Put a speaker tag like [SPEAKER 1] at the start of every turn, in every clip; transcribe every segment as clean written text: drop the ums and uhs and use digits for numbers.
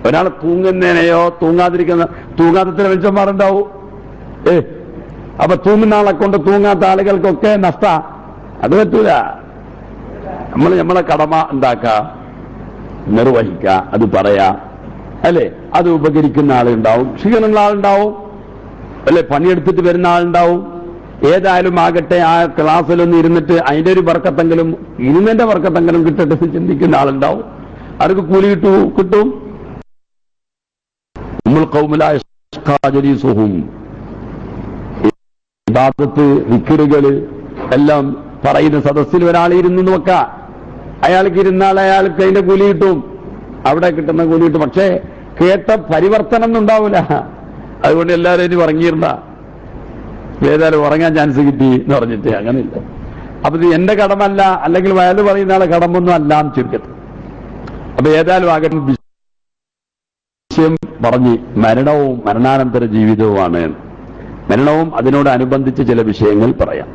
[SPEAKER 1] ഒരാൾ തൂങ്ങുന്നതിനെയോ തൂങ്ങാത്തത്തിന് മനുഷ്യന്മാരുണ്ടാവും. അപ്പൊ തൂങ്ങുന്ന ആളെ കൊണ്ട് തൂങ്ങാത്ത ആളുകൾക്കൊക്കെ നഷ്ട. അത് പറ്റൂല. നമ്മളെ കടമ ഉണ്ടാക്ക, നിർവഹിക്ക, അത് പറയാ, അല്ലെ? അത് ഉപകരിക്കുന്ന ആളുണ്ടാവും, ക്ഷീണമുള്ള ആളുണ്ടാവും, അല്ലെ? പണിയെടുത്തിട്ട് വരുന്ന ആളുണ്ടാവും. ഏതായാലും ആകട്ടെ, ആ ക്ലാസ്സിലൊന്നും ഇരുന്നിട്ട് അതിന്റെ ഒരു വർക്കത്തെങ്കിലും, ഇരുന്നതിന്റെ വർക്കത്തെങ്കിലും കിട്ടട്ടെ ചിന്തിക്കുന്ന ആളുണ്ടാവും. അവർക്ക് കൂലി കിട്ടും. ഇബാദത്ത്, വിക്റുകള് എല്ലാം പറയുന്ന സദസ്സിൽ ഒരാളിരുന്നു നോക്ക, അയാൾക്ക് ഇരുന്നാൽ അയാൾക്ക് അതിന്റെ കൂലി കിട്ടും, അവിടെ കിട്ടുന്ന കൂലി കിട്ടും. പക്ഷേ കേട്ട പരിവർത്തനം ഒന്നും ഉണ്ടാവില്ല. അതുകൊണ്ട് എല്ലാവരും ഇനി ഉറങ്ങിയിരുന്ന ഏതായാലും ഉറങ്ങാൻ ചാൻസ് കിട്ടി എന്ന് പറഞ്ഞിട്ട് അങ്ങനെയില്ല. അപ്പൊ ഇത് എന്റെ കടമല്ല, അല്ലെങ്കിൽ വയല് പറയുന്ന ആളെ കടമൊന്നും അല്ല എന്ന് ചുരുക്കത്തിൽ. അപ്പൊ ഏതായാലും ആകട്ടെ വിഷയം പറഞ്ഞ് മരണവും മരണാനന്തര ജീവിതവുമാണ്. മരണവും അതിനോടനുബന്ധിച്ച് ചില വിഷയങ്ങൾ പറയാം.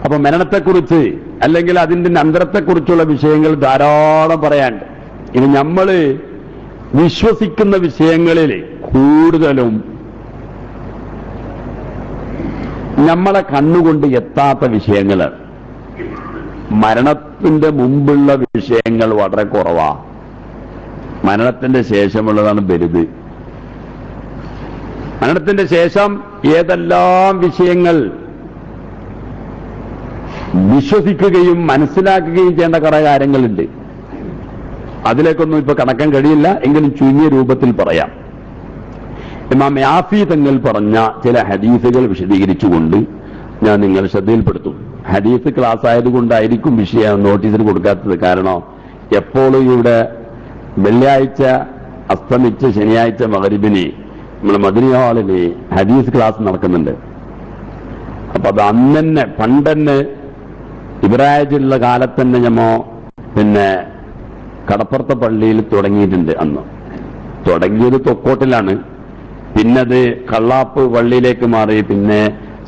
[SPEAKER 1] അപ്പൊ മരണത്തെക്കുറിച്ച് അല്ലെങ്കിൽ അതിന്റെ അനന്തരത്തെക്കുറിച്ചുള്ള വിഷയങ്ങൾ ധാരാളം പറയാനുണ്ട്. ഇനി നമ്മള് വിശ്വസിക്കുന്ന വിഷയങ്ങളിൽ കൂടുതലും നമ്മളെ കണ്ണുകൊണ്ട് എത്താത്ത വിഷയങ്ങളാണ്. മരണത്തിന്റെ മുമ്പുള്ള വിഷയങ്ങൾ വളരെ കുറവാ, മരണത്തിന്റെ ശേഷമുള്ളതാണ് വലുത്. മരണത്തിന്റെ ശേഷം ഏതെല്ലാം വിഷയങ്ങൾ വിശ്വസിക്കുകയും മനസ്സിലാക്കുകയും ചെയ്യേണ്ട കുറെ കാര്യങ്ങളുണ്ട്. അതിലേക്കൊന്നും ഇപ്പൊ കടക്കാൻ കഴിയില്ല, എങ്കിലും ചുരുങ്ങിയ രൂപത്തിൽ പറയാം. ഇമാം യാഫി തങ്ങൾ പറഞ്ഞ ചില ഹദീസുകൾ വിശദീകരിച്ചുകൊണ്ട് ഞാൻ നിങ്ങൾ ശ്രദ്ധയിൽപ്പെടുത്തും. ഹദീസ് ക്ലാസ് ആയതുകൊണ്ടായിരിക്കും വിഷയം നോട്ടീസിൽ കൊടുക്കാത്തത്. കാരണം എപ്പോഴും ഇവിടെ വെള്ളിയാഴ്ച അസ്തമിച്ച് ശനിയാഴ്ച മഗ്‌രിബിന് നമ്മുടെ മദീന ഹാളില് ഹദീസ് ക്ലാസ് നടക്കുന്നുണ്ട്. അപ്പൊ അത് അന്നെ പണ്ടെന്നെ ഇബ്രാഹിമുള്ള കാലത്ത് തന്നെ ഞമ്മോ കടപ്പുറത്തെ പള്ളിയിൽ തുടങ്ങിയിട്ടുണ്ട്. അന്ന് തുടങ്ങിയത് തൊക്കോട്ടിലാണ്, പിന്നത് കള്ളാപ്പ് പള്ളിയിലേക്ക് മാറി, പിന്നെ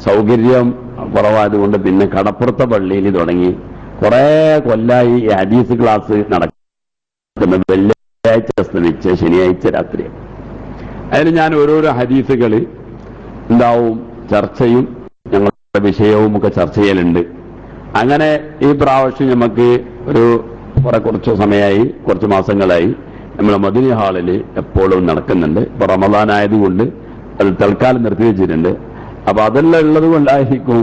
[SPEAKER 1] സൗകര്യം കുറവായതുകൊണ്ട് പിന്നെ കടപ്പുറത്തെ പള്ളിയിൽ തുടങ്ങി. കുറെ കൊല്ലായി ഈ ഹദീസ് ക്ലാസ് നടക്കുന്നത് വെള്ളിയാഴ്ച അസ്തമിച്ച് ശനിയാഴ്ച രാത്രി. അതിന് ഞാൻ ഓരോരോ ഹദീസുകൾ ഉണ്ടാവും, ചർച്ചയും ഞങ്ങളുടെ വിഷയവും ഒക്കെ ചർച്ച ചെയ്യലുണ്ട്. അങ്ങനെ ഈ പ്രാവശ്യം നമുക്ക് കുറച്ച് സമയമായി, കുറച്ച് മാസങ്ങളായി നമ്മളെ മദീന ഹാളിൽ എപ്പോഴും നടക്കുന്നുണ്ട്. ഇപ്പൊ റമദാൻ ആയതുകൊണ്ട് അത് തൽക്കാലം നിർത്തിവെച്ചിട്ടുണ്ട്. അപ്പൊ അതെല്ലാം ഉള്ളത് കൊണ്ടായിരിക്കും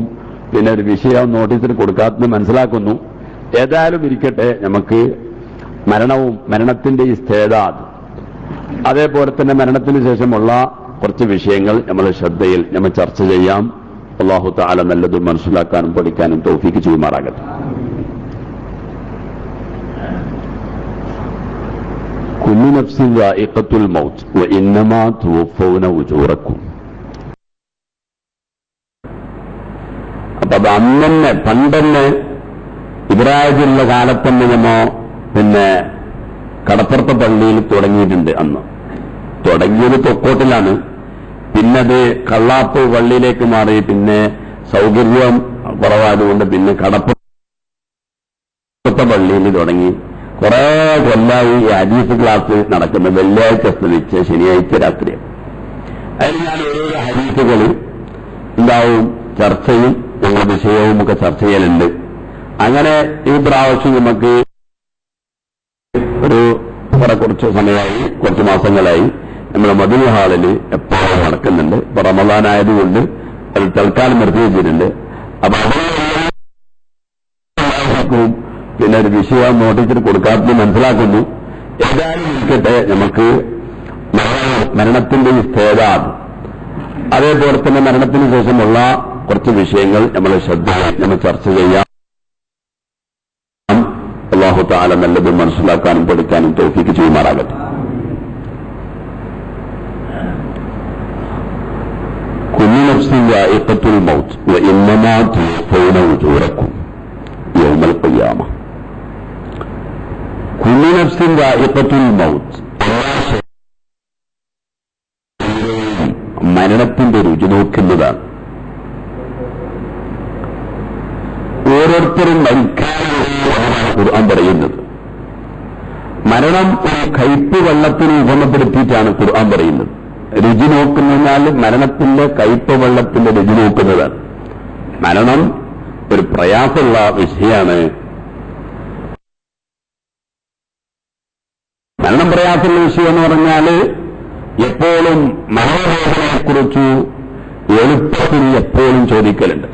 [SPEAKER 1] പിന്നെ ഒരു വിഷയം നോട്ടീസിൽ കൊടുക്കാത്തത് മനസ്സിലാക്കുന്നു. ഏതായാലും ഇരിക്കട്ടെ, നമുക്ക് മരണവും മരണത്തിന്റെ ഈ സ്ഥേദാദ്, അതേപോലെ തന്നെ മരണത്തിന് ശേഷമുള്ള കുറച്ച് വിഷയങ്ങൾ നമ്മുടെ ശ്രദ്ധയിൽ നമ്മൾ ചർച്ച ചെയ്യാം. അല്ലാഹു തആല നല്ലതും മനസ്സിലാക്കാനും പഠിക്കാനും തൗഫീഖ് ചെയ്യുമാറാകട്ടെ. കുല്ലു നഫ്സിൻ ദാഇഖത്തുൽ മൗത്ത് വഇന്നമാ തുവഫൗന ഉജൂറക്കും. അപ്പൊ അത് അന്നെ പണ്ടെന്നെ ഇബ്രാഹിമുള്ള കാലത്തന്നെ നമ്മോ കടപ്പുറത്തെ പള്ളിയിൽ തുടങ്ങിയിട്ടുണ്ട്. അന്ന് തുടങ്ങിയത് തൊക്കോട്ടിലാണ്, പിന്നത് കള്ളാപ്പ് പള്ളിയിലേക്ക് മാറി, പിന്നെ സൗകര്യം കുറവായതുകൊണ്ട് പിന്നെ കടപ്പുറത്തെ പള്ളിയിൽ തുടങ്ങി. കുറെ കൊല്ലായി ഈ ഹദീസ് ക്ലാസ് നടക്കുന്നത് വെള്ളിയാഴ്ച അസ്തമിച്ച് ശനിയാഴ്ച രാത്രി. അതിൽ ഞാൻ ഓരോരോ ഹദീസുകൾ ഉണ്ടാവും, ചർച്ചയും ഞങ്ങളുടെ വിഷയവും ഒക്കെ ചർച്ച ചെയ്യലുണ്ട്. അങ്ങനെ ഈ പ്രാവശ്യം നമുക്ക് കുറച്ച് സമയമായി, കുറച്ച് മാസങ്ങളായി നമ്മുടെ മദീന ഹാളിൽ എപ്പോഴും നടക്കുന്നുണ്ട്. ഇപ്പൊ റമദാൻ ആയതുകൊണ്ട് അത് തൽക്കാലം നിർത്തിവെച്ചിട്ടുണ്ട്. അപ്പൊ അതൊന്നും പിന്നെ ഒരു വിഷയം നോട്ടീസിൽ കൊടുക്കാത്തത് മനസ്സിലാക്കുന്നു. ഏതായാലും ഇരിക്കട്ടെ, നമുക്ക് മരണത്തിന്റെ ഈ സ്ഥേദാദ്, അതേപോലെ തന്നെ മരണത്തിന് ശേഷമുള്ള കുറച്ച് വിഷയങ്ങൾ നമ്മളെ ശ്രദ്ധയിൽ നമ്മൾ ചർച്ച ചെയ്യാം. അല്ലാഹു തആല നല്ലതും മനസ്സിലാക്കാനും പഠിക്കാനും തൗഫീഖ് ചെയ്യുമാറാകട്ടെ. കുല്ലു നഫ്സിൻ ദാഇഖത്തുൽ മൗത്ത് വഇന്നമാ തുവഫൗന ഉജൂറക്കും യൗമൽ ഖിയാമ. കുല്ലു നഫ്സിൻ ദാഇഖത്തുൽ മൗത്ത്, മരണത്തിന്റെ രുചി നോക്കുന്നതാണ്. ഓരോരുത്തരും മരിക്കാനാണ് ഖുർആൻ പറയുന്നത്. മരണം മരണം ഒരു കയ്പ് വെള്ളത്തിന് ഉപമപ്പെടുത്തിയിട്ടാണ് ഖുർആൻ പറയുന്നത്. രുചി നോക്കുന്നതിനാൽ മരണത്തിന്റെ കയ്പ് വെള്ളത്തിന്റെ രുചി നോക്കുന്നതാണ്. മരണം ഒരു പ്രയാസമുള്ള വിഷയമാണ്. മരണം പ്രയാസമുള്ള വിഷയം എന്ന് പറഞ്ഞാൽ എപ്പോഴും മരണവേദനയെക്കുറിച്ച് എളുപ്പത്തിൽ എപ്പോഴും ചോദിക്കലുണ്ട്.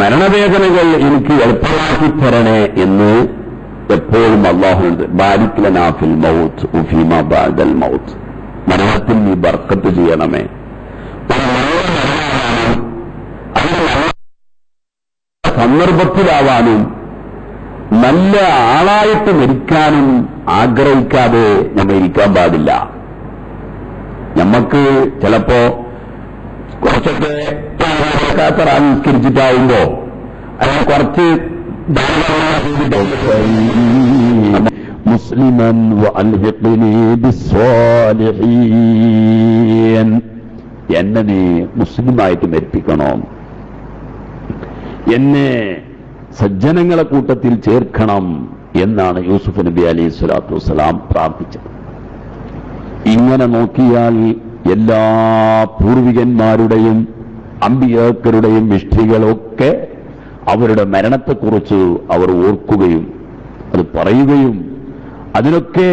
[SPEAKER 1] മരണവേദനകൾ എനിക്ക് എളുപ്പമാക്കി തരണേ എന്ന് എപ്പോഴും അല്ലാഹുണ്ട്. ബാരിക് ലനാ ഫിൽ മൗത്ത് വഫീമാ ബഅദൽ മൗത്ത്. മരണത്തിൽ നീ ബർക്കത്ത് ചെയ്യണമേ. സന്ദർഭത്തിലാവാനും നല്ല ആളായിട്ട് മരിക്കാനും ആഗ്രഹിക്കാതെ നമ്മൾ ഇരിക്കാൻ പാടില്ല. നമുക്ക് ചിലപ്പോ കുറച്ചൊക്കെ സംസ്കരിച്ചിട്ടാവുമ്പോ അതിന് കുറച്ച് മുസ്ലിമൻ എന്നെ നീ മുസ്ലിമായിട്ട് മരിപ്പിക്കണോ, എന്നെ സജ്ജനങ്ങളെ കൂട്ടത്തിൽ ചേർക്കണം എന്നാണ് യൂസുഫ് നബി അലൈഹി സ്വലാത്തു വസ്സലാം പ്രാർത്ഥിച്ചത്. ഇങ്ങനെ നോക്കിയാൽ എല്ലാ പൂർവികന്മാരുടെയും അമ്പിയാക്കളുടെയും വിഷ്ഠികളൊക്കെ അവരുടെ മരണത്തെക്കുറിച്ച് അവർ ഓർക്കുകയും അത് പറയുകയും അതിനൊക്കെ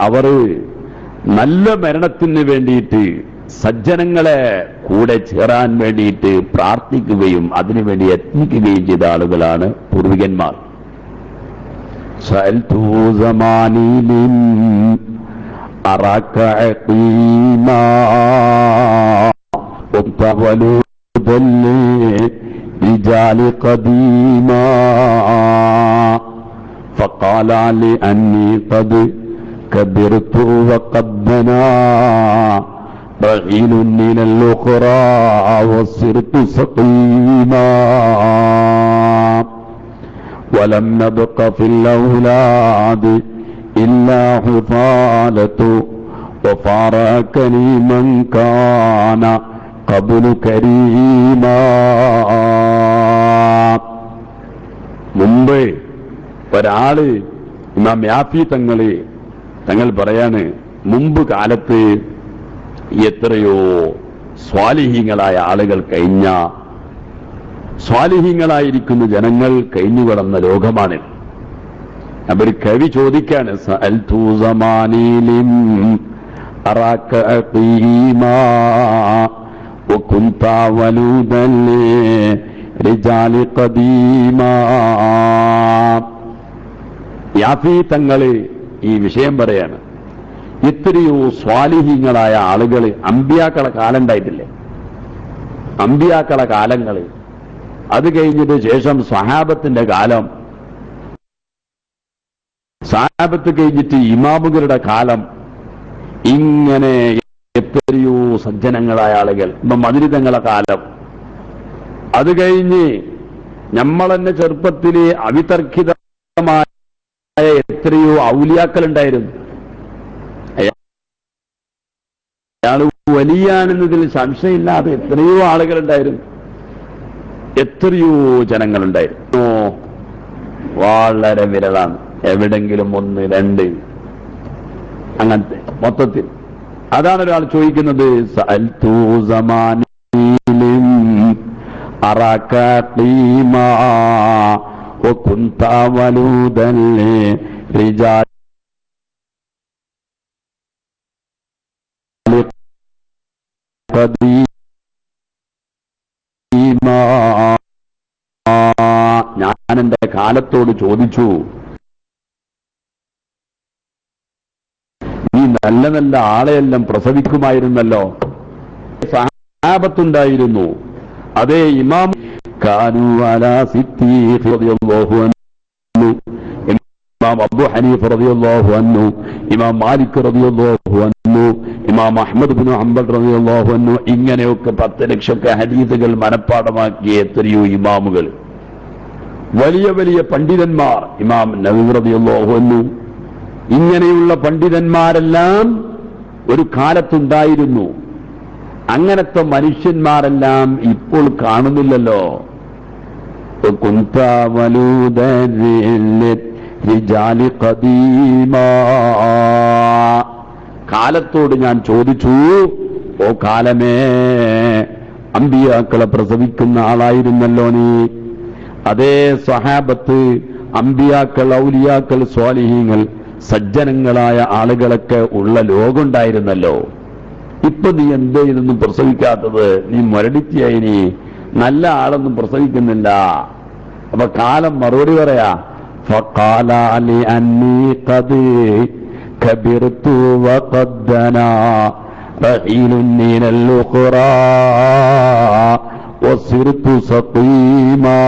[SPEAKER 1] അവർ നല്ല മരണത്തിന് വേണ്ടിയിട്ട് സജ്ജനങ്ങളെ കൂടെ ചേരാൻ വേണ്ടിയിട്ട് പ്രാർത്ഥിക്കുകയും അതിനുവേണ്ടി യത്നിക്കുകയും ചെയ്ത ആളുകളാണ് പൂർവികന്മാർ. فقال لأني قد كبرت وقد بنا رحيل من الأخرى وصرت سقيما ولم نبق في الأولاد إلا حفالة وفارقني من كان قبل كريما. മുമ്പ് ഒരാള് ഇമാം യാഫി തങ്ങൾ പറയാണ്, മുമ്പ് കാലത്ത് എത്രയോ സ്വാലിഹീങ്ങളായ ആളുകൾ കഴിഞ്ഞ സ്വാലിഹീങ്ങളായിരിക്കുന്ന ജനങ്ങൾ കഴിഞ്ഞുകിടന്ന ലോകമാണ്. അപ്പൊ ഒരു കവി ചോദിക്കാണ്, സഅൽതു സമാനീലിം അറാക ഖീമാ വകുൻത വലൂദൻ റിജാലി ഖദീമാ. യാഫി തങ്ങള് ഈ വിഷയം പറയാണ്, എത്രയോ സ്വാലിഹീങ്ങളായ ആളുകൾ അമ്പിയാക്കളെ കാലം ഉണ്ടായിട്ടില്ലേ, അമ്പിയാക്കളെ കാലങ്ങള്, അത് കഴിഞ്ഞിട്ട് ശേഷം സ്വഹാബത്തിന്റെ കാലം, സ്വഹാബത്ത് കഴിഞ്ഞിട്ട് ഇമാമുകളുടെ കാലം, ഇങ്ങനെ എത്രയോ സജ്ജനങ്ങളായ ആളുകൾ, ഇപ്പൊ മദ്രിതങ്ങളെ കാലം, അത് കഴിഞ്ഞ് നമ്മളെന്നെ ചെറുപ്പത്തില് അവിതർക്കിതമായ എത്രയോ ഔലിയാക്കൾ ഉണ്ടായിരുന്നു. അയാൾ വലിയാണെന്നതിൽ സംശയമില്ലാതെ എത്രയോ ആളുകളുണ്ടായിരുന്നു, എത്രയോ ജനങ്ങളുണ്ടായിരുന്നു. വളരെ വിരളാണ്, എവിടെങ്കിലും ഒന്ന് രണ്ട് അങ്ങനത്തെ മൊത്തത്തിൽ. അതാണ് ഒരാൾ ചോദിക്കുന്നത്, സഅൽതു സമാനീലിം അറാക ഖീമാ വകുൻത വലൂദൻ റിജാലി ഖദീമാ. ഞാൻ എന്റെ കാലത്തോട് ചോദിച്ചു, നീ നല്ല നല്ല ആളെയെല്ലാം പ്രസവിക്കുമായിരുന്നല്ലോ, സഹാബത്തുണ്ടായിരുന്നു, അതേ ഇമാം കാനൂ അലാ സിദ്ദീഖ് റളിയല്ലാഹു അൻഹു, ഇമാം അബൂ ഹനീഫ റളിയല്ലാഹു അൻഹു, ഇമാം മാലിക് റളിയല്ലാഹു അൻഹു, ഇമാം അഹ്മദ് ഇബ്നു ഹംബൽ റളിയല്ലാഹു അൻഹു, ഇങ്ങനെയൊക്കെ 10 ലക്ഷമൊക്കെ ഹദീസുകൾ മനഃപ്പാഠമാക്കിയ എത്രയോ ഇമാമുകൾ, വലിയ വലിയ പണ്ഡിതന്മാർ, ഇമാം നവവി റളിയല്ലാഹു അൻഹു, ഇങ്ങനെയുള്ള പണ്ഡിതന്മാരെല്ലാം ഒരു കാലത്തുണ്ടായിരുന്നു. അങ്ങനത്തെ മനുഷ്യന്മാരെല്ലാം ഇപ്പോൾ കാണുന്നില്ലല്ലോ. وكنت ولودا للرجال قديما. കാലത്തോട് ഞാൻ ചോദിച്ചു, ഓ കാലമേ, അമ്പിയാക്കളെ പ്രസവിക്കുന്ന ആളായിരുന്നല്ലോ നീ. അതേ സ്വഹാബത്ത്, അമ്പിയാക്കൾ, ഔലിയാക്കൾ, സ്വാലിഹീങ്ങൾ, സജ്ജനങ്ങളായ ആളുകളൊക്കെ ഉള്ള ലോകമുണ്ടായിരുന്നല്ലോ. ഇപ്പൊ നീ എന്തേ ഇതൊന്നും പ്രസവിക്കാത്തത്? നീ മുരടിച്ചായി, നീ നല്ല ആളൊന്നും പ്രസവിക്കുന്നില്ല. അപ്പൊ കാലം മറുപടി പറയാ, فقال لأني قد كبرت وقد دنا رحيل من الأخرى وصرت سقيما.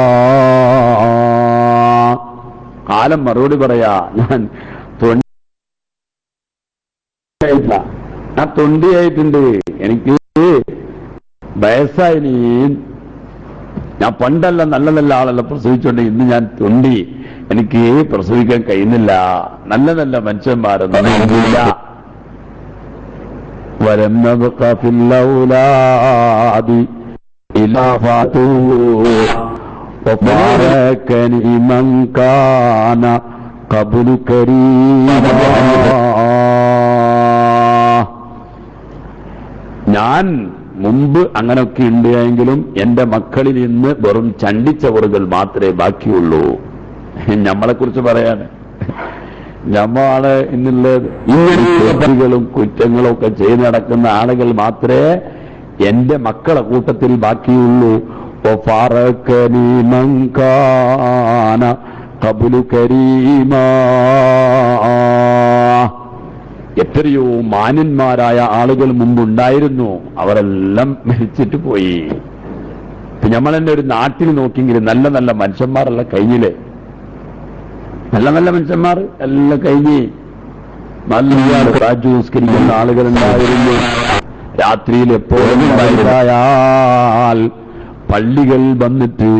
[SPEAKER 1] കാലം മറുപടി പറയാ, ഞാൻ തൊണ്ടിയായിട്ടുണ്ട്, എനിക്ക് വയസ്സായി. ഞാൻ പണ്ടല്ല നല്ല നല്ല ആളല്ല പ്രസവിച്ചോണ്ട് ഇന്ന് ഞാൻ തൊണ്ടി, എനിക്ക് പ്രസവിക്കാൻ കഴിയുന്നില്ല. നല്ല നല്ല മനുഷ്യന്മാരൊന്നും ഇല്ല. വരം ഔലാദി ഇലാഫാതു വഫാറകനി മൻ കാന ഖബ്ലു കരീമ. ഞാൻ മുമ്പ് അങ്ങനൊക്കെ ഉണ്ടെങ്കിലും എന്റെ മക്കളിൽ ഇന്ന് വെറും ചണ്ടിച്ചവറുകൾ മാത്രമേ ബാക്കിയുള്ളൂ. നമ്മളെ കുറിച്ച് പറയാണ്, നമ്മളാണ് ഇന്നുള്ളത് ഇങ്ങനെ തെറ്റുകളും കുറ്റങ്ങളും ഒക്കെ ചെയ്ത് നടക്കുന്ന ആളുകൾ മാത്രമേ എന്റെ മക്കളെ കൂട്ടത്തിൽ ബാക്കിയുള്ളൂ. വഫാറകനി മൻ കാന ഖബ്ലു കരീമാ. എത്രയോ മാന്യന്മാരായ ആളുകൾ മുമ്പുണ്ടായിരുന്നു, അവരെല്ലാം മരിച്ചിട്ട് പോയി. നമ്മളെന്നെ ഒരു നാട്ടിൽ നോക്കിയെങ്കിൽ നല്ല നല്ല മനുഷ്യന്മാരല്ല കഴിഞ്ഞില്ലേ? നല്ല നല്ല മനുഷ്യന്മാർ എല്ലാം കഴിഞ്ഞ് നല്ല സംസ്കരിക്കുന്ന ആളുകളുണ്ടായിരുന്നു. രാത്രിയിൽ എപ്പോഴും ഉണ്ടായാൽ പള്ളികൾ വന്നിട്ട്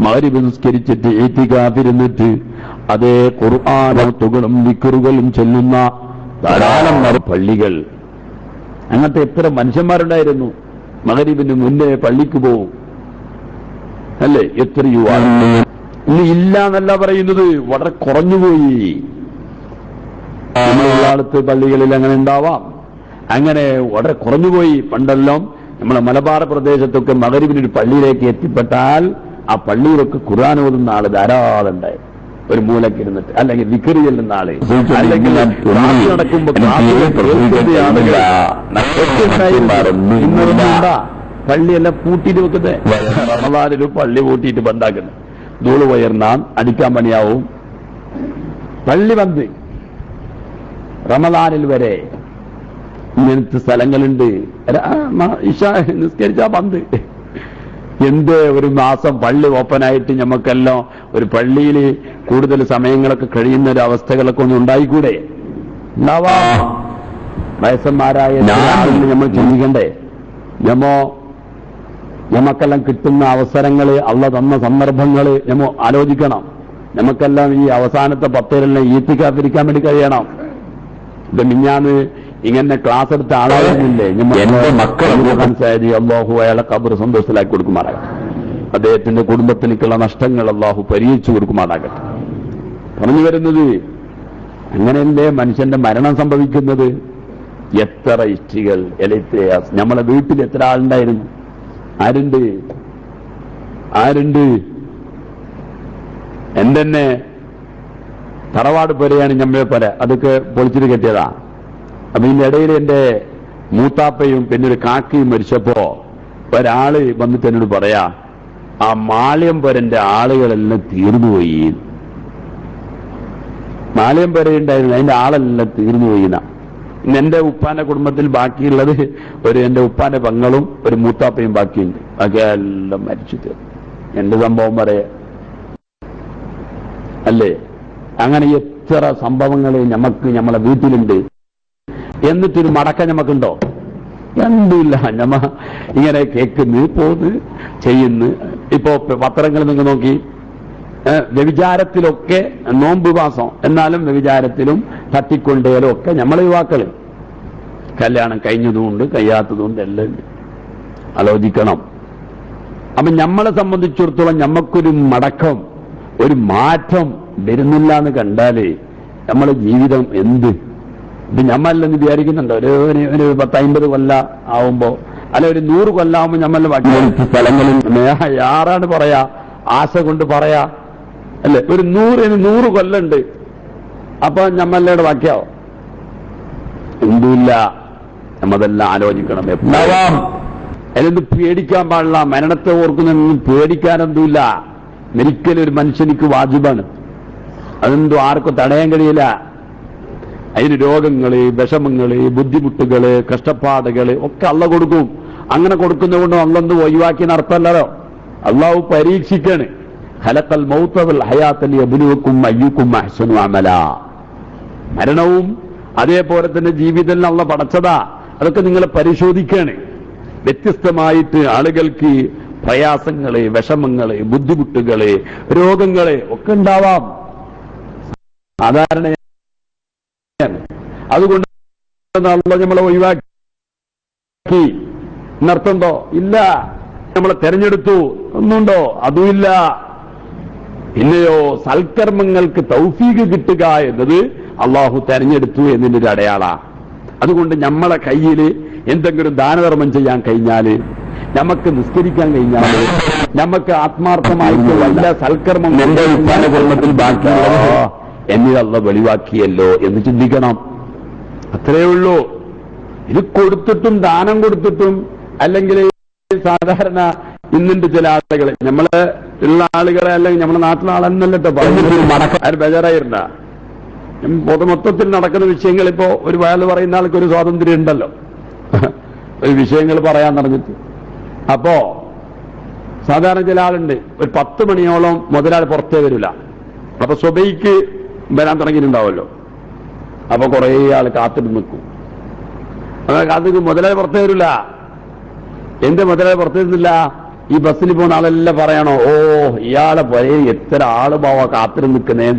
[SPEAKER 1] മഗ്‌രിബ് നിസ്കരിച്ചിട്ട് ഇത്തികാഫിരുന്നിട്ട് അതേ ഖുർആനും ദിക്റുകളും ചൊല്ലുന്ന ധാരാളം പള്ളികൾ. അങ്ങനത്തെ എത്ര മനുഷ്യന്മാരുണ്ടായിരുന്നു. മഗ്‌രിബിന് മുന്നേ പള്ളിക്ക് പോവും അല്ലേ? എത്രയോ ഇന്ന് ഇല്ല എന്നല്ല പറയുന്നത്, വളരെ കുറഞ്ഞുപോയി. നമ്മളുള്ള ആളത്ത് പള്ളികളിൽ അങ്ങനെ ഉണ്ടാവാം, അങ്ങനെ വളരെ കുറഞ്ഞുപോയി. പണ്ടെല്ലാം നമ്മളെ മലബാർ പ്രദേശത്തൊക്കെ മഗ്‌രിബിനൊരു പള്ളിയിലേക്ക് എത്തിപ്പെട്ടാൽ ആ പള്ളിയിലൊക്കെ ഖുർആൻ ഓതുന്ന ആള് ധാരാളം ഉണ്ടായി, ഒരു മൂലക്കിരുന്നിട്ട്, അല്ലെങ്കിൽ ദിക്റ് ചെല്ലുന്ന ആള്, അല്ലെങ്കിൽ നടക്കുമ്പോ പള്ളിയെല്ലാം പൂട്ടിയിട്ട് വെക്കുന്നത്. റമദാനിൽ പള്ളി പൂട്ടിയിട്ട് ബന്ധാക്കുന്നത്, ധൂള് ഉയർന്നാൻ അടിക്കാൻ പണിയാവും. പള്ളി ബന്ദ് റമദാനിൽ വരെ. ഇങ്ങനത്തെ സ്ഥലങ്ങളുണ്ട്. ഇശ നിസ്കരിച്ചാ ബന്ദ്. എന്ത് ഒരു മാസം പള്ളി ഓപ്പണായിട്ട് ഞമ്മക്കെല്ലാം ഒരു പള്ളിയിൽ കൂടുതൽ സമയങ്ങളൊക്കെ കഴിയുന്ന ഒരു അവസ്ഥകളൊക്കെ ഒന്നും ഉണ്ടായിക്കൂടെ? ഉണ്ടാവാം. വയസ്സന്മാരായ നമ്മൾ ചിന്തിക്കണ്ടേ? ഞമ്മക്കെല്ലാം കിട്ടുന്ന അവസരങ്ങള്, അള്ള തന്ന സന്ദർഭങ്ങള് നമ്മ ആലോചിക്കണം. നമുക്കെല്ലാം ഈ അവസാനത്തെ 10 ഈത്തിക്കാതിരിക്കാൻ വേണ്ടി കഴിയണം. ഇത് മിഞ്ഞാന്ന് ഇങ്ങനെ ക്ലാസ് എടുത്ത ആളായിരുന്നില്ലേ എന്റെ മക്കളെ അള്ളാഹു അയാളെ ഖബർ സന്തോഷത്തിലാക്കി കൊടുക്കുമാറാകട്ടെ. അദ്ദേഹത്തിന്റെ കുടുംബത്തിലേക്കുള്ള നഷ്ടങ്ങൾ അള്ളാഹു പരിഹരിച്ചു കൊടുക്കുമാറാകട്ടെ. പറഞ്ഞു വരുന്നത്, അങ്ങനെയല്ലേ മനുഷ്യന്റെ മരണം സംഭവിക്കുന്നത്? എത്ര ഇഷ്ടികൾ, നമ്മളെ വീട്ടിൽ എത്ര ആളുണ്ടായിരുന്നു? ആരുണ്ട്? എന്തെന്നെ തറവാട് പോലെയാണ് ഞമ്മളെ പോലെ, അതൊക്കെ പൊളിച്ചിട്ട് കെട്ടിയതാ. അപ്പൊ ഇതിന്റെ ഇടയിൽ എന്റെ മൂത്താപ്പയും പിന്നെ ഒരു കാക്കയും മരിച്ചപ്പോ ഒരാള് വന്നിട്ട് എന്നോട് പറയാ, ആ മാളിയംപുരന്റെ ആളുകളെല്ലാം തീർന്നുപോയി. മാളിയംപുരയുണ്ടായിരുന്നു, അതിന്റെ ആളെല്ലാം തീർന്നുപോയി. ഇന്ന് എന്റെ ഉപ്പാന്റെ കുടുംബത്തിൽ ബാക്കിയുള്ളത് എന്റെ ഉപ്പാന്റെ പെങ്ങളും ഒരു മൂത്താപ്പയും ബാക്കിയുണ്ട്. ബാക്കി എല്ലാം മരിച്ചു തീർന്നു. എന്റെ സംഭവം പറയാ അല്ലേ? അങ്ങനെ എത്ര സംഭവങ്ങൾ നമ്മളെ വീട്ടിലുണ്ട്. എന്നിട്ടൊരു മടക്കം നമുക്കുണ്ടോ? എന്തില്ല. നമ്മ ഇങ്ങനെ കേൾക്കുന്നു, പോന്ന് ചെയ്യുന്നു. ഇപ്പോ പത്രങ്ങൾ നിങ്ങൾ നോക്കി, വ്യഭിചാരത്തിലൊക്കെ നോമ്പ് മാസം, എന്നാലും വ്യഭിചാരത്തിലും തട്ടിക്കൊണ്ടേലും ഒക്കെ നമ്മളെ യുവാക്കള് കല്യാണം കഴിഞ്ഞതുകൊണ്ട് കഴിയാത്തതുകൊണ്ട് എല്ലാം ആലോചിക്കണം. അപ്പൊ നമ്മളെ സംബന്ധിച്ചിടത്തോളം നമുക്കൊരു മടക്കം, ഒരു മാറ്റം വരുന്നില്ല എന്ന് കണ്ടാല് നമ്മളെ ജീവിതം എന്ത് ഇത് ഞമ്മല്ലെന്ന് വിചാരിക്കുന്നുണ്ടോ? ഒരു 10-50 കൊല്ലം ആവുമ്പോ, അല്ല ഒരു 100 കൊല്ലാവുമ്പോ ഞമ്മല്ല ബാക്കി സ്ഥലങ്ങളിൽ ആരാണ് പറയാ, ആശ കൊണ്ട് പറയാ അല്ലെ? ഒരു 100 കൊല്ലുണ്ട്, അപ്പൊ ഞമ്മല്ലയുടെ ബാക്കിയാവും. എന്തുമില്ല, നമ്മതെല്ലാം ആലോചിക്കണം. എപ്പോഴാവാം അതിനൊന്നും പേടിക്കാൻ പാടില്ല. മരണത്തെ ഓർക്കുന്നൊന്നും പേടിക്കാനൊന്നുമില്ല. മരിക്കൽ ഒരു മനുഷ്യനിക്ക് വാജിബാണ്. അതെന്തും ആർക്കും തടയാൻ കഴിയില്ല. അതിന് രോഗങ്ങള്, വിഷമങ്ങള്, ബുദ്ധിമുട്ടുകള്, കഷ്ടപ്പാടുകള് ഒക്കെ അള്ള കൊടുക്കും. അങ്ങനെ കൊടുക്കുന്നതുകൊണ്ട് അള്ളൊന്നും ഒഴിവാക്കി നടത്തല്ലോ. അള്ളാഹു പരീക്ഷിക്കാണ്. ഖലഖൽ മൗത വൽ ഹയാത ലിയബ്ലുവക്കും അയ്യുക്കും അഹ്സനു അമലാ. മരണവും അതേപോലെ തന്നെ ജീവിതം അള്ള പടച്ചതാ. അതൊക്കെ നിങ്ങളെ പരിശോധിക്കാണ്. വ്യത്യസ്തമായിട്ട് ആളുകൾക്ക് പ്രയാസങ്ങള്, വിഷമങ്ങള്, ബുദ്ധിമുട്ടുകള്, രോഗങ്ങള് ഒക്കെ ഉണ്ടാവാം, സാധാരണ. അതുകൊണ്ട് നമ്മളെ ഒഴിവാക്കി എന്നർത്ഥമുണ്ടോ? ഇല്ല. നമ്മളെ തെരഞ്ഞെടുത്തു ഒന്നുണ്ടോ? അതുമില്ല. പിന്നെയോ സൽക്കർമ്മങ്ങൾക്ക് തൗഫീഖ് കിട്ടുക എന്നത് അള്ളാഹു തെരഞ്ഞെടുത്തു എന്നതിന്റെ ഒരു അടയാള. അതുകൊണ്ട് നമ്മളെ കയ്യിൽ എന്തെങ്കിലും ദാനധർമ്മം ചെയ്യാൻ കഴിഞ്ഞാല്, നമുക്ക് നിസ്കരിക്കാൻ കഴിഞ്ഞാല്, നമുക്ക് ആത്മാർത്ഥമായിട്ട് വല്ല സൽക്കർമ്മം എന്റെ ഉത്ഥാനകർമ്മത്തിൽ ബാക്കിയുള്ളതോ എന്നിതല്ല വെളിവാക്കിയല്ലോ എന്ന് ചിന്തിക്കണം. അത്രയേ ഉള്ളൂ. ഇത് കൊടുത്തിട്ടും ദാനം കൊടുത്തിട്ടും, അല്ലെങ്കിൽ സാധാരണ ഇന്നുണ്ട് ചില ആളുകൾ, നമ്മളെ ഉള്ള ആളുകളെ അല്ലെങ്കിൽ നമ്മുടെ നാട്ടിലെ ആളെന്നല്ലോ പറഞ്ഞിട്ട് ബേജാറായിരുന്ന മൊത്തത്തിൽ നടക്കുന്ന വിഷയങ്ങൾ. ഇപ്പോ ഒരു വയൽ പറയുന്ന ആൾക്ക് ഒരു സ്വാതന്ത്ര്യം ഉണ്ടല്ലോ, ഒരു വിഷയങ്ങൾ പറയാൻ പറഞ്ഞിട്ട്. അപ്പോ സാധാരണ ചില ആളുണ്ട്, ഒരു 10 മണിയോളം മുതലാളി പുറത്തേ വരില്ല. അപ്പൊ സ്വബൈക്ക് വരാൻ തുടങ്ങിയിട്ടുണ്ടാവുമല്ലോ. അപ്പൊ കുറെ ആൾ കാത്തിട്ട് നിൽക്കും. കാത്തിട്ട് മുതലാളി പുറത്തേ വരില്ല. എന്റെ മുതലാളി പുറത്തു വരുന്നില്ല? ഈ ബസ്സിൽ പോകുന്ന ആളെല്ലാം പറയണോ, ഓ ഇയാളെ പോലെ എത്ര ആള് പോവാ കാത്തിട്ട് നിൽക്കുന്നേ.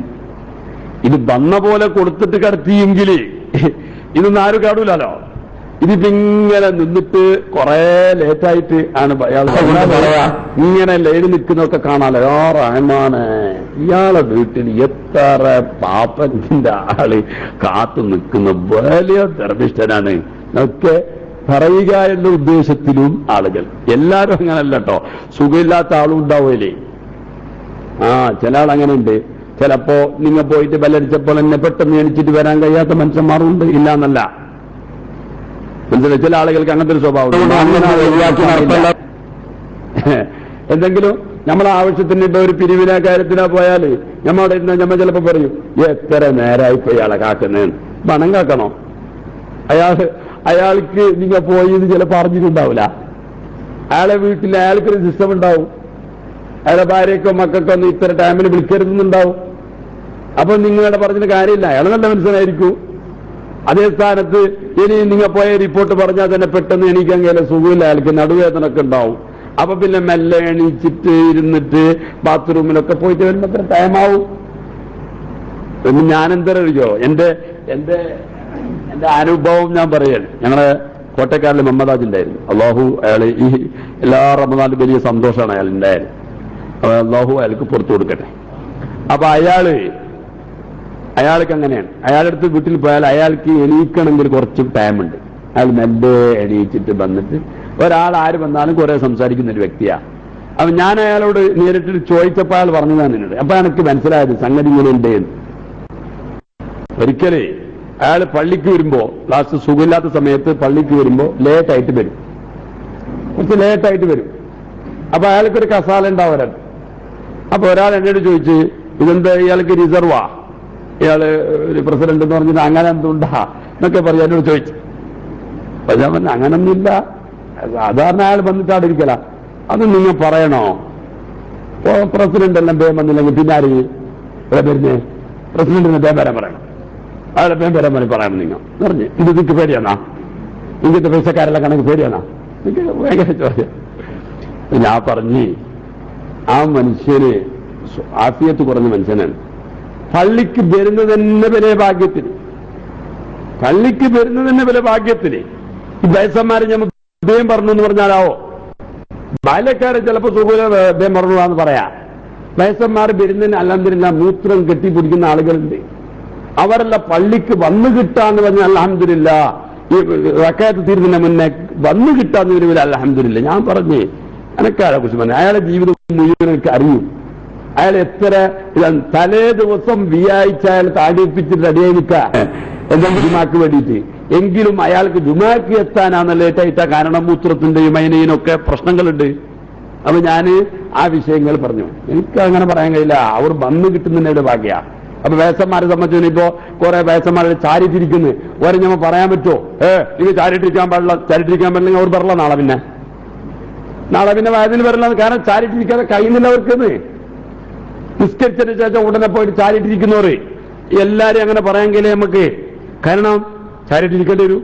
[SPEAKER 1] ഇത് വന്ന പോലെ കൊടുത്തിട്ട് കിടത്തിയെങ്കിൽ ഇതൊന്നും ആരും കാണൂലോ. ഇതിപ്പോ ഇങ്ങനെ നിന്നിട്ട് കുറെ ലേറ്റായിട്ട് ആണ് അയാൾ ഇങ്ങനെ ലൈന് നിൽക്കുന്നതൊക്കെ കാണാലോ. റഹ്മാനെ, ഇയാളെ വീട്ടിൽ എത്ര പാപ്പത്തിന്റെ ആള് കാത്തു നിൽക്കുന്ന വലിയ ധർമ്മിഷ്ഠനാണ് ഒക്കെ പറയുക എന്ന ഉദ്ദേശത്തിലും ആളുകൾ. എല്ലാരും അങ്ങനല്ല കേട്ടോ. സുഖമില്ലാത്ത ആളും ഉണ്ടാവില്ലേ? ചില ആളങ്ങനെ ഉണ്ട്. ചിലപ്പോ നിങ്ങൾ പോയിട്ട് ബലടിച്ചപ്പോൾ എന്നെ പെട്ടെന്ന് എണിച്ചിട്ട് വരാൻ കഴിയാത്ത മനുഷ്യന്മാരുണ്ട്. ഇല്ല എന്നല്ല, മനസ്സിലായി. ചില ആളുകൾക്ക് അങ്ങനത്തെ ഒരു സ്വഭാവം. എന്തെങ്കിലും നമ്മളെ ആവശ്യത്തിന് ഇപ്പൊ ഒരു പിരിവിനാ കാര്യത്തിനാ പോയാല് നമ്മവിടെ ഇരുന്ന നമ്മ ചിലപ്പോ പറയും, എത്ര നേരമായിപ്പോ ഇയാളെ കാക്കുന്നേന്ന്. പണം കാക്കണോ? അയാൾക്ക് നിങ്ങൾ പോയി എന്ന് ചിലപ്പോൾ അറിഞ്ഞിട്ടുണ്ടാവില്ല. അയാളെ വീട്ടിൽ അയാൾക്കൊരു സിസ്റ്റം ഉണ്ടാവും. അയാളെ ഭാര്യയ്ക്കോ മക്കൾക്കോ ഒന്നും ഇത്ര ടൈമിന് വിളിക്കരുതെന്നുണ്ടാവും. അപ്പൊ നിങ്ങളുടെ പറഞ്ഞിട്ട് കാര്യമില്ല. അയാൾ നല്ല മനുഷ്യനായിരിക്കും. അതേ സ്ഥാനത്ത് ഇനി നിങ്ങൾ പോയ റിപ്പോർട്ട് പറഞ്ഞാൽ തന്നെ പെട്ടെന്ന് എണീക്കാൻ കഴിയില്ല, സുഖമില്ല, അയാൾക്ക് നടുവേദന ഒക്കെ ഉണ്ടാവും. അപ്പൊ പിന്നെ മെല്ലെ എണീച്ചിട്ട് ഇരുന്നിട്ട് ബാത്റൂമിലൊക്കെ പോയിട്ട് വരുമ്പോ എത്ര ടൈമാവും. പിന്നെ ഞാനെന്തറിയോ, എന്റെ അനുഭവം ഞാൻ പറയാണ്. ഞങ്ങളെ കോട്ടക്കാരിൽ മുഹമ്മദാജ് ഉണ്ടായിരുന്നു. അള്ളാഹു അയാൾ ഈ എല്ലാ റമദാനിലും വലിയ സന്തോഷമാണ് അയാൾ ഉണ്ടായത്. അള്ളാഹു അയാൾക്ക് പുറത്തു കൊടുക്കട്ടെ. അപ്പൊ അയാൾക്ക് അങ്ങനെയാണ്. അയാളുടെ അടുത്ത് വീട്ടിൽ പോയാൽ അയാൾക്ക് എണീക്കണമെങ്കിൽ കുറച്ച് ടൈമുണ്ട്. അയാൾ മെല്ലെ എണീച്ചിട്ട് വന്നിട്ട് ഒരാൾ ആര് വന്നാലും കുറെ സംസാരിക്കുന്ന ഒരു വ്യക്തിയാണ്. അപ്പൊ ഞാൻ അയാളോട് നേരിട്ട് ചോദിച്ചപ്പോൾ അയാൾ പറഞ്ഞതാണ് എന്നോട്. അപ്പൊ എനിക്ക് മനസ്സിലായത് സംഗതി ഇങ്ങനെ ഉണ്ട്. ഒരിക്കലേ അയാൾ പള്ളിക്ക് വരുമ്പോ, ലാസ്റ്റ് സുഖമില്ലാത്ത സമയത്ത് പള്ളിക്ക് വരുമ്പോ ലേറ്റായിട്ട് വരും, കുറച്ച് ലേറ്റായിട്ട് വരും. അപ്പൊ അയാൾക്കൊരു കസാല ഉണ്ടാവരാണ്. അപ്പൊ ഒരാൾ എന്നോട് ചോദിച്ച്, ഇതെന്താ ഇയാൾക്ക് റിസർവാ, ഇയാള് ഒരു പ്രസിഡന്റ് എന്ന് പറഞ്ഞിട്ട് അങ്ങനെ എന്തുണ്ടാ എന്നൊക്കെ പറയാൻ എന്നോട് ചോദിച്ചു. അപ്പൊ ഞാൻ പറഞ്ഞു, അങ്ങനൊന്നുമില്ല, സാധാരണ അയാൾ വന്നിട്ട് അവിടെ ഇരിക്കല. അത് നിങ്ങൾ പറയണോ? പ്രസിഡന്റ് എല്ലാം പേം വന്നില്ലെങ്കിൽ പിന്നെ ആര് വരുന്നേ? പ്രസിഡന്റിന് പേം വരാൻ പറയണം. അയാളെ പേം വരാൻ പറയണം നിങ്ങൾ പറഞ്ഞു. ഇത് നിങ്ങൾക്ക് പേടിയാണോ? ഇങ്ങനത്തെ പൈസക്കാരെല്ലാം കണക്ക് പേടിയാണോ? എനിക്ക് ഭയങ്കര ചോദ്യം. ഞാൻ പറഞ്ഞ്, ആ മനുഷ്യന് ആഫിയത്ത് കുറഞ്ഞ മനുഷ്യനാണ്. പള്ളിക്ക് വരുന്നത് തന്നെ വലിയ ഭാഗ്യത്തിന്, പള്ളിക്ക് വരുന്നത് തന്നെ വലിയ ഭാഗ്യത്തിന്. ഈ വയസ്സന്മാരെ നമുക്ക് ഹൃദയം പറഞ്ഞു എന്ന് പറഞ്ഞാലാവോ? ബാല്യക്കാരെ ചിലപ്പോൾ സുഖം മറന്നുവാന്ന് പറയാം. വയസ്സന്മാർ വരുന്നതിന് അൽഹംദുലില്ലാ മൂത്രം കെട്ടിപ്പിടിക്കുന്ന ആളുകളുണ്ട്. അവരെല്ലാം പള്ളിക്ക് വന്നു കിട്ടാന്ന് പറഞ്ഞാൽ അൽഹംദുലില്ലാ, ഈ റക്അത്ത് തീരുന്നതിന് മുന്നേ വന്നു കിട്ടാന്ന് വരുമ്പോൾ അൽഹംദുലില്ലാ. ഞാൻ പറഞ്ഞേ എനക്കാരെ കുറിച്ച് പറഞ്ഞു, അയാളെ ജീവിതം മുഴുവൻ എനിക്ക് അറിയും. അയാൾ എത്ര തലേ ദിവസം വ്യാഴ്ച അയാൾ താടിപ്പിച്ചിട്ട് റെഡിയായി നിൽക്കുക എന്തെങ്കിലും ജുമാക്ക് വേണ്ടിയിട്ട്, എങ്കിലും അയാൾക്ക് ജുമാക്ക് എത്താനാണ് ലേറ്റായിട്ടാ. കാരണം മൂത്രത്തിന്റെയും അതിനൊക്കെ പ്രശ്നങ്ങളുണ്ട്. അപ്പൊ ഞാൻ ആ വിഷയങ്ങൾ പറഞ്ഞു. എനിക്ക് അങ്ങനെ പറയാൻ കഴിയില്ല, അവർ വന്നു കിട്ടുന്നതിന്റെ ഭാഗ്യ. അപ്പൊ വേസന്മാരെ സംബന്ധിച്ചു ഇപ്പോ കുറെ വേസന്മാരെ ചാരിട്ടിരിക്കുന്നു. ഓരോ ഞമ്മ പറയാൻ പറ്റുമോ? നിങ്ങൾ ചാരിട്ടിരിക്കാൻ പാടില്ലെങ്കിൽ അവർ പറയല നാളെ പിന്നെ വയതിൽ വരില്ല. കാരണം ചാരിട്ടിരിക്കാതെ കഴിയുന്നില്ല അവർക്കെന്ന്. നിസ്കരിച്ചതിന് ശേഷം ഉടനെ പോയിട്ട് ചാരിട്ടിരിക്കുന്നവർ എല്ലാരും അങ്ങനെ പറയാൻ കഴിയില്ല നമുക്ക്. കാരണം ചാരിട്ടിരിക്കേണ്ടി വരും.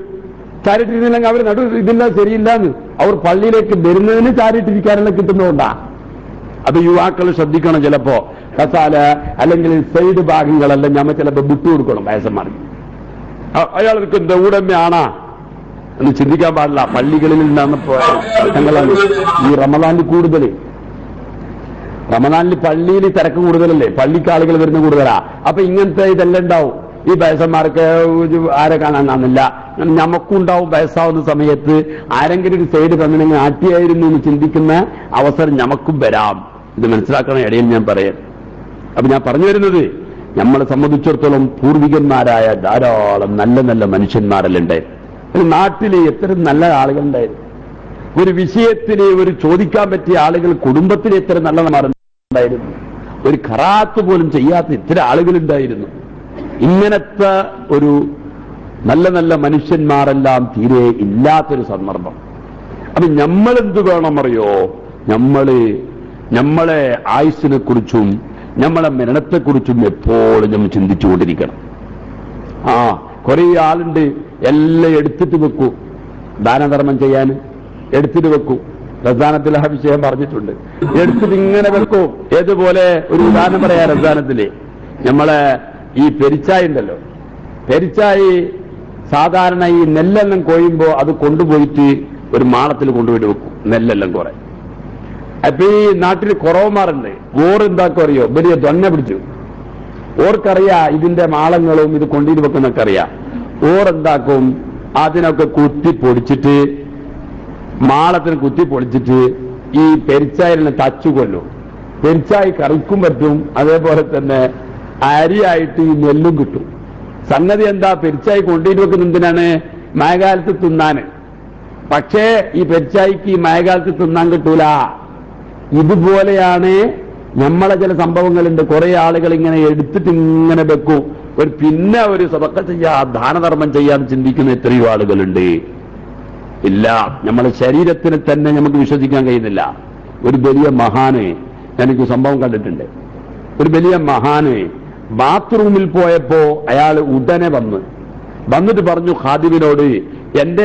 [SPEAKER 1] ചാരിട്ടിരുന്നില്ലെങ്കിൽ അവർ ഇതില്ല ശരിയില്ലാന്ന് അവർ പള്ളിയിലേക്ക് വരുന്നതിന് ചാരിട്ടിരിക്കാനുള്ള കിട്ടുന്നതുകൊണ്ടാ. അത് യുവാക്കൾ ശ്രദ്ധിക്കണം. ചിലപ്പോ കസാല അല്ലെങ്കിൽ സൈഡ് ഭാഗങ്ങളെല്ലാം ഞമ്മ ചിലപ്പോ വിട്ടുകൊടുക്കണം വയസ്സന്മാർക്ക്. അയാൾക്ക് എന്താ ഉടമയാണാ എന്ന് ചിന്തിക്കാൻ പാടില്ല. പള്ളികളിൽ നിന്നാണ് പ്രശ്നങ്ങളാണ് ഈ റമദാനിൽ കൂടുതൽ. റമദാനിൽ പള്ളിയിൽ തിരക്ക് കൂടുതലല്ലേ, പള്ളിക്ക് ആളുകൾ വരുന്ന കൂടുതലാ. അപ്പൊ ഇങ്ങനത്തെ ഇതെല്ലാം ഉണ്ടാവും. ഈ വയസ്സന്മാർക്ക് ആരെ കാണാനാന്നില്ല. ഞമ്മക്കുണ്ടാവും വയസ്സാവുന്ന സമയത്ത് ആരെങ്കിലും ഒരു സൈഡ് തന്നിനെങ്കിൽ ആറ്റിയായിരുന്നു എന്ന് ചിന്തിക്കുന്ന അവസരം ഞമ്മക്കും വരാം. ഇത് മനസ്സിലാക്കണം. ഇടയിൽ ഞാൻ പറയാം. അപ്പൊ ഞാൻ പറഞ്ഞു വരുന്നത്, നമ്മളെ സംബന്ധിച്ചിടത്തോളം പൂർവികന്മാരായ ധാരാളം നല്ല നല്ല മനുഷ്യന്മാരെല്ലാം ഉണ്ടായിരുന്നു. നാട്ടിൽ എത്ര നല്ല ആളുകളുണ്ടായിരുന്നു. ഒരു വിഷയത്തിൽ ഒരു ചോദിക്കാൻ പറ്റിയ ആളുകൾ കുടുംബത്തിൽ എത്ര നല്ലമാരുണ്ടായിരുന്നു. ഒരു ഖറാത്ത് പോലും ചെയ്യാത്ത ഇത്ര ആളുകളുണ്ടായിരുന്നു. ഇങ്ങനത്തെ ഒരു നല്ല നല്ല മനുഷ്യന്മാരെല്ലാം തീരെ ഇല്ലാത്തൊരു സന്ദർഭം. അപ്പൊ നമ്മളെന്ത് വേണമറിയോ? നമ്മളെ ആയുസ്സിനെ കുറിച്ചും നമ്മളെ മരണത്തെക്കുറിച്ചും എപ്പോഴും നമ്മൾ ചിന്തിച്ചുകൊണ്ടിരിക്കണം. കുറെ ആളുണ്ട് എല്ലാം എടുത്തിട്ട് വെക്കൂ, ദാനധർമ്മം ചെയ്യാൻ എടുത്തിട്ട് വെക്കൂ. റസാനത്തിൽ ആ വിഷയം പറഞ്ഞിട്ടുണ്ട്. എടുത്തിട്ട് ഇങ്ങനെ വെക്കൂ. ഏതുപോലെ ഒരു ഉദാഹരണം പറയാ. റസാനത്തില് നമ്മളെ ഈ പെരിച്ചായി ഉണ്ടല്ലോ, പെരിച്ചായി സാധാരണ ഈ നെല്ലെല്ലാം കൊയ്യുമ്പോ അത് കൊണ്ടുപോയിട്ട് ഒരു മാളത്തിൽ കൊണ്ടുപോയിട്ട് വെക്കും, നെല്ലെല്ലാം കുറെ. അപ്പൊ ഈ നാട്ടിൽ കുറവന്മാരുണ്ട്. ഓരെന്താക്കും അറിയോ? വലിയ തൊന്ന പിടിച്ചു. ഓർക്കറിയാ ഇതിന്റെ മാളങ്ങളും ഇത് കൊണ്ടിട്ട് വെക്കുന്നൊക്കെ അറിയാം. ഓരെന്താക്കും, അതിനൊക്കെ കുത്തി പൊടിച്ചിട്ട് മാളത്തിന് കുത്തി പൊളിച്ചിട്ട് ഈ പെരിച്ചായിനെ തച്ചു കൊല്ലും. പെരിച്ചായി കറിക്കും പറ്റും, അതേപോലെ തന്നെ അരിയായിട്ട് ഈ നെല്ലും കിട്ടും. സംഗതി എന്താ? പെരിച്ചായി കൊണ്ടിട്ട് വെക്കുന്ന എന്തിനാണ്? മഴക്കാലത്ത് തിന്നാന്. പക്ഷേ ഈ പെരിച്ചായിക്ക് ഈ മഴക്കാലത്ത് തിന്നാൻ കിട്ടൂല. ഇതുപോലെയാണ് നമ്മളെ ചില സംഭവങ്ങളുണ്ട്. കുറെ ആളുകൾ ഇങ്ങനെ എടുത്തിട്ട് ഇങ്ങനെ വെക്കും. പിന്നെ ഒരു സദഖ ചെയ്യാ, ദാനധർമ്മം ചെയ്യാൻ ചിന്തിക്കുന്ന എത്രയോ ആളുകളുണ്ട്. ഇല്ല, നമ്മളെ ശരീരത്തിന് തന്നെ നമുക്ക് വിശ്വസിക്കാൻ കഴിയുന്നില്ല. ഒരു വലിയ മഹാന്, എനിക്ക് സംഭവം കണ്ടിട്ടുണ്ട്. ഒരു വലിയ മഹാന് ബാത്റൂമിൽ പോയപ്പോ അയാൾ ഉടനെ വന്നിട്ട് പറഞ്ഞു ഖാദിമിനോട്, എന്റെ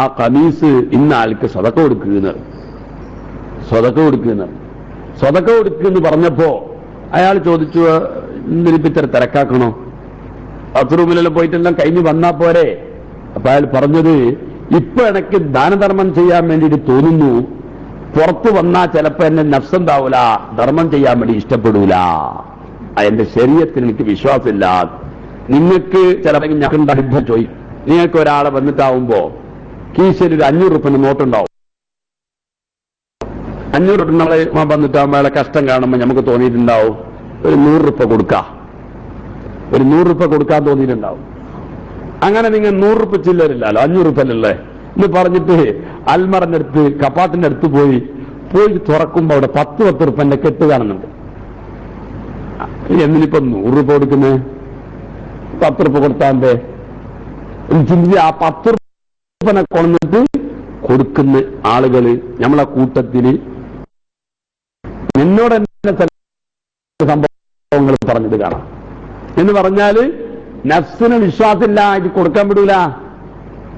[SPEAKER 1] ആ കമീസ് ഇന്ന ആൾക്ക് സ്വതക്ക കൊടുക്കുന്നത് പറഞ്ഞപ്പോ അയാൾ ചോദിച്ചു, ഇന്നിപ്പോ ഇത്ര തിരക്കാക്കണോ? ബാത്റൂമിലെല്ലാം പോയിട്ടെല്ലാം കഴിഞ്ഞ് വന്നാ പോരെ? അപ്പൊ അയാൾ പറഞ്ഞത്, ഇപ്പൊ എനിക്ക് ദാനധർമ്മം ചെയ്യാൻ വേണ്ടിയിട്ട് തോന്നുന്നു, പുറത്തു വന്നാ ചിലപ്പോ എന്നെ നഫ്സെന്താവൂല, ധർമ്മം ചെയ്യാൻ വേണ്ടി ഇഷ്ടപ്പെടൂല, എന്റെ ശരീരത്തിന് എനിക്ക് വിശ്വാസമില്ല. നിങ്ങൾക്ക് ചിലപ്പോൾ ഞങ്ങൾക്ക് ചോദിക്കും, നിങ്ങൾക്ക് ഒരാളെ വന്നിട്ടാവുമ്പോ കീശയിൽ ഒരു 500 രൂപ നോട്ടുണ്ടാവും. 500 രൂപ നമ്മളെ വന്നിട്ടാവുമ്പോ അയാളെ കഷ്ടം കാണുമ്പോൾ നമുക്ക് തോന്നിയിട്ടുണ്ടാവും ഒരു 100 രൂപ കൊടുക്കാം, ഒരു 100 രൂപ കൊടുക്കാൻ തോന്നിയിട്ടുണ്ടാവും. അങ്ങനെ നിങ്ങൾ 100 രൂപ ചില്ലറില്ലല്ലോ, 500 രൂപയല്ലേ എന്ന് പറഞ്ഞിട്ട് അൽമറിന്റെ അടുത്ത് കപ്പാട്ടിന്റെ അടുത്ത് പോയി തുറക്കുമ്പോ അവിടെ 10 രൂപന്റെ കെട്ട് കാണുന്നുണ്ട്. എന്നിനിപ്പോ 100 രൂപ കൊടുക്കുന്നേ? 10 രൂപ കൊടുത്താണ്ടേ? ചിന്തി. ആ 10 രൂപനെ കൊണ്ടിട്ട് കൊടുക്കുന്ന ആളുകള് നമ്മളെ കൂട്ടത്തില് എന്നോട് തന്നെ സംഭവങ്ങൾ പറഞ്ഞത് കാണാം. എന്ന് പറഞ്ഞാല് നഫ്സിന് വിശ്വാസമില്ല, ഇത് കൊടുക്കാൻ വിടൂല.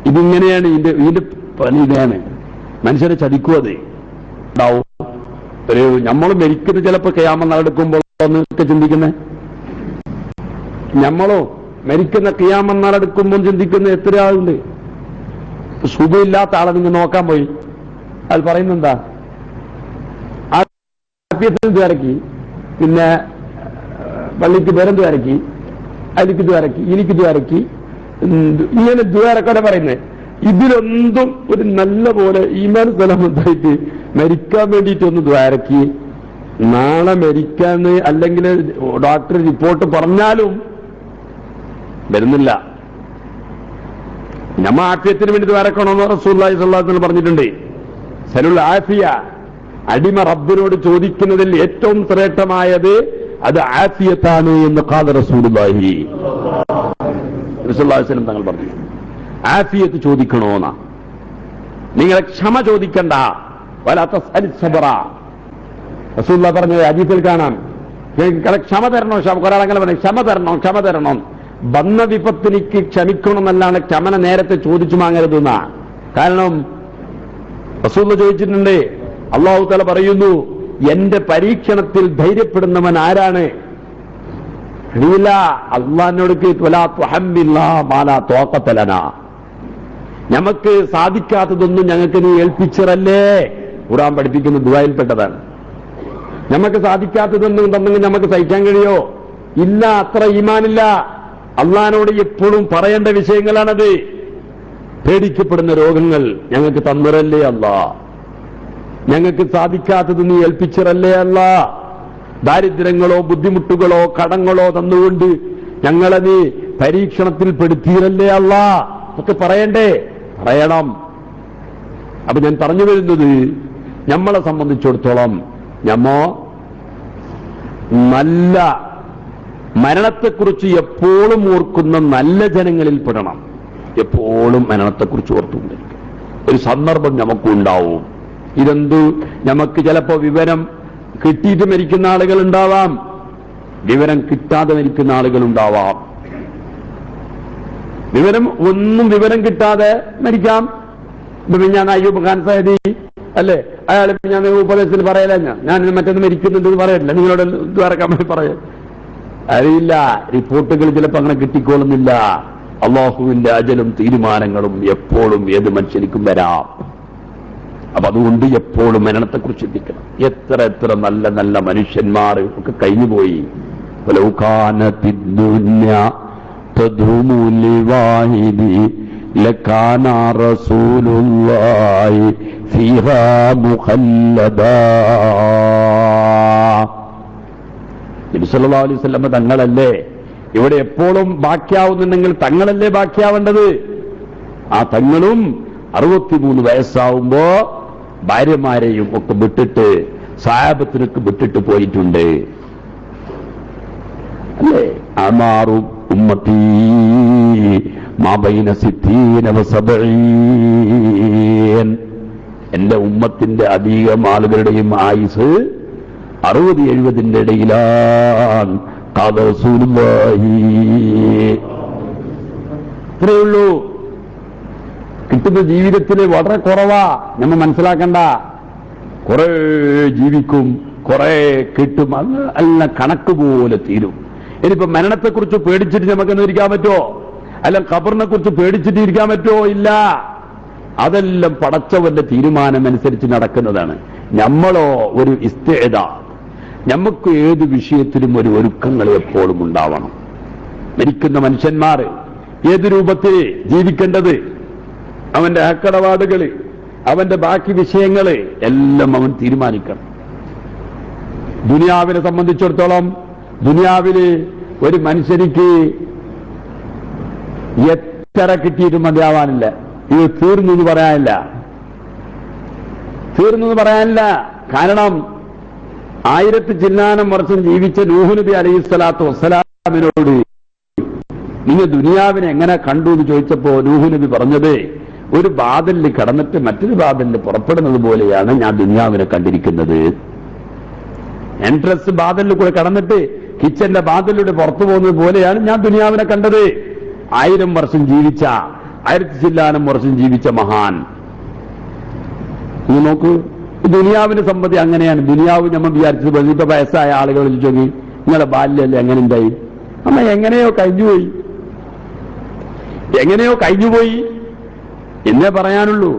[SPEAKER 1] ഇതിങ്ങനെയാണ്, ഇതിന്റെ പണി ഇതാണ്. മനുഷ്യരെ ചതിക്കും. അത് ഉണ്ടാവും. ഒരു നമ്മൾ മരിക്കുന്ന ചിലപ്പോ ഖിയാമത്ത് നടക്കുമ്പോൾ ഒക്കെ ചിന്തിക്കുന്നേ, നമ്മളോ മരിക്കുന്ന ഖിയാമത്ത് നടക്കുമ്പോൾ ചിന്തിക്കുന്ന എത്ര ആളുണ്ട്. സുഖമില്ലാത്ത ആളെ നിങ്ങൾ നോക്കാൻ പോയി, അത് പറയുന്നെന്താ? ആഫിയത്തിന് ദ്വാരക്കി, പിന്നെ പള്ളിക്ക് പേരെന്ത് വരക്കി, അലിക്ക് ദ്വാരക്കി, ഇലിക്ക് ദ്വാരക്കി, ഇങ്ങനെ ദ്വാരക്കോടെ പറയുന്നത്. ഇതിലൊന്നും ഒരു നല്ല പോലെ ഈമാൻ സലാമത്തായിട്ട് മരിക്കാൻ വേണ്ടിയിട്ടൊന്ന് ദ്വാരക്കി, നാളെ മരിക്കാന്ന് അല്ലെങ്കിൽ ഡോക്ടർ റിപ്പോർട്ട് പറഞ്ഞാലും വരുന്നില്ല. നമ്മ ആഫിയത്തിന് വേണ്ടി ദ്വാരക്കണമെന്ന് റസൂലുള്ളാഹി സ്വല്ലല്ലാഹു അലൈഹി വസല്ലം പറഞ്ഞിട്ടുണ്ട്. സലുൽ ആഫിയ, അടിമ റബ്ബിനോട് ചോദിക്കുന്നതിൽ ഏറ്റവും ശ്രേഷ്ഠമായത് അത് ആഫിയത്താണ് എന്ന് ഖാല റസൂലുള്ളാഹി സ്വല്ലല്ലാഹു അലൈഹി വസല്ലം തങ്ങൾ പറഞ്ഞു. ആഫിയത്ത് ചോദിക്കണോന്നാ, നിങ്ങളെ ക്ഷമ ചോദിക്കണ്ട. വലാ തസ്അൽ സബ്റ, റസൂലുള്ളാഹി പറഞ്ഞത് ഹദീസിൽ കാണാം. നിങ്ങളെ ക്ഷമ തരണോ, കുറെ ആളങ്ങനെ പറഞ്ഞു ക്ഷമ തരണോ ക്ഷമ തരണം. വന്ന വിപത്തിനിക്ക് ക്ഷമിക്കണമെന്നല്ലാണ്ട് ക്ഷമന നേരത്തെ ചോദിച്ചു വാങ്ങരുതെന്നാ. കാരണം റസൂലുള്ളാഹി ചോദിച്ചിട്ടുണ്ട്, അല്ലാഹു തആല പറയുന്നു, എന്റെ പരീക്ഷണത്തിൽ ധൈര്യപ്പെടുന്നവൻ ആരാണ്? അറിയില്ല. അള്ളാഹിനോട് നമുക്ക് സാധിക്കാത്തതൊന്നും ഞങ്ങൾക്ക് നീ ഏൽപ്പിച്ചിറല്ലേ. ഖുർആൻ പഠിപ്പിക്കുന്ന ദുആയിൽപ്പെട്ടതാണ്. നമുക്ക് സാധിക്കാത്തതൊന്നും തന്നെങ്കിൽ നമുക്ക് സഹിക്കാൻ കഴിയോ? ഇല്ല, അത്ര ഈമാനില്ല. അള്ളാഹിനോട് എപ്പോഴും പറയേണ്ട വിഷയങ്ങളാണത്. പേടിക്കപ്പെടുന്ന രോഗങ്ങൾ ഞങ്ങൾക്ക് തന്നിറല്ലേ അല്ലാ, ഞങ്ങൾക്ക് സാധിക്കാത്തത് നീ ഏൽപ്പിച്ചിറല്ലേ അല്ല. ദാരിദ്ര്യങ്ങളോ ബുദ്ധിമുട്ടുകളോ കടങ്ങളോ തന്നുകൊണ്ട് ഞങ്ങളെ നീ പരീക്ഷണത്തിൽ പെടുത്തിയിരല്ലേ അല്ല. ഒക്കെ പറയണ്ടേ? പറയണം. അപ്പൊ ഞാൻ പറഞ്ഞു വരുന്നത്, നമ്മളെ സംബന്ധിച്ചിടത്തോളം നമ്മോ നല്ല മരണത്തെക്കുറിച്ച് എപ്പോഴും ഓർക്കുന്ന നല്ല ജനങ്ങളിൽ പെടണം. എപ്പോഴും മരണത്തെക്കുറിച്ച് ഓർത്തുകൊണ്ടിരിക്കും. ഒരു സന്ദർഭം നമുക്കുണ്ടാവും. ഇതെന്തു, നമുക്ക് ചിലപ്പോ വിവരം കിട്ടിയിട്ട് മരിക്കുന്ന ആളുകൾ ഉണ്ടാവാം, വിവരം കിട്ടാതെ മരിക്കുന്ന ആളുകൾ ഉണ്ടാവാം. വിവരം കിട്ടാതെ മരിക്കാം. ഞാൻ അയ്യൂബ് ഖാൻ സഅദി അല്ലേ, അയാൾ ഞാൻ ഉപദേശത്തിന് പറയല, ഞാൻ മറ്റൊന്ന് മരിക്കുന്നുണ്ടെന്ന് പറയല്ല, നിങ്ങളോട് ദ്വാരക്കാൻ വേണ്ടി പറയാം. അറിയില്ല, റിപ്പോർട്ടുകൾ ചിലപ്പോൾ അങ്ങനെ കിട്ടിക്കോളുന്നില്ല. അള്ളാഹുവിന്റെ അജലും തീരുമാനങ്ങളും എപ്പോഴും ഏത് മനുഷ്യനിക്കും വരാം. അപ്പൊ അതുകൊണ്ട് എപ്പോഴും മരണത്തെക്കുറിച്ച് ചിന്തിക്കണം. എത്ര എത്ര നല്ല നല്ല മനുഷ്യന്മാർ ഒക്കെ കഴിഞ്ഞുപോയി. നബി സല്ലല്ലാഹു അലൈഹി വസല്ലം തങ്ങളല്ലേ ഇവിടെ എപ്പോഴും ബാക്കിയാവുന്നുണ്ടെങ്കിൽ തങ്ങളല്ലേ ബാക്കിയാവേണ്ടത്. ആ തങ്ങളും 63 വയസ്സാവുമ്പോ ഭാര്യമാരെയും ഒക്കെ വിട്ടിട്ട് സഹാബത്തിനൊക്കെ വിട്ടിട്ട് പോയിട്ടുണ്ട് അല്ലേ. അമാറു ഉമ്മത്തി മാബൈന സിത്തീന വസബഈൻ, എന്റെ ഉമ്മത്തിന്റെ അധികം ആളുകളുടെയും ആയുസ് 60-70 ഇടയിലാണ്. ഇത്രയേ ഉള്ളൂ. കിട്ടുന്ന ജീവിതത്തിൽ വളരെ കുറവാ. നമ്മൾ മനസ്സിലാക്കണ്ട. കുറെ ജീവിക്കും, കുറെ കിട്ടും, അല്ല കണക്ക് പോലെ തീരും. ഇനിയിപ്പോ മരണത്തെക്കുറിച്ച് പേടിച്ചിട്ട് നമുക്കെന്ന് ഇരിക്കാൻ പറ്റുമോ? അല്ല ഖബറിനെ കുറിച്ച് പേടിച്ചിട്ട് ഇരിക്കാൻ പറ്റുമോ? ഇല്ല. അതെല്ലാം പടച്ചവന്റെ തീരുമാനമനുസരിച്ച് നടക്കുന്നതാണ്. നമ്മളോ ഒരു ഇസ്തിഅദാ, നമുക്ക് ഏത് വിഷയത്തിലും ഒരു ഒരുക്കങ്ങൾ എപ്പോഴും ഉണ്ടാവണം. മരിക്കുന്ന മനുഷ്യന്മാർ ഏത് രൂപത്തിൽ ജീവിക്കേണ്ടത്, അവന്റെ ഹക്കടപാടുകള്, അവന്റെ ബാക്കി വിഷയങ്ങള് എല്ലാം അവൻ തീരുമാനിക്കണം. ദുനിയാവിനെ സംബന്ധിച്ചിടത്തോളം ദുനിയാവില് ഒരു മനുഷ്യനിക്ക് എത്ര കിട്ടിയിട്ടും മതിയാവാനില്ല. ഇത് തീർന്നു എന്ന് പറയാനില്ല. കാരണം 1000 ചില്ലാനം വർഷം ജീവിച്ച നൂഹ് നബി അലൈഹിസ്സലാത്തു വസ്സലാമിനോട് നിങ്ങൾ ദുനിയാവിനെ എങ്ങനെ കണ്ടു എന്ന് ചോദിച്ചപ്പോ നൂഹ് നബി പറഞ്ഞത്, ഒരു ബാദലിൽ കടന്നിട്ട് മറ്റൊരു ബാദലിൽ പുറപ്പെടുന്നത് പോലെയാണ് ഞാൻ ദുനിയാവിനെ കണ്ടിരിക്കുന്നത്. എൻട്രൻസ് ബാദലിൽ കൂടെ കടന്നിട്ട് കിച്ചന്റെ ബാദലിലൂടെ പുറത്തു പോകുന്നത് പോലെയാണ് ഞാൻ ദുനിയാവിനെ കണ്ടത്. 1000 വർഷം ജീവിച്ച 1000 ചില്ലാനം വർഷം ജീവിച്ച മഹാൻ. നോക്കൂ, ദുനിയാവിനെ സംബന്ധി അങ്ങനെയാണ്. ദുനിയാവ് നമ്മൾ വിചാരിച്ചത് ഇപ്പൊ വയസ്സായ ആളുകൾ ചോദിച്ചു, നിങ്ങളെ ബാല്യല്ലേ എങ്ങനെ ഉണ്ടായി? അമ്മ എങ്ങനെയോ കഴിഞ്ഞുപോയി എന്നേ പറയാനുള്ളൂ.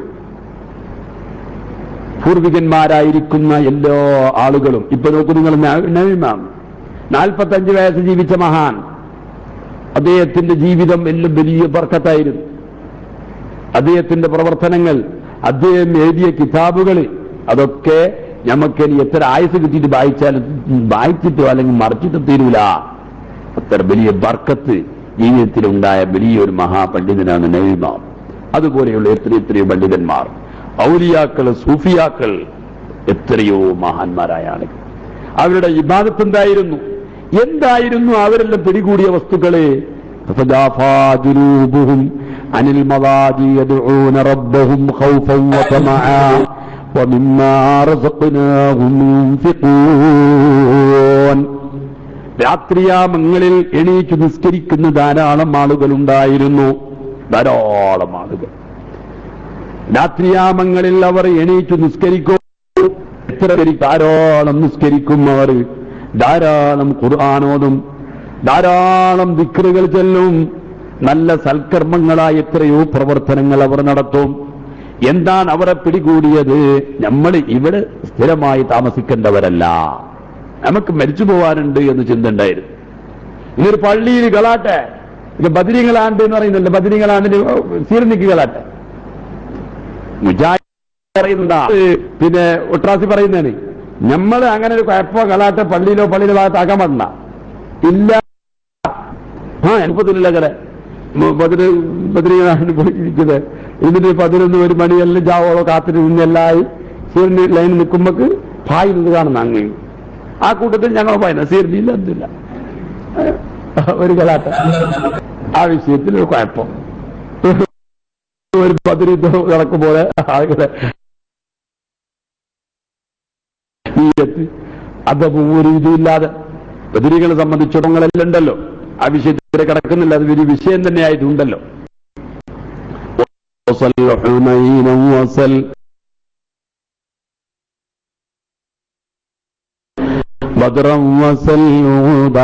[SPEAKER 1] പൂർവികന്മാരായിരിക്കുന്ന എല്ലാ ആളുകളും ഇപ്പൊ നോക്കൂ, നിങ്ങൾ നബിമാം 45 വയസ്സ് ജീവിച്ച മഹാൻ, അദ്ദേഹത്തിന്റെ ജീവിതം എല്ലാം വലിയ ബർക്കത്തായിരുന്നു. അദ്ദേഹത്തിന്റെ പ്രവർത്തനങ്ങൾ, അദ്ദേഹം എഴുതിയ കിതാബുകൾ, അതൊക്കെ നമുക്കിനി എത്ര ആയുസ് കിട്ടിയിട്ട് വായിച്ചിട്ടോ അല്ലെങ്കിൽ മറിച്ചിട്ടോ തീരൂല. അത്ര വലിയ ബർക്കത്ത് ജീവിതത്തിലുണ്ടായ വലിയൊരു മഹാപണ്ഡിതനാണ് നബിമാം. അതുപോലെയുള്ള എത്രയോ പണ്ഡിതന്മാർ, ഔലിയാക്കൾ, സൂഫിയാക്കൾ, എത്രയോ മഹാന്മാരായ ആളുകൾ. അവരുടെ ഇബാദത്ത് എന്തായിരുന്നു അവരെല്ലാം പിടികൂടിയ വസ്തുക്കളെ? അനിൽ മവാജി യദ്ഊന റബ്ബഹും ഖൗഫൻ വതമആ വമിമ്മാ റസഖ്നാഹും യുൻഫിഖൂൻ. രാത്രിയാമങ്ങളിൽ എണീച്ചു നിസ്കരിക്കുന്ന ധാരാളം ആളുകളുണ്ടായിരുന്നു. ധാരാളം ആളുകൾ രാത്രിയാമങ്ങളിൽ അവർ എണീച്ചു നിസ്കരിക്കും. ധാരാളം നിസ്കരിക്കും. അവർ ധാരാളം ഖുർആനോതും, ധാരാളം ദിക്റുകൾ ചൊല്ലും, നല്ല സൽക്കർമ്മങ്ങളായ എത്രയോ പ്രവർത്തനങ്ങൾ അവർ നടത്തും. എന്താണ് അവരെ പിടികൂടിയത്? നമ്മൾ ഇവിടെ സ്ഥിരമായി താമസിക്കേണ്ടവരല്ല, നമുക്ക് മരിച്ചു പോവാനുണ്ട് എന്ന് ചിന്ത ഉണ്ടായിരുന്നു. ഇതൊരു പള്ളിയിൽ കളാട്ടെ, ബദരീങ്ങളാണ്ട് എന്ന് പറയുന്നില്ല, ബദരീങ്ങളാണ്ടിന് സീർനിക്ക് കളാട്ടെ, മുജാഹിദ് പറയുന്ന പിന്നെ ഒട്രാസി പറയുന്നതാണ്. നമ്മൾ അങ്ങനെ ഒരു കുഴപ്പമോ കളാട്ടെ പള്ളിയിലോ ഭാഗത്താക്കാൻ പാടില്ല. ഇല്ല, എളുപ്പത്തിലില്ല കട ബദരീങ്ങളാണ്ട് പോയിരിക്കുന്നത്. ഇതിന് 11 മണിയെല്ലാം ജാവോളോ കാത്തിരുന്നെല്ലായി സീറിന് ലൈൻ നിൽക്കുമ്പോക്ക് ഭായിന്നത് കാണുന്ന അങ്ങനെ. ആ കൂട്ടത്തിൽ ഞങ്ങൾ പറയുന്നത് സീറിനില്ല, എന്തില്ല ഒരു കളാട്ട. ആ വിഷയത്തിൽ ഒരു കുഴപ്പം, ഒരു ബദരീ നടക്കുമ്പോൾ ആളുകളെ അതപ്പോ ഒരു ഇതുമില്ലാതെ ബദരീകളെ സംബന്ധിച്ചിടങ്ങളെല്ലാം ഉണ്ടല്ലോ. ആ വിഷയത്തിൽ കിടക്കുന്നില്ല, അത് വലിയ വിഷയം തന്നെയായിട്ടുണ്ടല്ലോ. ബദ്റൻ വസൽഊദ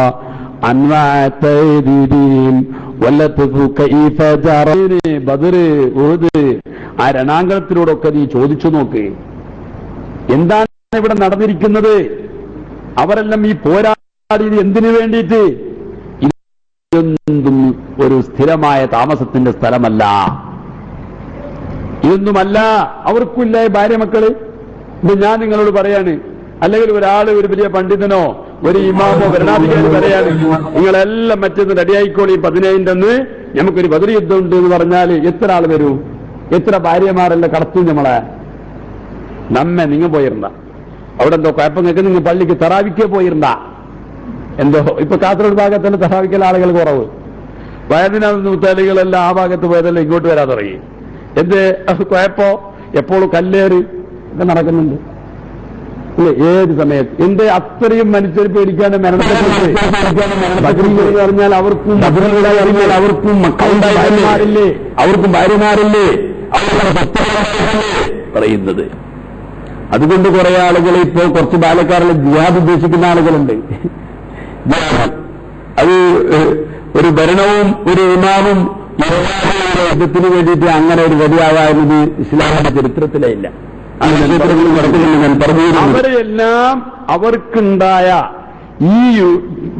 [SPEAKER 1] അൻവഅതദീൻ വല്ലതു കൈഫ ജറീനി. ബദർ, ഉഹദ്, ആ രണാങ്കണത്തിലൂടെ ഒക്കെ നീ ചോദിച്ചു നോക്ക്, എന്താണ് ഇവിടെ നടന്നിരിക്കുന്നത്? അവരെല്ലാം ഈ പോരാടിയത് എന്തിനു വേണ്ടിയിട്ട്? ഇതൊന്നും ഒരു സ്ഥിരമായ താമസത്തിന്റെ സ്ഥലമല്ല, ഇതൊന്നുമല്ല. അവർക്കില്ല ഭാര്യ മക്കള്. ഇത് ഞാൻ നിങ്ങളോട് പറയാണ്, അല്ലെങ്കിൽ ഒരാള് ഒരു വലിയ പണ്ഡിതനോ ഒരു ഇമാമോ ഭരണാധികാരി പറയാണ്, നിങ്ങളെല്ലാം മറ്റൊന്ന് റെഡിയായിക്കോളി 15 അന്ന് നമുക്കൊരു ബദർ യുദ്ധം ഉണ്ട് എന്ന് പറഞ്ഞാൽ എത്ര ആൾ വരൂ? എത്ര ഭാര്യമാരെല്ലാം കടത്തും നമ്മളെ? നിങ്ങൾ പോയിരുന്ന അവിടെ എന്തോ കുഴപ്പങ്ങൾക്ക് നിങ്ങൾ പള്ളിക്ക് തറാവിക്കേ പോയിരുന്ന എന്തോ. ഇപ്പൊ കാസർഗോഡ് ഭാഗത്തന്നെ തറാവിക്കൽ ആളുകൾ കുറവ്. വയനാട് മുത്താലികളെല്ലാം ആ ഭാഗത്ത് പോയതെല്ലാം ഇങ്ങോട്ട് വരാൻ തുടങ്ങി. എന്ത് കുഴപ്പോ? എപ്പോഴും കല്ലേറ് ഒക്കെ നടക്കുന്നുണ്ട് ഏത് സമയത്ത്. എന്ത് അത്രയും മനുഷ്യർ പേടിക്കാണ്ട് മരണത്തെക്കുറിച്ച് പറഞ്ഞാൽ അവർക്കും മക്കളുണ്ടായില്ലേ, അവർക്കും ഭാര്യമാരില്ലേ പറയുന്നത്. അതുകൊണ്ട് കുറെ ആളുകൾ ഇപ്പോൾ കുറച്ച് ബാലക്കാരിൽ ജിഹാദ് ഉദ്ദേശിക്കുന്ന ആളുകളുണ്ട്. അത് ഒരു ഭരണവും ഒരു ഇമാമും യുദ്ധത്തിന് വേണ്ടിയിട്ട് അങ്ങനെ ഒരു വരിയാവാകുന്നത് ഇസ്ലാമിന്റെ ചരിത്രത്തിലേ ഇല്ല. അവരെല്ലാം അവർക്കുണ്ടായ ഈ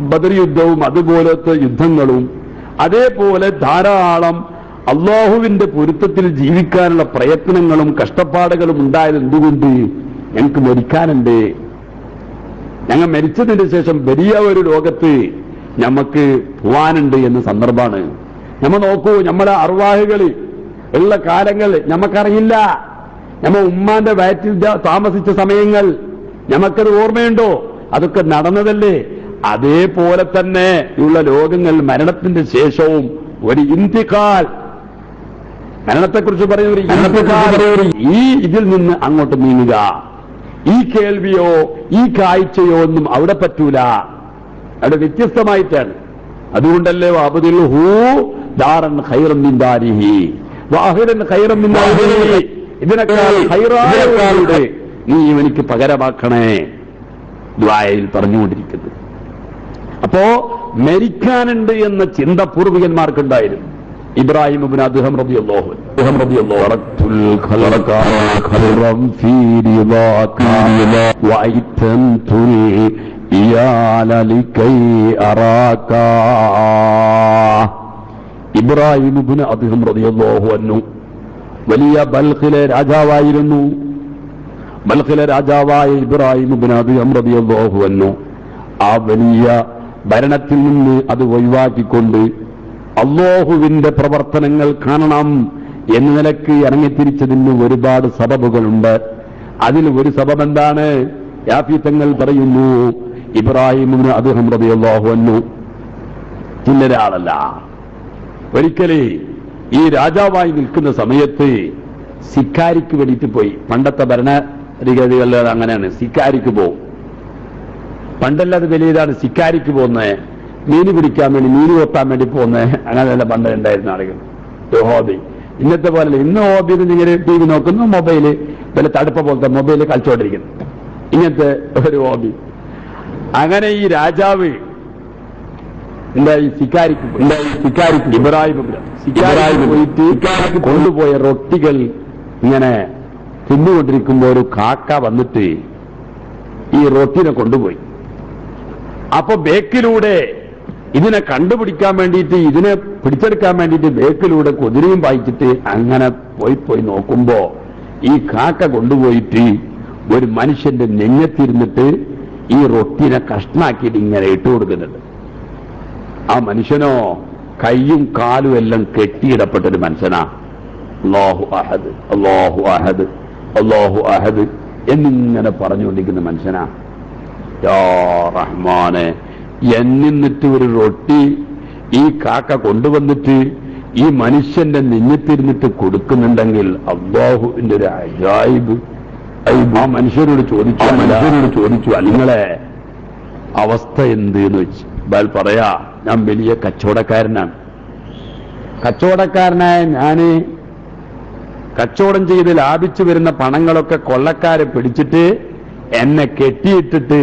[SPEAKER 1] ബദർ യുദ്ധവും അതുപോലത്തെ യുദ്ധങ്ങളും അതേപോലെ ധാരാളം അള്ളാഹുവിന്റെ പൊരുത്തത്തിൽ ജീവിക്കാനുള്ള പ്രയത്നങ്ങളും കഷ്ടപ്പാടുകളും ഉണ്ടായത് എന്തുകൊണ്ട്? ഞങ്ങൾക്ക് മരിക്കാനുണ്ട്, ഞങ്ങൾ മരിച്ചതിന് ശേഷം വലിയ ഒരു ലോകത്ത് നമുക്ക് പോവാനുണ്ട് എന്ന സന്ദർഭമാണ്. നമ്മ നോക്കൂ, നമ്മളെ അർവാഹുകൾ ഉള്ള കാലങ്ങൾ നമുക്കറിയില്ല. നമ്മ ഉമ്മാന്റെ വയറ്റിൽ താമസിച്ച സമയങ്ങൾ നമുക്കത് ഓർമ്മയുണ്ടോ? അതൊക്കെ നടന്നതല്ലേ? അതേപോലെ തന്നെ ഉള്ള ലോകങ്ങൾ മരണത്തിന്റെ ശേഷവും ഒരു ഇന്തിഖാൽ, മരണത്തെക്കുറിച്ച് പറയുന്ന ഈ ഇതിൽ നിന്ന് അങ്ങോട്ട് നീങ്ങുക. ഈ കേൾവിയോ ഈ കാഴ്ചയോ ഒന്നും അവിടെ പറ്റൂല, അവിടെ വ്യത്യസ്തമായിട്ടാണ്. അതുകൊണ്ടല്ലേ വഅബ്ദിൽഹു ദാറൻ ഖൈറൻ മിൻ ദാരിഹി വഅഹ്ലൻ ഖൈറൻ മിൻ ദാരിഹി, ഇതിനേക്കാൾ ഖൈറായ നീ ഇവനിക്ക് പകരമാക്കണേ ദുആയിൽ പറഞ്ഞുകൊണ്ടിരിക്കുന്നത്. അപ്പോ മരിക്കാനുണ്ട് എന്ന ചിന്ത പൂർവികന്മാർക്കുണ്ടായിരുന്നു. ഇബ്രാഹിം ഇബ്നു അദ്ഹം റളിയല്ലാഹു തറക്തുൽ ഖൽഖ ഖൽറൻ ഫീ റിളാക വഅയ്തൻതുൽ ഇയാല ലികൈ അറാക. ഇബ്രാഹിം ഇബ്നു അദ്ഹം റളിയല്ലാഹു അൻഹു വലിയ ബൽഖിലെ രാജാവായിരുന്നു. ബൽഖിലെ രാജാവായ ഇബ്രാഹിം ഇബ്നു അദ്ഹം റളിയല്ലാഹു അൻഹു ആ വലിയ ഭരണത്തിൽ നിന്ന് അത് ഒഴിവാക്കിക്കൊണ്ട് അല്ലാഹുവിന്റെ പ്രവർത്തനങ്ങൾ കാണണം എന്ന നിലക്ക് ഇറങ്ങിത്തിരിച്ചതിന് ഒരുപാട് സബബുകളുണ്ട്. അതിൽ ഒരു സബബ് എന്താണ്? യാഫീത്തങ്ങൾ പറയുന്നു, ഇബ്രാഹിം ഇബ്നു അദ്ഹം റളിയല്ലാഹു അൻഹു ചില്ലരാളല്ല. ഒരിക്കലേ ഈ രാജാവായി നിൽക്കുന്ന സമയത്ത് സിക്കാരിക്ക് വേണ്ടിയിട്ട് പോയി. പണ്ടത്തെ ഭരണരീതികളിൽ അങ്ങനെയാണ്, സിക്കാരിക്ക് പോകും. പണ്ടല്ലാതെ വലിയതാണ് സിക്കാരിക്ക് പോകുന്നത്, മീന് പിടിക്കാൻ വേണ്ടി, മീന് കൊത്താൻ വേണ്ടി പോകുന്നത്. അങ്ങനെയല്ല പണ്ട് ഉണ്ടായിരുന്ന ആളുകൾ ഹോബി. ഇന്നത്തെ പോലെ ഇന്ന് ഹോബി ഇങ്ങനെ ടി വി നോക്കുന്നു, മൊബൈല് വല്ല തടുപ്പ പോലത്തെ മൊബൈല് കളിച്ചോണ്ടിരിക്കുന്നു. ഇങ്ങനത്തെ ഒരു ഹോബി. അങ്ങനെ ഈ രാജാവ് എന്തായി സിക്കാരിക്ക് ഇബ്രാഹിം പോയിട്ട് കൊണ്ടുപോയ റൊട്ടികൾ ഇങ്ങനെ തിന്നുകൊണ്ടിരിക്കുമ്പോൾ ഒരു കാക്ക വന്നിട്ട് ഈ റൊട്ടിനെ കൊണ്ടുപോയി. അപ്പൊ ബേക്കിലൂടെ ഇതിനെ കണ്ടുപിടിക്കാൻ വേണ്ടിയിട്ട്, ഇതിനെ പിടിച്ചെടുക്കാൻ വേണ്ടിയിട്ട് ബേക്കിലൂടെ കുതിരയും വായിച്ചിട്ട് അങ്ങനെ പോയി നോക്കുമ്പോ ഈ കാക്ക കൊണ്ടുപോയിട്ട് ഒരു മനുഷ്യന്റെ നെഞ്ഞത്തിരുന്നിട്ട് ഈ റൊട്ടിനെ കഷ്ണാക്കിയിട്ട് ഇങ്ങനെ ഇട്ടുകൊടുക്കുന്നുണ്ട്. ആ മനുഷ്യനോ കയ്യും കാലും എല്ലാം കെട്ടിയിടപ്പെട്ടൊരു മനുഷ്യനാ. അല്ലാഹു അഹദ്, അല്ലാഹു അഹദ്, അല്ലാഹു അഹദ് എന്നിങ്ങനെ പറഞ്ഞുകൊണ്ടിരിക്കുന്ന മനുഷ്യനാ. യാ റഹ്മാനെ, എന്നിട്ട് ഒരു റൊട്ടി ഈ കാക്ക കൊണ്ടുവന്നിട്ട് ഈ മനുഷ്യന്റെ നെഞ്ഞത്തിരുന്നിട്ട് കൊടുക്കുന്നുണ്ടെങ്കിൽ അല്ലാഹുവിന്റെ ഒരു അജായിബ്. ആ മനുഷ്യരോട് ചോദിച്ചു നിങ്ങളെ അവസ്ഥ എന്ത് എന്ന് വെച്ച്. ബാൽ പറയാ, ഞാൻ വലിയ കച്ചവടക്കാരനാണ്. കച്ചവടക്കാരനായ ഞാന് കച്ചവടം ചെയ്ത് ലാഭിച്ചു വരുന്ന പണങ്ങളൊക്കെ കൊള്ളക്കാരെ പിടിച്ചിട്ട് എന്നെ കെട്ടിയിട്ടിട്ട്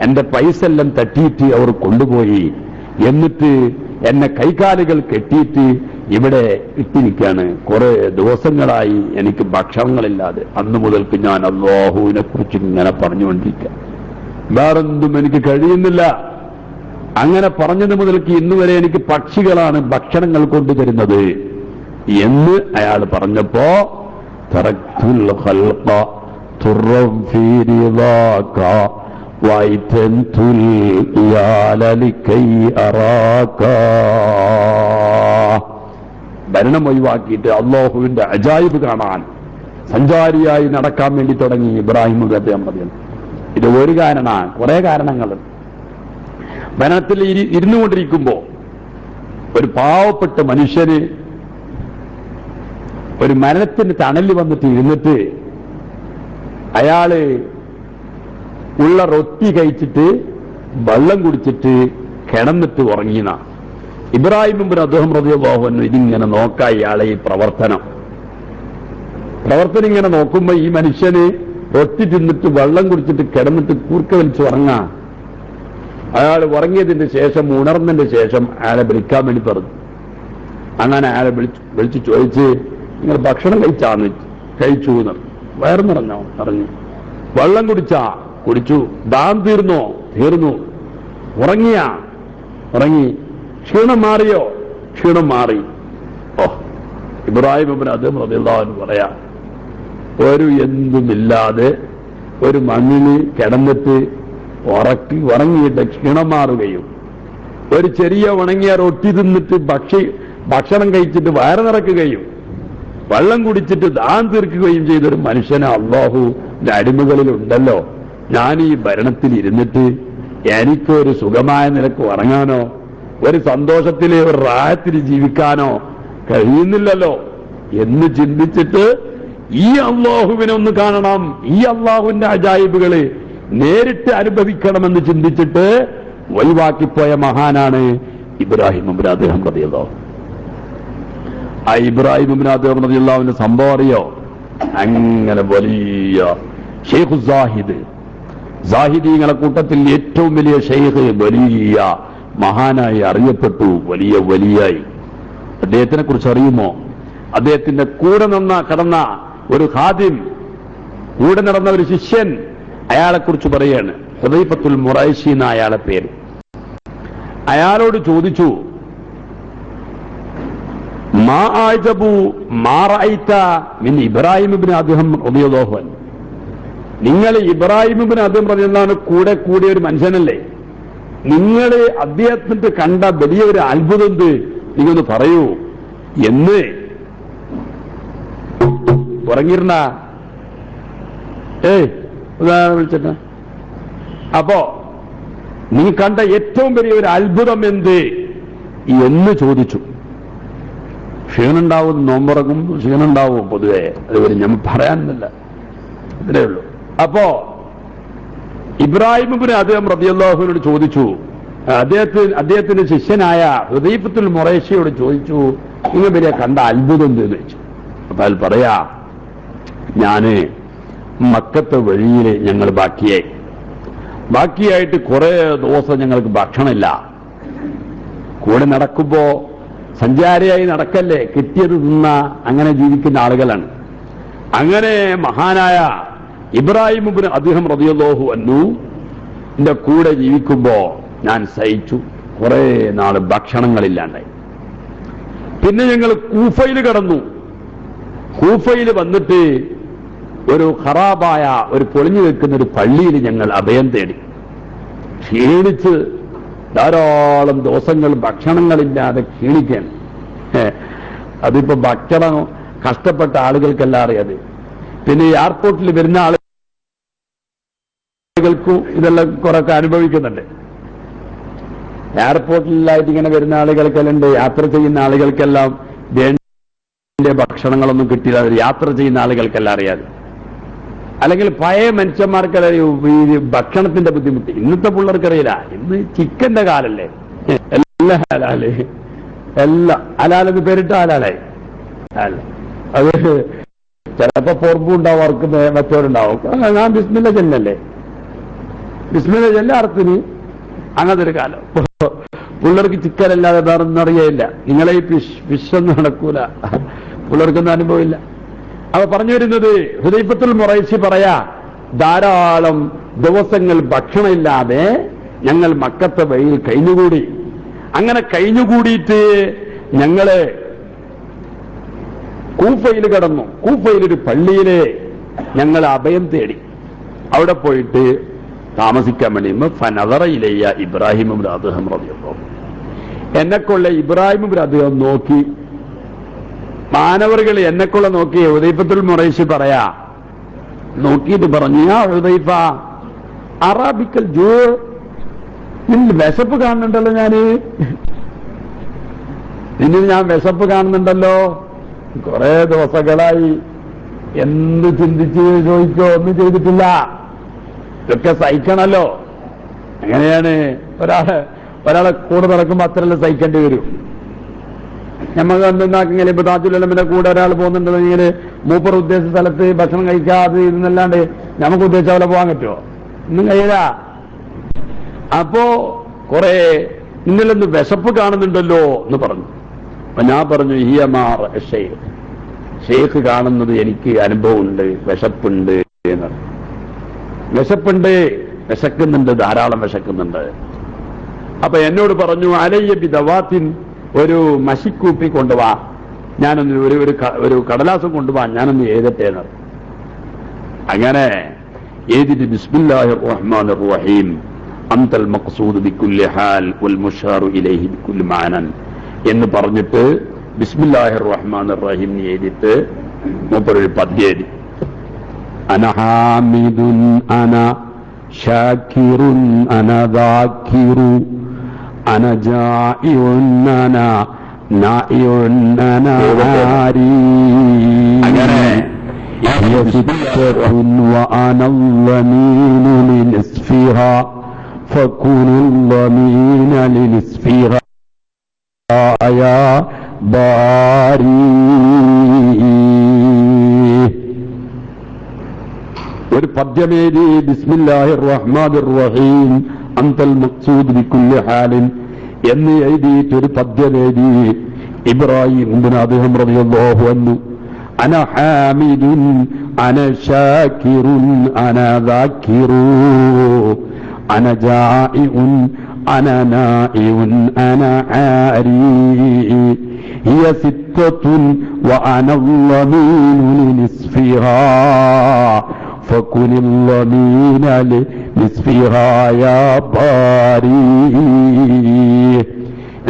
[SPEAKER 1] എന്റെ പൈസ എല്ലാം തട്ടിയിട്ട് അവർ കൊണ്ടുപോയി. എന്നിട്ട് എന്നെ കൈകാലുകൾ കെട്ടിയിട്ട് ഇവിടെ ഇട്ടിരിക്കുകയാണ്. കുറെ ദിവസങ്ങളായി എനിക്ക് ഭക്ഷണങ്ങളില്ലാതെ. അന്ന് മുതൽക്ക് ഞാൻ അല്ലാഹുവിനെ കുറിച്ച് ഇങ്ങനെ പറഞ്ഞുകൊണ്ടിരിക്കുക, വേറെന്തും എനിക്ക് കഴിയുന്നില്ല. അങ്ങനെ പറഞ്ഞത് മുതൽക്ക് ഇന്നുവരെ എനിക്ക് പക്ഷികളാണ് ഭക്ഷണങ്ങൾ കൊണ്ടുതരുന്നത് എന്ന് അയാൾ പറഞ്ഞപ്പോ തറക്തുൽ ഖൽഖ തുറം ഫീ റിളാക വഅയ്തൻതുൽ ഇയാല ലികൈ അറാക. ഭരണം ഒഴിവാക്കിയിട്ട് അല്ലാഹുവിന്റെ അജായിബ് കാണാൻ സഞ്ചാരിയായി നടക്കാൻ വേണ്ടി തുടങ്ങി ഇബ്രാഹിം അദ്ദേഹം പറയുന്നു. ഇത് ഒരു കാരണമാണ്, കുറെ കാരണങ്ങളുണ്ട്. ഭരണത്തിൽ ഇരുന്നുകൊണ്ടിരിക്കുമ്പോ ഒരു പാവപ്പെട്ട മനുഷ്യന് ഒരു മരണത്തിന് തണല് വന്നിട്ട് ഇരുന്നിട്ട് അയാള് ഉള്ള റൊട്ടി കഴിച്ചിട്ട് വെള്ളം കുടിച്ചിട്ട് കിടന്നിട്ട് ഉറങ്ങിന. ഇബ്രാഹിം ഇബ്നു അദ്ഹം റളിയല്ലാഹു അൻഹു ഇതിങ്ങനെ നോക്കാ, ഇയാളെ ഈ പ്രവർത്തനം ഇങ്ങനെ നോക്കുമ്പോ ഈ മനുഷ്യന് റൊട്ടി തിന്നിട്ട് വെള്ളം കുടിച്ചിട്ട് കിടന്നിട്ട് കൂർക്ക വലിച്ച് ഉറങ്ങാ. അയാൾ ഉറങ്ങിയതിന്റെ ശേഷം, ഉണർന്നതിന്റെ ശേഷം അയാളെ വിളിക്കാൻ വേണ്ടി പറഞ്ഞു. അങ്ങനെ അയാളെ വിളിച്ച് ചോദിച്ച്, നിങ്ങൾ ഭക്ഷണം കഴിച്ചാന്ന്? കഴിച്ചു. വയറ് നിറഞ്ഞോ? നിറഞ്ഞു. വെള്ളം കുടിച്ചു. ദാഹം തീർന്നു. ഉറങ്ങി. ക്ഷീണം മാറിയോ? ക്ഷീണം മാറി. ഓ, ഇബ്രാഹിം ഇബ്നു അദ്ഹം റളിയല്ലാഹു അൻഹു പറയാ, ഒരു എന്തുമില്ലാതെ ഒരു മണ്ണിന് കിടന്നിട്ട് ഉറങ്ങിയിട്ട് ക്ഷീണം മാറുകയും, ഒരു ചെറിയ ഉണങ്ങിയ റൊട്ടി തിന്നിട്ട് ഭക്ഷണം കഴിച്ചിട്ട് വയറ് നിറക്കുകയും, വെള്ളം കുടിച്ചിട്ട് ദാഹം തീർക്കുകയും ചെയ്തൊരു മനുഷ്യനെ അല്ലാഹുവിന്റെ അടിമകളിലുണ്ടല്ലോ. ഞാൻ ഈ ഭരണത്തിൽ ഇരുന്നിട്ട് എനിക്കൊരു സുഖമായ നിലക്ക് ഉറങ്ങാനോ ഒരു സന്തോഷത്തിലെ ഒരു റാഹത്തിൽ ജീവിക്കാനോ കഴിയുന്നില്ലല്ലോ എന്ന് ചിന്തിച്ചിട്ട് ഈ അല്ലാഹുവിനെ ഒന്ന് കാണണം, ഈ അല്ലാഹുവിന്റെ അജായിബുകള് നേരിട്ട് അനുഭവിക്കണമെന്ന് ചിന്തിച്ചിട്ട് ഒഴിവാക്കിപ്പോയ മഹാനാണ് ഇബ്രാഹിം ഇബ്നു അദ്ഹം റളിയല്ലാഹു. ആ ഇബ്രാഹിം ഇബ്നു അദ്ഹം റളിയല്ലാഹുവിന്റെ സംഭവം അറിയോ? അങ്ങനെ വലിയ ഷെയ്ഖ് സാഹിദീങ്ങളെ കൂട്ടത്തിൽ ഏറ്റവും വലിയ ഷെയ്ഖ്, വലിയ മഹാനായി അറിയപ്പെട്ടു. വലിയായി അദ്ദേഹത്തിനെ കുറിച്ച് അറിയുമോ? അദ്ദേഹത്തിന്റെ കൂടെ കടന്ന ഒരു ഖാദിം, കൂടെ നടന്ന ഒരു ശിഷ്യൻ അയാളെക്കുറിച്ച് പറയാണ്. ഹുദൈഫത്തുൽ മുറൈശി എന്ന അയാളെ പേര്. അയാളോട് ചോദിച്ചു, മാ ആജബു മാ റഅയ്ത മിൻ ഇബ്രാഹിം ഇബ്നു അദ്ഹം റളിയല്ലാഹു അൻഹു. നിങ്ങൾ ഇബ്രാഹിം ഇബ്നു അദ്ഹം റളിയല്ലാഹു അൻഹു കൂടെ കൂടിയ ഒരു മനുഷ്യനല്ലേ, നിങ്ങൾ അദ്ദേഹത്തിന്റെ കണ്ട വലിയൊരു അത്ഭുതം എന്ത്, നിങ്ങൊന്ന് പറയൂ എന്ന്. ഉറങ്ങിയിരുന്ന വിളിച്ചിട്ട് അപ്പോ നീ കണ്ട ഏറ്റവും വലിയൊരു അത്ഭുതം എന്ത് എന്ന് ചോദിച്ചു. ക്ഷീണുണ്ടാവും, നോമ്പുറങ്ങും, ക്ഷീണുണ്ടാവും പൊതുവെ, അതുപോലെ ഞാൻ പറയാനല്ല, ഇത്രേ ഉള്ളൂ. അപ്പോ ഇബ്രാഹിം ഇബ്നു അദ്ഹം റളിയല്ലാഹുവിനോട് ചോദിച്ചു, അദ്ദേഹത്തിന്റെ ശിഷ്യനായ ഹുദൈഫത്തുൽ മുറൈശിയോട് ചോദിച്ചു, നിങ്ങൾ വലിയ കണ്ട അത്ഭുതം എന്തെന്ന് വെച്ചു. അപ്പൊ അയാൾ പറയാ, ഞാന് മക്കത്തെ വഴിയിൽ ഞങ്ങൾ ബാക്കിയായിട്ട് കുറെ ദിവസം ഞങ്ങൾക്ക് ഭക്ഷണമില്ല. കൂടെ നടക്കുമ്പോ സഞ്ചാരിയായി നടക്കല്ലേ, കിട്ടിയത് തിന്ന അങ്ങനെ ജീവിക്കുന്ന ആളുകളാണ്. അങ്ങനെ മഹാനായ ഇബ്രാഹിം ഇബ്നു അദ്ഹം റളിയല്ലാഹു അൻഹു എന്റെ കൂടെ ജീവിക്കുമ്പോ ഞാൻ സഹിച്ചു. കുറെ നാള് ഭക്ഷണങ്ങളില്ലാണ്ടായി. പിന്നെ ഞങ്ങൾ കൂഫയിൽ കടന്നു. കൂഫയിൽ വന്നിട്ട് ഒരു ഖറാബായ, ഒരു പൊളിഞ്ഞു വെക്കുന്ന ഒരു പള്ളിയിൽ ഞങ്ങൾ അഭയം തേടി. ക്ഷീണിച്ച് ധാരാളം ദിവസങ്ങൾ ഭക്ഷണങ്ങളില്ലാതെ ക്ഷീണിക്കാൻ. അതിപ്പോ ഭക്ഷണം കഷ്ടപ്പെട്ട ആളുകൾക്കെല്ലാം അറിയാതെ. പിന്നെ എയർപോർട്ടിൽ വരുന്ന ആളുകൾക്കും ഇതെല്ലാം കുറെയൊക്കെ അനുഭവിക്കുന്നുണ്ട്. എയർപോർട്ടിലായിട്ട് ഇങ്ങനെ വരുന്ന ആളുകൾക്കെല്ലാം ഉണ്ട്, യാത്ര ചെയ്യുന്ന ആളുകൾക്കെല്ലാം വേണ്ട ഭക്ഷണങ്ങളൊന്നും കിട്ടിയില്ല. യാത്ര ചെയ്യുന്ന ആളുകൾക്കെല്ലാം അറിയാതെ. അല്ലെങ്കിൽ പഴയ മനുഷ്യന്മാർക്കറിയാം ഈ ഭക്ഷണത്തിന്റെ ബുദ്ധിമുട്ട്. ഇന്നത്തെ പിള്ളേർക്കറിയില്ല. ഇന്ന് ചിക്കന്റെ കാലല്ലേ, എല്ലാം ഹലാല്, എല്ലാം ഹലാലെന്ന് പേരിട്ട് ഹലാലായി. അത് ചിലപ്പോ പൊറമ്പും ഉണ്ടാവും, അവർക്ക് മറ്റവരുണ്ടാവും. ഞാൻ ബിസ്മില്ല ചെല്ലല്ലേ, ബിസ്മില്ല ചെല്ല അർത്ഥത്തിന് അങ്ങനത്തെ ഒരു കാലം. പിള്ളേർക്ക് ചിക്കനല്ലാതെ വേറെ ഒന്നും അറിയില്ല. നിങ്ങളെ ഈ ഫിഷൊന്നും നടക്കൂല, പിള്ളേർക്കൊന്നും അനുഭവമില്ല. അവ പറഞ്ഞു വരുന്നത്, ഹുദൈഫത്തുൽ മുറൈശി പറയാ, ധാരാളം ദിവസങ്ങൾ ഭക്ഷണമില്ലാതെ ഞങ്ങൾ മക്കത്തെ വഴിയിൽ കഴിഞ്ഞുകൂടി. അങ്ങനെ കഴിഞ്ഞുകൂടിയിട്ട് ഞങ്ങള് കൂഫയിൽ കടന്നു. കൂഫയിലൊരു പള്ളിയില് ഞങ്ങൾ അഭയം തേടി. അവിടെ പോയിട്ട് താമസിക്കാൻ വേണ്ടി ഫനദറ ഇലയ്യ ഇബ്രാഹിം ഇബ്നു അദ്ഹം റളിയല്ലാഹു അൻഹു. എന്നെക്കൊള്ള ഇബ്രാഹിം ഇബ്നു അദ്ഹം നോക്കി, മാനവറുകൾ എന്നെക്കൊള്ള നോക്കി. ഹുദൈഫത്തുൽ മുറൈശി പറയാ, നോക്കിയിട്ട് പറഞ്ഞു, യാ ഹുദൈഫ അറാബിക്കൽ ജൂ, നിന്റെ വിശപ്പ് കാണുന്നുണ്ടല്ലോ, നിന്നിൽ ഞാൻ വിശപ്പ് കാണുന്നുണ്ടല്ലോ. കുറെ ദിവസങ്ങളായി എന്ത് ചിന്തിച്ച് ചോദിച്ചോ, ഒന്നും ചെയ്തിട്ടില്ല. ഇതൊക്കെ സഹിക്കണല്ലോ. എങ്ങനെയാണ് ഒരാളെ കൂടെ നടക്കുമ്പോ അത്രയല്ല സഹിക്കേണ്ടി വരും. നമുക്ക് എന്തെന്നാക്കിങ്ങനെ ഇപ്പൊ താജുലമിന്റെ കൂടെ ഒരാൾ പോകുന്നുണ്ടെങ്കിൽ മൂപ്പർ ഉദ്ദേശിച്ച സ്ഥലത്ത് ഭക്ഷണം കഴിക്കാതെ ഇതെന്നല്ലാണ്ട് നമുക്ക് ഉദ്ദേശിച്ച പോലെ പോകാൻ പറ്റുമോ? ഒന്നും കഴിയില്ല. അപ്പോ കുറെ ഇന്നലൊന്ന് വിശപ്പ് കാണുന്നുണ്ടല്ലോ എന്ന് പറഞ്ഞു. അപ്പൊ ഞാൻ പറഞ്ഞു, ഹിയമാർ ഷെയ്ഖ് കാണുന്നത് എനിക്ക് അനുഭവമുണ്ട്, വിശപ്പുണ്ട് എന്ന്. വിശക്കുന്നുണ്ട്, ധാരാളം വിശക്കുന്നുണ്ട്. അപ്പൊ എന്നോട് പറഞ്ഞു, അലയ്യ ബിദവാത്തിൻ, ഒരു മഷിക്കൂപ്പി കൊണ്ടുവാ, ഞാനൊന്ന് ഒരു കടലാസം കൊണ്ടുപോവാൻ, ഞാനൊന്ന് എഴുതട്ടെ എന്ന്. അങ്ങനെ എഴുതിട്ട് ബിസ്മില്ലാഹിർ റഹ്മാനിർ റഹീം അൻതൽ മഖ്സൂദ് ബികുല്ലി ഹാൽ വൽ മുശാറു ഇലൈഹി ബികുല്ലി മാനൻ എന്ന് പറഞ്ഞിട്ട് ബിസ്മില്ലാഹിർ റഹ്മാനിർ റഹീം എഴുതിയിട്ട് മൂപ്പരൊരു പദ്യം എഴുതി. അന ഹാമിദുൻ അന ഷാകിറുൻ അന ദാകിറു അന ജാഇഉൻ അന നാഇഉൻ അന ആരി. അങ്ങനെ യസിത്തതുൻ വഅന الضمين لنصفها فكن الضمين لنصفها يا باري. ഒരു പദ്യമേരി ബിസ്മില്ലാഹിർ റഹ്മാനിർ റഹീം അൻതൽ മഖ്സൂദ് ബികുല്ലി ഹാലിൻ എന്ന് എഴുതിയിട്ട് ഒരു പദ്യമേരി ഇബ്രാഹിം ഇബ്നു അദ്ഹം റളിയല്ലാഹു അൻഹു അന ഹാമിദുൻ അന ശാകിറുൻ അന ദാകിറു അന ജാഇഉൻ അന നാഇഉൻ അന ആരി ഹിയ സിത്തത്തുൻ വഅന അൽ-ളമീനു ലിനിസ്ഫിഹാ ഫകുനിൽ ളമീന ലിനിസ്ഫിഹാ യാ ബാരി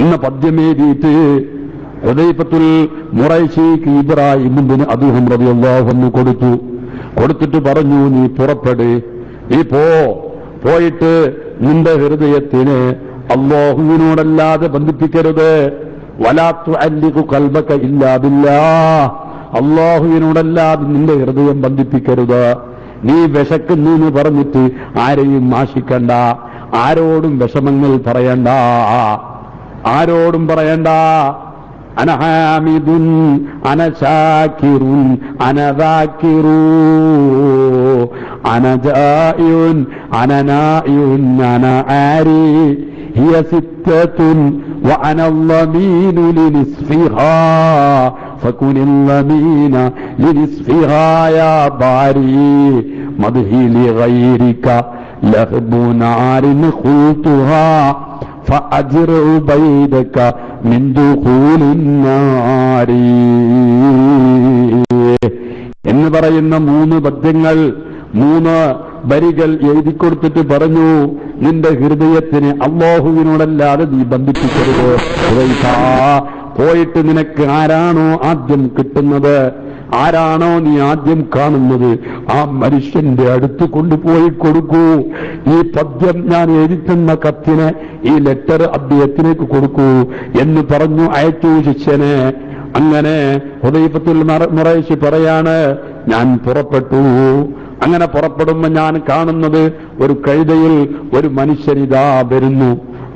[SPEAKER 1] എന്ന പദ്യമെഴുതിയിട്ട് ഹുദൈഫത്തുൽ ഖുറൈശിക്ക് ഇബ്രാഹിം ഇബ്നു അദ്ഹം റളിയല്ലാഹു അൻഹു കൊടുത്തിട്ട് പറഞ്ഞു, നീ പുറപ്പെട്, നീ പോയിട്ട് നിന്റെ ഹൃദയത്തിനെ അല്ലാഹുവിനോടല്ലാതെ ബന്ധിപ്പിക്കരുത്. വലാ തുഅല്ലിഖു ഖൽബക ഇല്ലാ ബില്ലാഹ്, അല്ലാഹുവിനോടല്ലാതെ നിന്റെ ഹൃദയം ബന്ധിപ്പിക്കരുത്. നീ വിശക്കുന്നു എന്ന് പറഞ്ഞിട്ട് ആരെയും ആശിക്കണ്ട, ആരോടും വിഷമങ്ങൾ പറയണ്ട, ആരോടും പറയണ്ട. അന ഹാമിദുൻ അന ശാകിറുൻ അന ദാകിറു അന ജാഇഉൻ അന നാഇഉൻ അന ആരി ഹിയ സിത്തത്തുൻ വഅന അൽ-ളമീനു ലിനിസ്ഫിഹാ ഫകുനിൽ ളമീന ലിനിസ്ഫിഹാ യാ ബാരി മദ്ഹി ലിഗൈരിക ലഹ്ബു നാരിൻ ഖുൽതുഹാ فأجرع بيدك من دخول النار എന്ന് പറയുന്ന 3 പദ്യങ്ങൾ 3 വരികൾ എഴുതിക്കൊടുത്തിട്ട് പറഞ്ഞു, നിന്റെ ഹൃദയത്തിന് അല്ലാഹുവിനോടല്ലാതെ നീ ബന്ധിപ്പിക്കരുത്. പോയിട്ട് നിനക്ക് ആരാണോ ആദ്യം കിട്ടുന്നത്, ആരാണോ നീ ആദ്യം കാണുന്നത്, ആ മനുഷ്യന്റെ അടുത്ത് കൊണ്ടുപോയി കൊടുക്കൂ. ഈ പദ്യം ഞാൻ എഴുതുന്ന കത്തിനെ, ഈ ലെറ്റർ അദ്ദേഹത്തിലേക്ക് കൊടുക്കൂ എന്ന് പറഞ്ഞു അയച്ചു ശിഷ്യനെ. അങ്ങനെ ഹുദൈഫത്തുൽ ഖുറൈശി പറയാണ്, ഞാൻ പുറപ്പെട്ടു. അങ്ങനെ പുറപ്പെടുമ്പോ ഞാൻ കാണുന്നത് ഒരു കഴുതയിൽ ഒരു മനുഷ്യനിതാ വരുന്നു.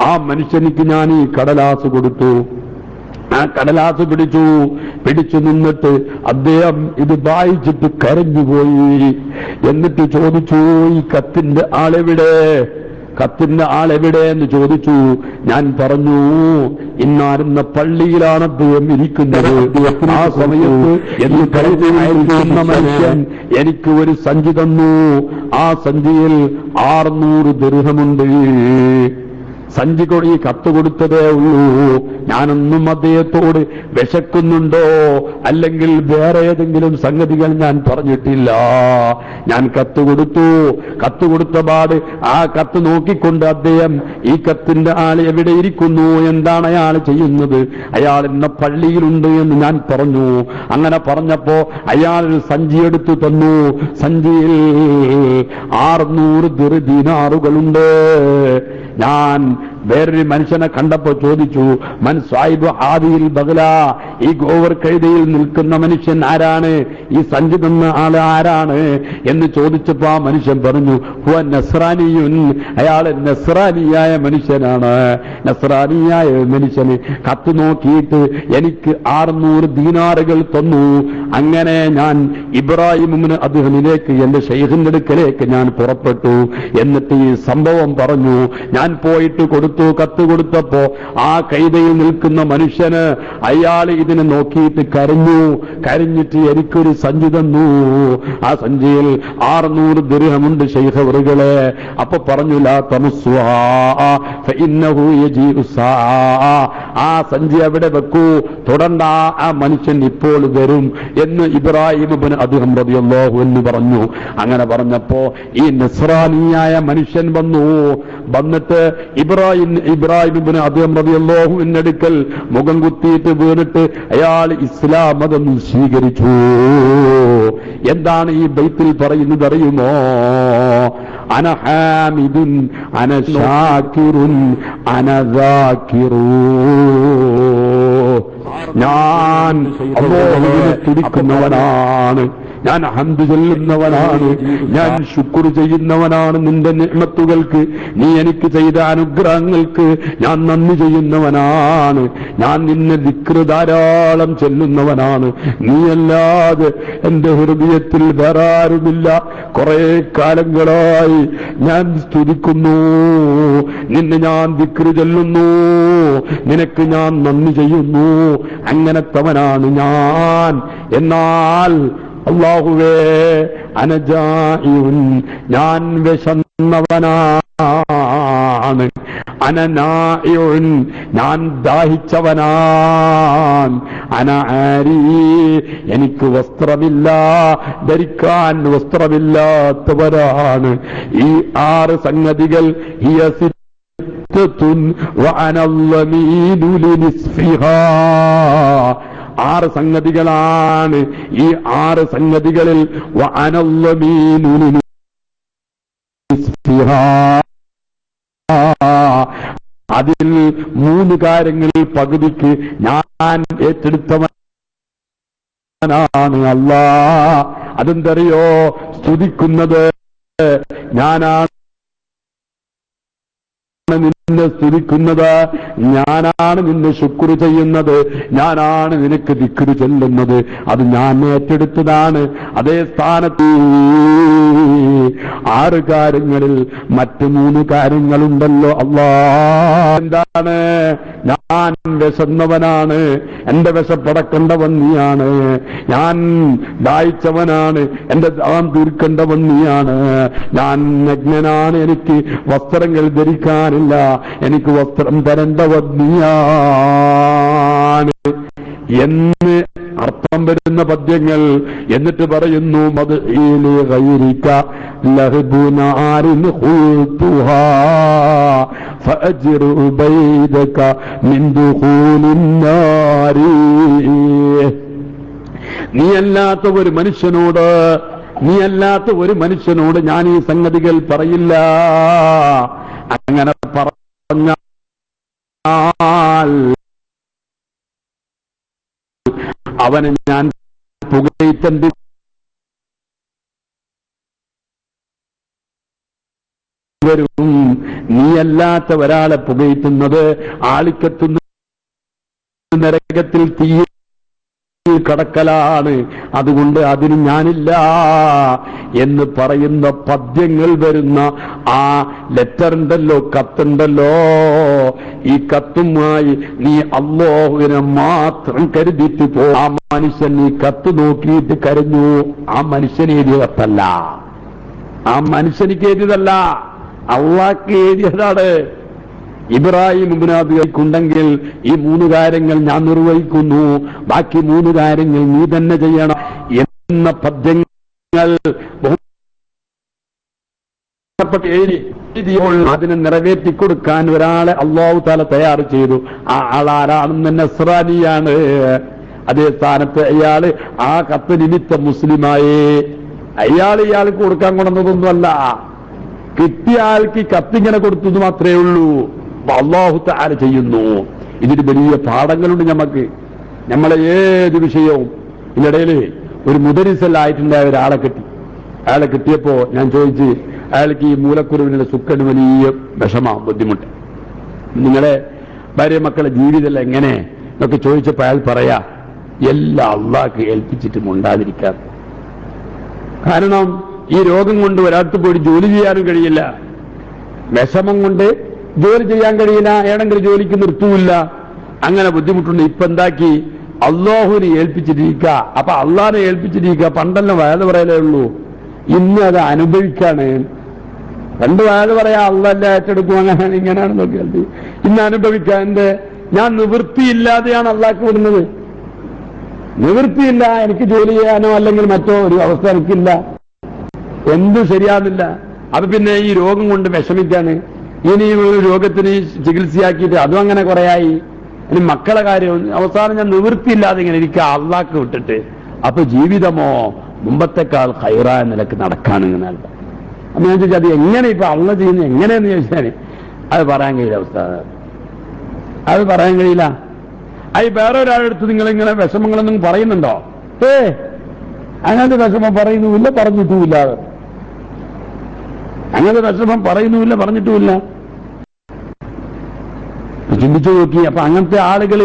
[SPEAKER 1] ആ മനുഷ്യനിക്ക് ഞാൻ ഈ കടലാസ് കൊടുത്തു. ആ കടലാസ് പിടിച്ചു നിന്നിട്ട് അദ്ദേഹം ഇത് വായിച്ചിട്ട് കരഞ്ഞുപോയി. എന്നിട്ട് ചോദിച്ചു, ഈ കത്തിന്റെ ആളെവിടെ എന്ന് ചോദിച്ചു. ഞാൻ പറഞ്ഞു, ഇന്നാരുന്ന പള്ളിയിലാണ് അദ്ദേഹം ഇരിക്കുന്നത്. ആ സമയത്ത് എന്ന് കരുതുന്ന മനുഷ്യൻ എനിക്ക് ഒരു സഞ്ചി തന്നു. ആ സഞ്ചിയിൽ 600 ദിർഹമുണ്ട്. സഞ്ചി ഈ കത്ത് കൊടുത്തതേ ഉള്ളൂ. ഞാനൊന്നും അദ്ദേഹത്തോട് വിശക്കുന്നുണ്ടോ അല്ലെങ്കിൽ വേറെ ഏതെങ്കിലും സംഗതികൾ ഞാൻ പറഞ്ഞിട്ടില്ല. ഞാൻ കത്ത് കൊടുത്ത പാട് ആ കത്ത് നോക്കിക്കൊണ്ട് അദ്ദേഹം ഈ കത്തിന്റെ ആൾ എവിടെ ഇരിക്കുന്നു, എന്താണ് അയാൾ ചെയ്യുന്നത്, അയാൾ ഇന്ന പള്ളിയിലുണ്ട് എന്ന് ഞാൻ പറഞ്ഞു. അങ്ങനെ പറഞ്ഞപ്പോ അയാൾ ഒരു സഞ്ചി എടുത്തു തന്നു. സഞ്ചിയിൽ 600 ദീനാറുകളുണ്ട്. ഞാൻ വേറൊരു മനുഷ്യനെ കണ്ടപ്പോ ചോദിച്ചു, മൻ സാഹിബ് ഹാദിയിൽ ബഗ്ല, ഈ ഗോവർ കഴുതയിൽ നിൽക്കുന്ന മനുഷ്യൻ ആരാണ്, ഈ സഞ്ചി തന്ന ആള് ആരാണ് എന്ന് ചോദിച്ചപ്പോ ആ മനുഷ്യൻ പറഞ്ഞു, ഹുവ നസ്രാനിയുൻ, അയാൾ നസ്രാനിയായ മനുഷ്യനാണ്. നസ്രാനിയായ മനുഷ്യന് കത്ത് നോക്കിയിട്ട് എനിക്ക് 600 ദീനാറുകൾ തന്നു. അങ്ങനെ ഞാൻ ഇബ്രാഹിം ഇബ്നു അദ്ഹമിലേക്ക്, എന്റെ ശൈഖിന്റെ അടുക്കലേക്ക് ഞാൻ പുറപ്പെട്ടു. എന്നിട്ട് ഈ സംഭവം പറഞ്ഞു. ഞാൻ പോയിട്ട് കത്ത് കൊടുത്തപ്പോ ആ കൈതയിൽ നിൽക്കുന്ന മനുഷ്യന് അയാൾ ഇതിനെ നോക്കിയിട്ട് കരഞ്ഞിട്ട് എനിക്കൊരു സഞ്ചി തന്നു. ആ സഞ്ചിയിൽ 600 ദിർഹമുണ്ട് ശൈഖവറുകളെ. അപ്പൊ പറഞ്ഞു, ലാ തമുസ്സുഹാ ഫഇന്നഹു യജീഉ സാഅ, ആ സഞ്ചി അവിടെ വെക്കൂ, തൊടണ്ട, ആ മനുഷ്യൻ ഇപ്പോൾ വരും എന്ന് ഇബ്രാഹിം ഇബ്നു അദ്ഹം റളിയല്ലാഹു അൻഹു പറഞ്ഞു. അങ്ങനെ പറഞ്ഞപ്പോ ഈ നസ്രാനിയായ മനുഷ്യൻ വന്നിട്ട് ഇബ്രാഹിം ഇബ്നു അദ്ഹം റളിയല്ലാഹു അൻഹു അടുക്കൽ മുഖം കുത്തിയിട്ട് വീണിട്ട് അയാൾ ഇസ്ലാം മതം സ്വീകരിച്ചു. എന്താണ് ഈ ബൈത്തിൽ പറയുന്നത് അറിയുമോ? അന ഹാമിദുൻ അന ശാകിറുൻ അന ദാകിറു, ഞാൻ അല്ലാഹുവിനെ തുടിക്കുന്നവനാണ്, ഞാൻ ഹംദ് ചൊല്ലുന്നവനാണ്, ഞാൻ ശുക്ർ ചെയ്യുന്നവനാണ്. നിന്റെ നിഅമത്തുകൾക്ക്, നീ എനിക്ക് ചെയ്ത അനുഗ്രഹങ്ങൾക്ക് ഞാൻ നന്ദി ചെയ്യുന്നവനാണ്. ഞാൻ നിന്നെ ദിക്ർ ധാരാളം ചൊല്ലുന്നവനാണ്. നീയല്ലാതെ എന്റെ ഹൃദയത്തിൽ വേറെ ആരുമില്ല. കുറെ കാലങ്ങളായി ഞാൻ സ്തുതിക്കുന്നു നിന്നെ, ഞാൻ ദിക്ർ ചൊല്ലുന്നു, നിനക്ക് ഞാൻ നന്ദി ചെയ്യുന്നു. അങ്ങനത്തവനാണ് ഞാൻ. എന്നാൽ അല്ലാഹുവേ, അനജാഇഉൻ, ഞാൻ വിശന്നവനാണ്. അനനാഇഉൻ, ഞാൻ ദാഹിച്ചവനാണ്. അനആരി, എനിക്ക് വസ്ത്രമില്ല, ധരിക്കാൻ വസ്ത്രമില്ലാത്തവരാണ്. ഈ 6 സംഗതികൾ ഹിയ സിത്തത്തുൻ വഅന അൽ-ളമീനു ലിനിസ്ഫിഹാ. 6 സംഗതികളാണ്. ഈ 6 സംഗതികളിൽ വഅന അൽ-ളമീനു ലിനിസ്ഫിഹാ, അതിൽ 3 കാര്യങ്ങളിൽ പകുതിക്ക് ഞാൻ ഏറ്റെടുത്തവനാണ് അല്ലാ. അതെന്തറിയോ? സ്തുതിക്കുന്നത് ഞാനാണ്, നിന്നെ സ്തുതിക്കുന്നത് ഞാനാണ്, നിന്നെ ശുക്ർ ചെയ്യുന്നത് ഞാനാണ്, നിനക്ക് ദിക്ർ ചൊല്ലുന്നത് അത് ഞാൻ ഏറ്റെടുത്തതാണ്. അതേ സ്ഥാനത്ത് 6 കാര്യങ്ങളിൽ മറ്റ് 3 കാര്യങ്ങളുണ്ടല്ലോ. അല്ലാ, എന്താണ്? ഞാൻ വിശന്നവനാണ്, എന്റെ വിശപ്പടക്കേണ്ടവൻ നീയാണ്. ഞാൻ ദാഹിച്ചവനാണ്, എന്റെ ദാഹം തീർക്കേണ്ടവൻ നീയാണ്. ഞാൻ നഗ്നനാണ്, എനിക്ക് വസ്ത്രങ്ങൾ ധരിക്കാനില്ല, എനിക്ക് വസ്ത്രം തരേണ്ടവൻ നീയാണ് എന്ന് അർത്ഥം വരുന്ന പദ്യങ്ങൾ. എന്നിട്ട് പറയുന്നു, മദ്ഈലി ഗൈരിക ലഹ്ബുനാരിൻ ഖുൽതുഹാ ഫഅജ്ർ ബൈദക മിൻ ദുഖൂലിൻ നാരി. നീയല്ലാത്ത ഒരു മനുഷ്യനോട് ഞാൻ ഈ സംഗതികൾ പറയില്ല. അങ്ങനെ പറഞ്ഞാൽ അവനെ ഞാൻ പുകഴ്ത്തേണ്ടി വരും. നീയല്ലാത്ത ഒരാളെ പുകഴ്ത്തുന്നത് ആളിക്കത്തുന്ന നരകത്തിൽ തീ കടക്കലാണ്. അതുകൊണ്ട് അതിന് ഞാനില്ല എന്ന് പറയുന്ന പദ്യങ്ങൾ വരുന്ന ആ ലെറ്ററുണ്ടല്ലോ, കത്തുണ്ടല്ലോ, ഈ കത്തുമായി നീ അല്ലാഹുവിനെ മാത്രം കരുതിയിട്ട് പോ. ആ മനുഷ്യൻ ഈ കത്ത് നോക്കിയിട്ട് കരഞ്ഞു. ആ മനുഷ്യൻ എഴുതിയ കത്തല്ല, ആ മനുഷ്യനിക്ക് എഴുതിയതല്ല, അള്ളാഹ്ക്ക് എഴുതിയതാണ്. ഇബ്രാഹിം ഇബ്നാദിക്കുണ്ടെങ്കിൽ ഈ 3 കാര്യങ്ങൾ ഞാൻ നിർവഹിക്കുന്നു, ബാക്കി 3 കാര്യങ്ങൾ നീ തന്നെ ചെയ്യണം എന്ന പദ്യങ്ങൾ എഴുതിയപ്പോൾ അതിനെ നിറവേറ്റിക്കൊടുക്കാൻ ഒരാളെ അല്ലാഹു തആല തയ്യാർ ചെയ്തു. ആ ആളാരാണെന്ന് നസ്രാനിയാണ്. അതേ സ്ഥാനത്ത് അയാള് ആ കത്ത് നിമിത്തം മുസ്ലിമായേ. ഇയാൾക്ക് കൊടുക്കാൻ കൊണ്ടതൊന്നുമല്ല, കിട്ടിയ ആൾക്ക് കത്തിങ്ങനെ കൊടുത്തത് മാത്രമേ ഉള്ളൂ. അല്ലാഹു തആല ചെയ്യുന്നു. ഇതിന് വലിയ പാഠങ്ങളുണ്ട് നമുക്ക്. നമ്മളെ ഏത് വിഷയവും ഇതിനിടയിൽ ഒരു മുദരിസലായിട്ടുണ്ടായ ഒരാളെ കിട്ടി. അയാളെ കിട്ടിയപ്പോ ഞാൻ ചോദിച്ച്, അയാൾക്ക് ഈ മൂലക്കുരുവിനുള്ള സുക്കന് വലിയ വിഷമം, ബുദ്ധിമുട്ട്, നിങ്ങളെ ഭാര്യ മക്കളെ ജീവിതം എങ്ങനെ എന്നൊക്കെ ചോദിച്ചപ്പോ അയാൾ പറയാ, എല്ലാം അള്ളാഹ്ക്ക് ഏൽപ്പിച്ചിട്ട് ഉണ്ടാതിരിക്കാൻ. കാരണം ഈ രോഗം കൊണ്ട് ഒരാൾക്ക് പോയി ജോലി ചെയ്യാനും കഴിയില്ല, വിഷമം കൊണ്ട് ജോലി ചെയ്യാൻ കഴിയില്ല, ഏതെങ്കിലും ജോലിക്ക് നിർത്തൂല്ല, അങ്ങനെ ബുദ്ധിമുട്ടുണ്ട്. ഇപ്പൊ എന്താക്കി? അല്ലാഹുവിനെ ഏൽപ്പിച്ചിരിക്കുക. അപ്പൊ അള്ളാഹിനെ ഏൽപ്പിച്ചിരിക്കുക. പണ്ടെല്ലാം വയത് പറയലേ ഉള്ളൂ, ഇന്ന് അത് അനുഭവിക്കാണ്. പണ്ട് വയത് പറയാ അള്ളാഹ് ഏറ്റെടുക്കും, അങ്ങനെയാണ് ഇങ്ങനെയാണെന്ന് കേൾത്തി. ഇന്ന് അനുഭവിക്കാൻ എന്റെ ഞാൻ നിവൃത്തിയില്ലാതെയാണ് അള്ളാഹ്ക്ക് വിടുന്നത്. നിവൃത്തിയില്ല, എനിക്ക് ജോലി ചെയ്യാനോ അല്ലെങ്കിൽ മറ്റോ ഒരു അവസ്ഥ എനിക്കില്ല, എന്തും ശരിയാകുന്നില്ല. അത് പിന്നെ ഈ രോഗം കൊണ്ട് വിഷമിക്കാണ്. ഇനി ഒരു രോഗത്തിന് ചികിത്സയാക്കിയിട്ട് അതും അങ്ങനെ കുറയായി. ഇനി മക്കളെ കാര്യം അവസാനം ഞാൻ നിവൃത്തിയില്ലാതെ ഇങ്ങനെ എനിക്ക് അള്ളാഹ്ക്ക് വിട്ടിട്ട്, അപ്പൊ ജീവിതമോ മുമ്പത്തെക്കാൾ ഖൈറായ നിലക്ക് നടക്കാനിങ്ങനെ. അപ്പൊ ഞാൻ ചോദിച്ചാൽ അത് എങ്ങനെ ഇപ്പൊ അള്ളാഹ് ചെയ്യുന്നത് എങ്ങനെയെന്ന് ചോദിച്ചാൽ അത് പറയാൻ കഴിയില്ല. അവസ്ഥ അത് പറയാൻ കഴിയില്ല. അത് വേറെ ഒരാളെടുത്ത് നിങ്ങളിങ്ങനെ വിഷമങ്ങളൊന്നും പറയുന്നുണ്ടോ? അങ്ങനത്തെ വിഷമം പറയുന്നുമില്ല, പറഞ്ഞിട്ടുമില്ല. അങ്ങനത്തെ വിഷമം പറയുന്നുമില്ല, പറഞ്ഞിട്ടുമില്ല. ചിന്തിച്ചു നോക്കി. അപ്പൊ അങ്ങനത്തെ ആളുകൾ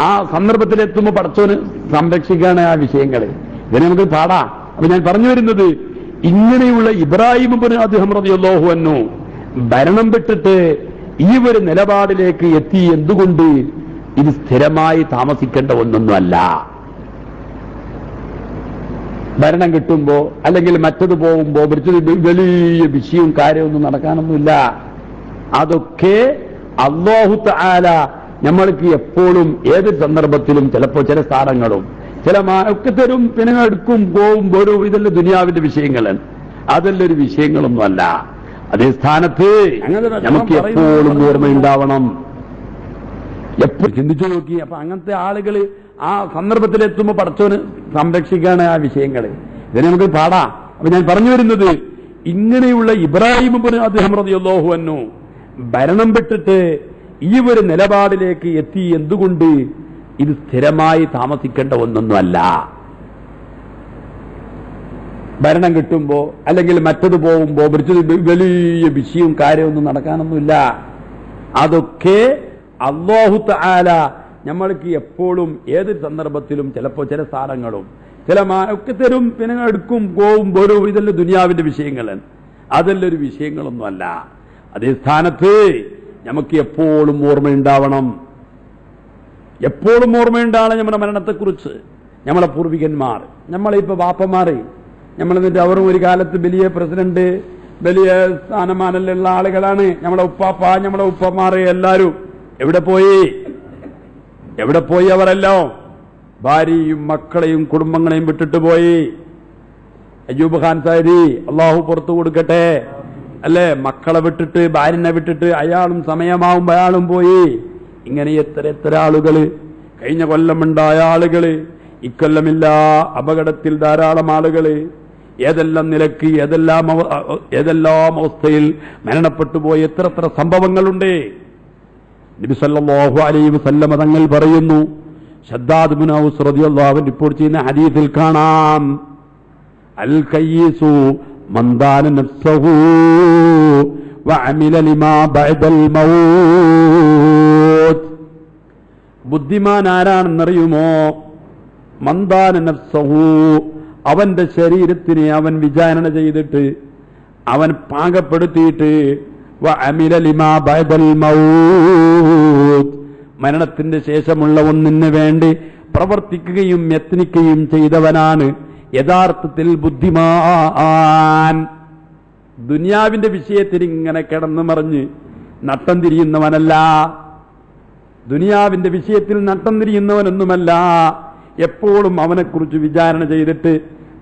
[SPEAKER 1] ആ സന്ദർഭത്തിലെത്തുമ്പോൾ പടച്ചോന് സംരക്ഷിക്കുകയാണ് ആ വിഷയങ്ങള്. ഇതിനെ നമുക്ക് പാടാം. അപ്പൊ ഞാൻ പറഞ്ഞു വരുന്നത്, ഇങ്ങനെയുള്ള ഇബ്രാഹിം ഇബ്നു അദ്ഹം റളിയല്ലാഹു അൻഹു ഭരണം വിട്ടിട്ട് ഈ ഒരു നിലപാടിലേക്ക് എത്തി. എന്തുകൊണ്ട്? ഇത് സ്ഥിരമായി താമസിക്കേണ്ട ഒന്നൊന്നുമല്ല. ഭരണം കിട്ടുമ്പോ അല്ലെങ്കിൽ മറ്റത് പോകുമ്പോ വലിയ വിഷയവും കാര്യമൊന്നും നടക്കാനൊന്നുമില്ല. അതൊക്കെ അല്ലാഹു തആല നമ്മൾക്ക് എപ്പോഴും ഏതൊരു സന്ദർഭത്തിലും ചിലപ്പോ ചില സ്ഥാനങ്ങളും ചില ഒക്കെ തരും, പിന്നെ എടുക്കും, പോവും, വരും. ഇതെല്ലാം ദുനിയാവിന്റെ വിഷയങ്ങളാണ്. അതെല്ലാം ഒരു വിഷയങ്ങളൊന്നുമല്ല. അതേ സ്ഥാനത്ത് നമുക്ക് എപ്പോഴും ഓർമ്മയുണ്ടാവണം. എപ്പോഴും ചിന്തിച്ചു നോക്കി. അപ്പൊ അങ്ങനത്തെ ആളുകൾ ആ സന്ദർഭത്തിലെത്തുമ്പോൾ പടച്ചോന് സംരക്ഷിക്കുകയാണ് ആ വിഷയങ്ങള്. ഇതിനെ നമുക്ക് പാടാം. അപ്പൊ ഞാൻ പറഞ്ഞു വരുന്നത്, ഇങ്ങനെയുള്ള ഇബ്രാഹിം ഇബ്നു അദ്ഹം റളിയല്ലാഹു അൻഹു ഭരണം വിട്ടിട്ട് ഈ ഒരു നിലപാടിലേക്ക് എത്തി. എന്തുകൊണ്ട്? ഇത് സ്ഥിരമായി താമസിക്കേണ്ട ഒന്നൊന്നുമല്ല. ഭരണം കിട്ടുമ്പോ അല്ലെങ്കിൽ മറ്റത് പോകുമ്പോ വലിയ വിഷയവും കാര്യമൊന്നും നടക്കാനൊന്നുമില്ല. അതൊക്കെ അല്ലാഹു തആല നമ്മൾക്ക് എപ്പോഴും ഏതൊരു സന്ദർഭത്തിലും ചിലപ്പോ ചില സ്ഥാനങ്ങളും ചില ഒക്കെ തരും, പിന്നെ എടുക്കും, പോവും, വരും. ഇതെല്ലാം ദുനിയാവിന്റെ വിഷയങ്ങളാണ്. അതെല്ലാം ഒരു വിഷയങ്ങളൊന്നുമല്ല. അതേ സ്ഥാനത്ത് നമുക്ക് എപ്പോഴും ഓർമ്മയുണ്ടാവണം. എപ്പോഴും ഓർമ്മയുണ്ടാവണം നമ്മുടെ മരണത്തെക്കുറിച്ച്. നമ്മളെ പൂർവികന്മാർ, നമ്മളിപ്പോ ബാപ്പമാർ, നമ്മളെന്നിട്ട് അവരും ഒരു കാലത്ത് വലിയ പ്രസിഡന്റ്, വലിയ സ്ഥാനമാനലുള്ള ആളുകളാണ്. നമ്മളെ ഉപ്പാപ്പ, നമ്മളെ ഉപ്പമാർ എല്ലാവരും എവിടെ പോയി? എവിടെ പോയി? അവരെല്ലാം ഭാര്യയും മക്കളെയും കുടുംബങ്ങളെയും വിട്ടിട്ട് പോയി. അയ്യൂബ് ഖാൻ സാരി അള്ളാഹു പുറത്തു കൊടുക്കട്ടെ, അല്ലെ? മക്കളെ വിട്ടിട്ട്, ഭാര്യനെ വിട്ടിട്ട് അയാളും സമയമാവുമ്പോ അയാളും പോയി. ഇങ്ങനെ എത്ര എത്ര ആളുകള്, കഴിഞ്ഞ കൊല്ലമുണ്ടായ ആളുകള്, ഇക്കൊല്ലമില്ല അപകടത്തിൽ ധാരാളം ആളുകള്, ഏതെല്ലാം നിലക്ക് ഏതെല്ലാം അവസ്ഥയിൽ മരണപ്പെട്ടു പോയി എത്ര എത്ര സംഭവങ്ങളുണ്ട്. നബി സല്ലല്ലാഹു അലൈഹി വസല്ലം തങ്ങൾ പറയുന്നു, ശദ്ദാദ് ഇബ്നു ഔസ് റളിയല്ലാഹു അൻഹു റിപ്പോർട്ട് ചെയ്യുന്ന ഹദീസിൽ കാണാം, അൽ കയ്യിസു മൻ ദാന നഫ്സഹു വഅമില ലിമാ ബഅദൽ മൗത്ത്. ബുദ്ധിമാൻ ആരാണെന്നറിയുമോ? മൻ ദാന നഫ്സഹു, അവന്റെ ശരീരത്തിനെ അവൻ വിചാരണ ചെയ്തിട്ട്, അവൻ പാകപ്പെടുത്തിയിട്ട്, വഅമില ലിമാ ബഅദൽ മൗത്ത്, മരണത്തിന്റെ ശേഷമുള്ള ഒന്നിന് വേണ്ടി പ്രവർത്തിക്കുകയും യത്നിക്കുകയും ചെയ്തവനാണ് യഥാർത്ഥത്തിൽ ബുദ്ധിമാൻ. ദുനിയാവിന്റെ വിഷയത്തിൽ ഇങ്ങനെ കിടന്നു മറിഞ്ഞ് നട്ടം തിരിയുന്നവനല്ല. ദുനിയാവിന്റെ വിഷയത്തിൽ നട്ടം തിരിയുന്നവനൊന്നുമല്ല. എപ്പോഴും അവനെക്കുറിച്ച് വിചാരണ ചെയ്തിട്ട്,